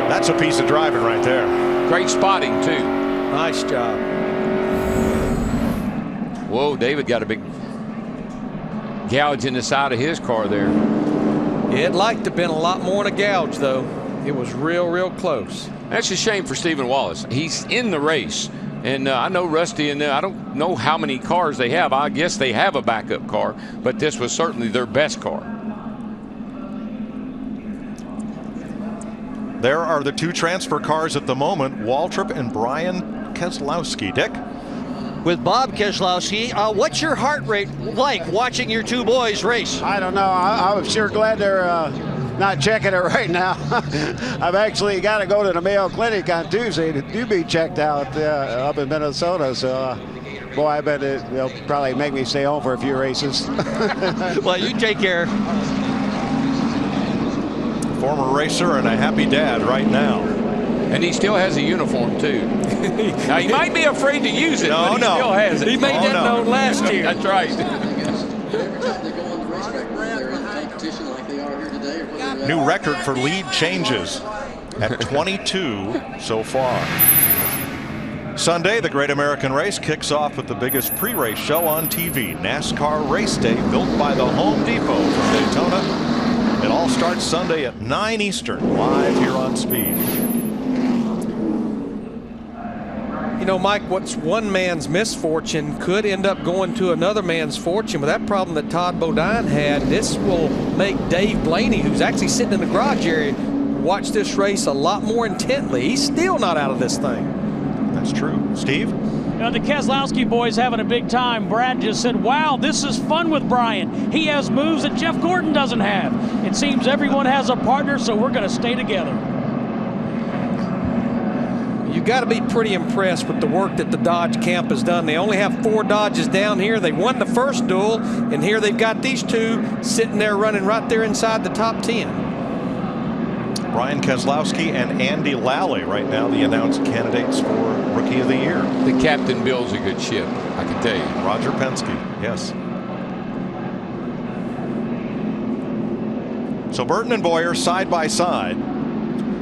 That's a piece of driving right there. Great spotting, too. Nice job. Whoa, David got a big gouge in the side of his car there. It'd like to have been a lot more than a gouge, though. It was real close. That's a shame for Stephen Wallace. He's in the race. And I know Rusty, and I don't know how many cars they have. I guess they have a backup car, but this was certainly their best car. There are the 2 transfer cars at the moment, Waltrip and Brian Keselowski. Dick? With Bob Keselowski, what's your heart rate like watching your 2 boys race? I don't know. I was sure glad they're not checking it right now. I've actually got to go to the Mayo Clinic on Tuesday to be checked out up in Minnesota. So, boy, I bet they'll probably make me stay home for a few races. Well, you take care. Former racer and a happy dad right now. And he still has a uniform, too. Now, he might be afraid to use it, but he still has it. He made that known last year. That's right. New record for lead changes at 22 so far. Sunday, the Great American Race kicks off with the biggest pre-race show on TV, NASCAR Race Day, built by the Home Depot from Daytona. It all starts Sunday at 9 Eastern, live here on Speed. You know, Mike, what's one man's misfortune could end up going to another man's fortune. With that problem that Todd Bodine had, this will make Dave Blaney, who's actually sitting in the garage area, watch this race a lot more intently. He's still not out of this thing. That's true. Steve? You know, the Keselowski boys having a big time. Brad just said, wow, this is fun with Brian. He has moves that Jeff Gordon doesn't have. It seems everyone has a partner, so we're going to stay together. You got to be pretty impressed with the work that the Dodge camp has done. They only have 4 Dodges down here. They won the first duel, and here they've got these 2 sitting there running right there inside the top 10. Brian Keselowski and Andy Lally right now the announced candidates for Rookie of the Year. The captain builds a good ship, I can tell you. Roger Penske, yes. So Burton and Boyer side by side.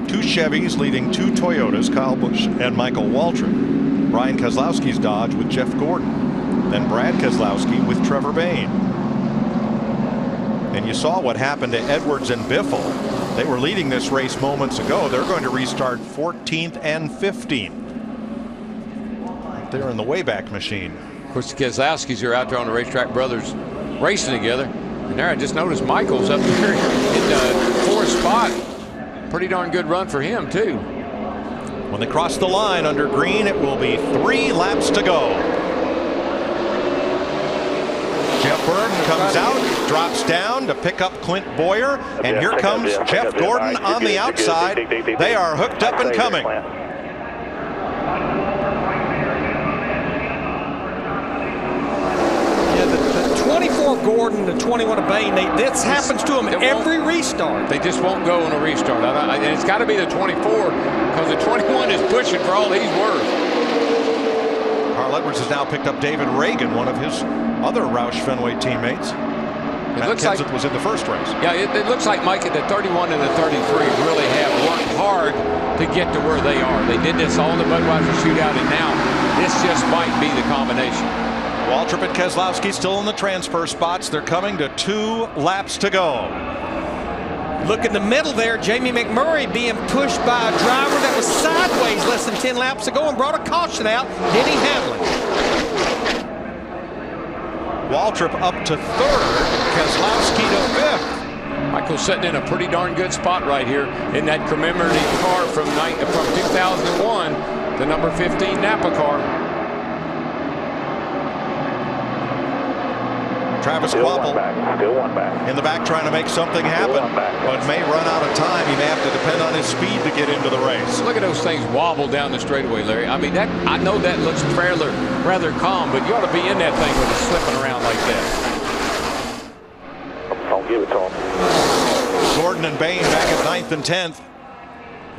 2 Chevys leading 2 Toyotas, Kyle Busch and Michael Waltrip. Brian Keselowski's Dodge with Jeff Gordon. Then Brad Keselowski with Trevor Bayne. And you saw what happened to Edwards and Biffle. They were leading this race moments ago. They're going to restart 14th and 15th. They're in the Wayback Machine. Of course, the Keselowskis are out there on the racetrack, brothers racing together. And there I just noticed Michael's up there in the 4th spot. Pretty darn good run for him, too. When they cross the line under green, it will be 3 laps to go. Jeff Burton comes out, drops down to pick up Clint Boyer, and here comes Jeff Gordon on the outside. They are hooked up and coming. Yeah, the 24 Gordon, the 21 of Bayne, this happens to them every restart. They just won't go on a restart. And it's got to be the 24 because the 21 is pushing for all he's worth. Carl Edwards has now picked up David Reagan, one of his other Roush Fenway teammates. Matt Kenseth was in the first race. Yeah, it looks like, Mike, the 31 and the 33 really have worked hard to get to where they are. They did this all in the Budweiser shootout, and now this just might be the combination. Waltrip and Keselowski still in the transfer spots. They're coming to 2 laps to go. Look in the middle there, Jamie McMurray being pushed by a driver that was sideways less than 10 laps ago and brought a caution out. Denny Hamlin. Waltrip up to 3rd, Keselowski to 5th. Michael's sitting in a pretty darn good spot right here in that commemorative car from 2001, the number 15 Napa car. Travis Quapple in the back trying to make something happen, but may run out of time. He may have to depend on his speed to get into the race. Look at those things wobble down the straightaway, Larry. I mean, I know that looks rather calm, but you ought to be in that thing when it's slipping around like that. I'll give it to him. Gordon and Bayne back at 9th and 10th.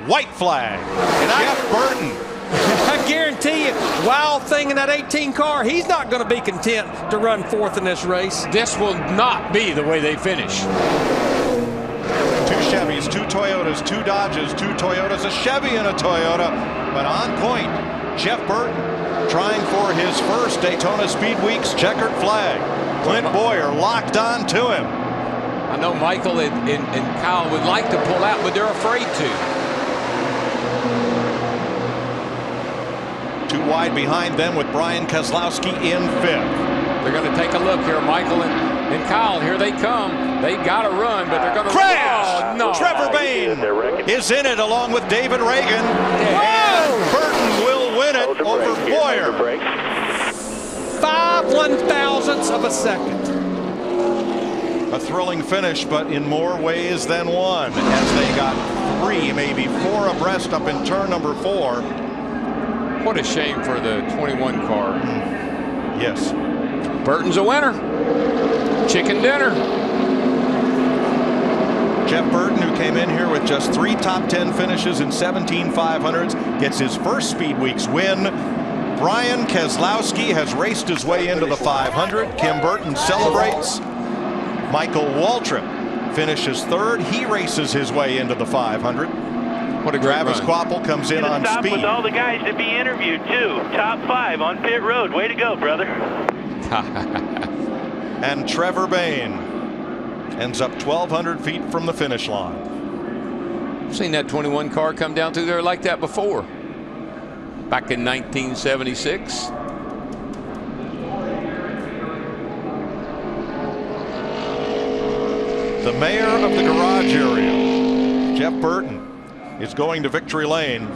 White flag. And Jeff Burton. I guarantee you, Wild Thing in that 18 car, he's not going to be content to run 4th in this race. This will not be the way they finish. 2 Chevys, 2 Toyotas, 2 Dodges, 2 Toyotas, a Chevy and a Toyota. But on point, Jeff Burton trying for his first Daytona Speed Week's checkered flag. Clint Boyer locked on to him. I know Michael and Kyle would like to pull out, but they're afraid to. 2 wide behind them with Brian Keselowski in 5th. They're going to take a look here, Michael and Kyle. Here they come. They got to run, but they're going to crash. Oh, no. Trevor Bayne is in it along with David Reagan. And Burton will win it over Boyer. 5 1/1000ths of a second. A thrilling finish, but in more ways than one, as they got 3, maybe 4 abreast up in turn number 4. What a shame for the 21 car. Yes. Burton's a winner. Chicken dinner. Jeff Burton, who came in here with just 3 top 10 finishes in 17 500s, gets his first Speed Weeks win. Brian Keselowski has raced his way into the 500. Kim Burton celebrates. Michael Waltrip finishes 3rd. He races his way into the 500. What a great Travis Quapple comes in on stop speed. with all the guys to be interviewed too. Top 5 on pit road. Way to go, brother. And Trevor Bayne ends up 1,200 feet from the finish line. I've seen that 21 car come down through there like that before. Back in 1976. The mayor of the garage area, Jeff Burton, is going to victory lane.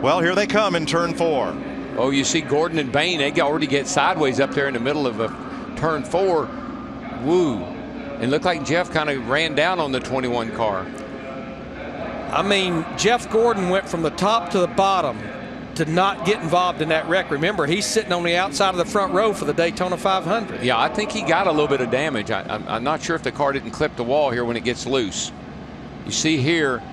Well, here they come in turn 4. Oh, you see Gordon and Bain, they already get sideways up there in the middle of turn 4. Woo. And looked like Jeff kind of ran down on the 21 car. I mean, Jeff Gordon went from the top to the bottom to not get involved in that wreck. Remember, he's sitting on the outside of the front row for the Daytona 500. Yeah, I think he got a little bit of damage. I'm not sure if the car didn't clip the wall here when it gets loose. You see here,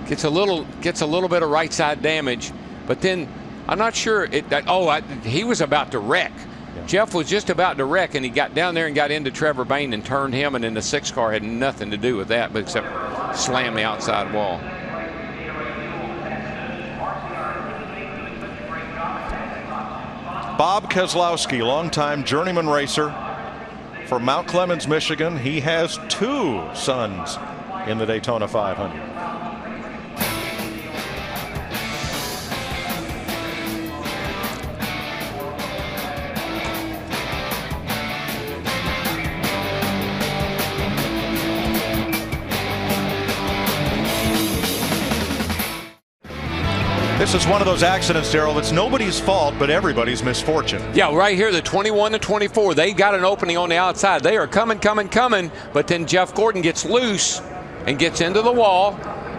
gets a little bit of right side damage, but then I'm not sure he was about to wreck. Yeah. Jeff was just about to wreck, and he got down there and got into Trevor Bayne and turned him, and then the 6 car had nothing to do with that, but except slam the outside wall. Bob Keselowski, longtime journeyman racer from Mount Clemens, Michigan. He has 2 sons in the Daytona 500. This is one of those accidents, Darrell, that's nobody's fault but everybody's misfortune. Yeah, right here, the 21 to 24, they got an opening on the outside. They are coming, but then Jeff Gordon gets loose and gets into the wall.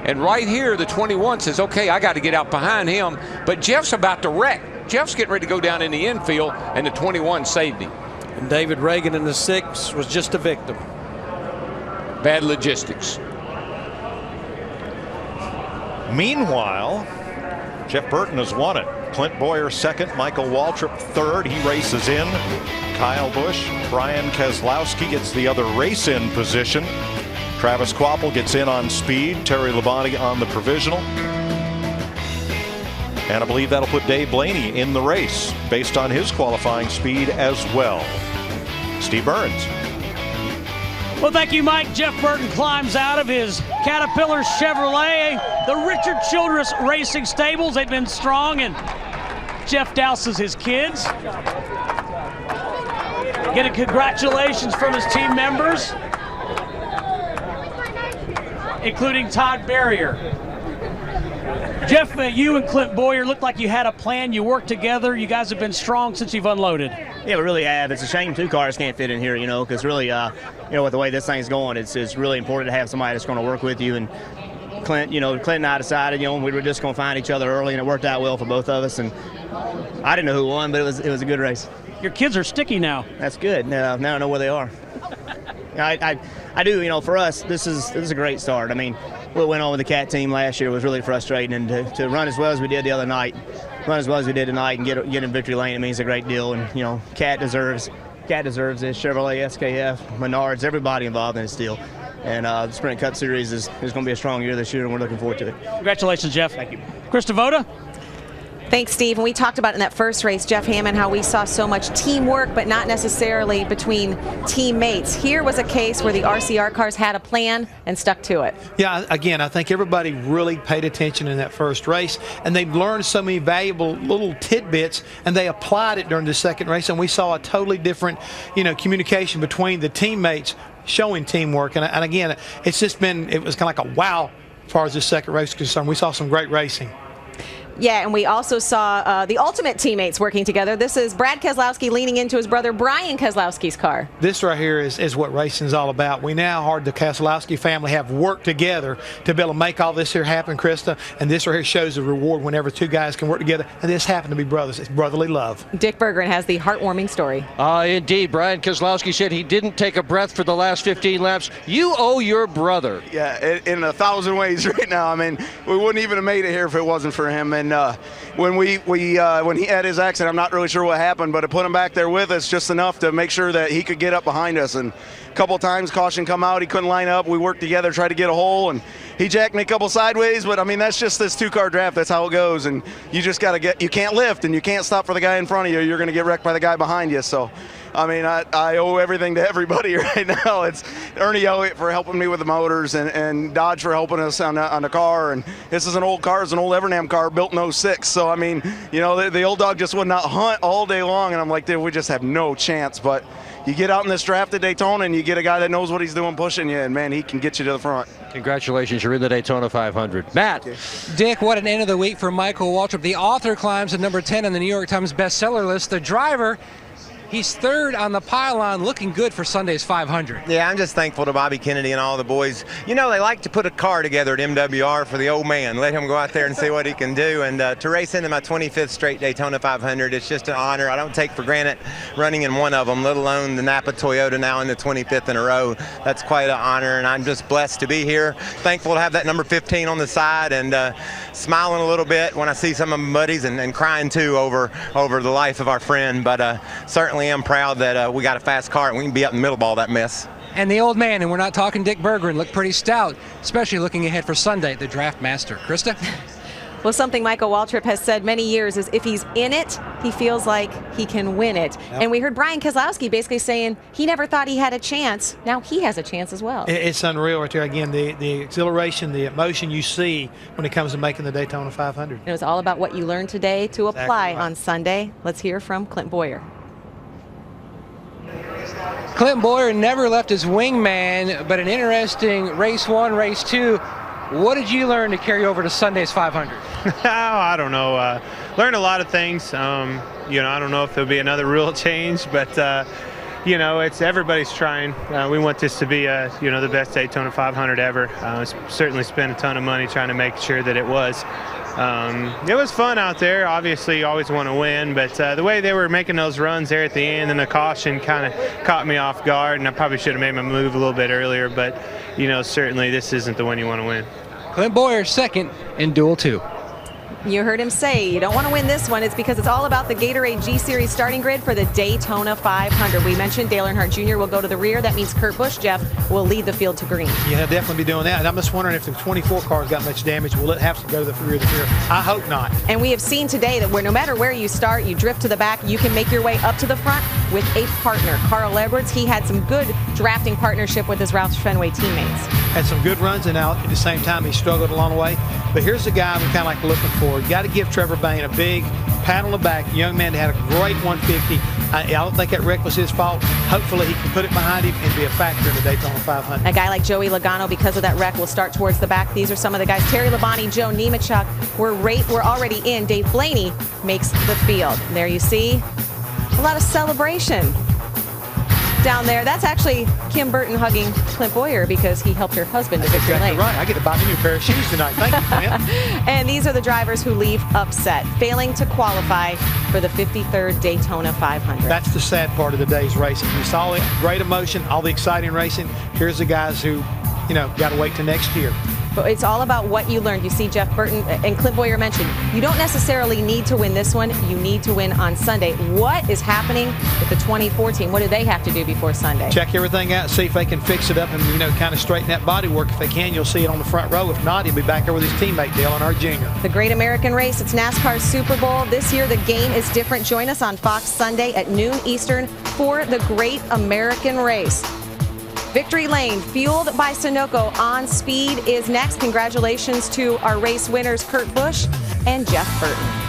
And right here, the 21 says, okay, I got to get out behind him. But Jeff's about to wreck. Jeff's getting ready to go down in the infield, and the 21 saved him. And David Reagan in the 6 was just a victim. Bad logistics. Meanwhile, Jeff Burton has won it. Clint Boyer 2nd, Michael Waltrip 3rd. He races in. Kyle Busch, Brian Keselowski gets the other race in position. Travis Quapple gets in on speed. Terry Labonte on the provisional. And I believe that'll put Dave Blaney in the race based on his qualifying speed as well. Steve Burns. Well, thank you, Mike. Jeff Burton climbs out of his Caterpillar Chevrolet, the Richard Childress Racing Stables. They've been strong, and Jeff douses his kids. Getting congratulations from his team members, including Todd Barrier. Jeff, you and Clint Boyer looked like you had a plan. You worked together. You guys have been strong since you've unloaded. Yeah, we really have. It's a shame 2 cars can't fit in here, because really, with the way this thing's going, it's really important to have somebody that's going to work with you. And Clint, Clint and I decided, we were just going to find each other early, and it worked out well for both of us. And I didn't know who won, but it was a good race. Your kids are sticky now. That's good. Now I know where they are. I do. For us, this is a great start. I mean, what went on with the Cat team last year was really frustrating, and to run as well as we did the other night, run as well as we did tonight, and get in victory lane, it means a great deal. And Cat deserves this. Chevrolet, SKF, Menards, everybody involved in this deal. And the Sprint Cup Series is going to be a strong year this year, and we're looking forward to it. Congratulations, Jeff. Thank you. Chris Devoda. Thanks, Steve. And we talked about in that first race, Jeff Hammond, how we saw so much teamwork, but not necessarily between teammates. Here was a case where the RCR cars had a plan and stuck to it. Yeah, again, I think everybody really paid attention in that first race, and they learned so many valuable little tidbits, and they applied it during the second race, and we saw a totally different, communication between the teammates showing teamwork. And again, it was kind of like a wow as far as this second race is concerned. We saw some great racing. Yeah, and we also saw the ultimate teammates working together. This is Brad Keselowski leaning into his brother Brian Keselowski's car. This right here is what racing is all about. We now, the Keselowski family, have worked together to be able to make all this here happen, Krista. And this right here shows the reward whenever two guys can work together. And this happened to be brothers. It's brotherly love. Dick Berggren has the heartwarming story. Indeed. Brian Keselowski said he didn't take a breath for the last 15 laps. You owe your brother. Yeah, in 1,000 ways right now. I mean, we wouldn't even have made it here if it wasn't for him. And when he had his accident, I'm not really sure what happened, but it put him back there with us just enough to make sure that he could get up behind us. And a couple times caution come out, he couldn't line up. We worked together, tried to get a hole, and he jacked me a couple sideways. But I mean, that's just this two-car draft. That's how it goes. And you just got to you can't lift and you can't stop for the guy in front of you. You're going to get wrecked by the guy behind you. So, I mean, I owe everything to everybody right now. It's Ernie Elliott for helping me with the motors, and Dodge for helping us on the car. And this is an old car. It's an old Evernham car built in 06. So, I mean, you know, the old dog just would not hunt all day long. And I'm like, dude, we just have no chance. But you get out in this draft at Daytona and you get a guy that knows what he's doing pushing you, and, man, he can get you to the front. Congratulations, you're in the Daytona 500. Matt. Dick, what an end of the week for Michael Waltrip. The author climbs to number 10 on the New York Times bestseller list. The driver, he's third on the pylon, looking good for Sunday's 500. Yeah, I'm just thankful to Bobby Kennedy and all the boys. You know, they like to put a car together at MWR for the old man, let him go out there and see what he can do. And to race into my 25th straight Daytona 500, it's just an honor. I don't take for granted running in one of them, let alone the Napa Toyota now in the 25th in a row. That's quite an honor, and I'm just blessed to be here. Thankful to have that number 15 on the side, and smiling a little bit when I see some of my buddies, and crying too over the life of our friend. But certainly am proud that we got a fast car and we can be up in the middle of all that mess. And the old man, and we're not talking Dick Berggren, looked pretty stout, especially looking ahead for Sunday, the Draft Master. Krista? Well, something Michael Waltrip has said many years is if he's in it, he feels like he can win it. Yep. And we heard Brian Keselowski basically saying he never thought he had a chance. Now he has a chance as well. It's unreal right there. Again, the exhilaration, the emotion you see when it comes to making the Daytona 500. It was all about what you learned today to apply on Sunday. Let's hear from Clint Boyer. Clint Boyer never left his wingman, but an interesting race one, race two. What did you learn to carry over to Sunday's 500? I don't know. Learned a lot of things. You know, I don't know if there'll be another rule change, but you know, it's everybody's trying. We want this to be, you know, the best Daytona 500 ever. Certainly spent a ton of money trying to make sure that it was. It was fun out there. Obviously, you always want to win, but the way they were making those runs there at the end and the caution kind of caught me off guard, and I probably should have made my move a little bit earlier, but, you know, certainly this isn't the one you want to win. Clint Boyer second in Duel 2. You heard him say you don't want to win this one. It's because it's all about the Gatorade G Series starting grid for the Daytona 500. We mentioned Dale Earnhardt Jr. will go to the rear. That means Kurt Busch, Jeff, will lead the field to green. Yeah, definitely be doing that. And I'm just wondering if the 24 cars got much damage. Will it have to go to the rear of the rear? I hope not. And we have seen today that no matter where you start, you drift to the back, you can make your way up to the front with a partner. Carl Edwards, he had some good drafting partnership with his Roush Fenway teammates. Had some good runs, and now at the same time he struggled along the way. But here's the guy I'm kind of like looking for. You got to give Trevor Bayne a big pat on the back. Young man that had a great 150. I don't think that wreck was his fault. Hopefully he can put it behind him and be a factor in the Daytona 500. A guy like Joey Logano, because of that wreck, will start towards the back. These are some of the guys. Terry Labonte, Joe Nemechuk. We're already in. Dave Blaney makes the field. There you see a lot of celebration down there. That's actually Kim Burton hugging Clint Boyer because he helped her husband to victory lane. Right. I get to buy me a new pair of shoes tonight. Thank you, Clint. And these are the drivers who leave upset, failing to qualify for the 53rd Daytona 500. That's the sad part of the day's racing. You saw the great emotion, all the exciting racing. Here's the guys who, you know, got to wait till next year. But it's all about what you learned. You see Jeff Burton and Clint Boyer mentioned, you don't necessarily need to win this one. You need to win on Sunday. What is happening with the 2014? What do they have to do before Sunday? Check everything out, see if they can fix it up and, you know, kind of straighten that body work. If they can, you'll see it on the front row. If not, he'll be back there with his teammate, Dale Earnhardt Jr. The Great American Race, it's NASCAR's Super Bowl. This year, the game is different. Join us on Fox Sunday at noon Eastern for the Great American Race. Victory Lane, fueled by Sunoco on speed, is next. Congratulations to our race winners, Kurt Busch and Jeff Burton.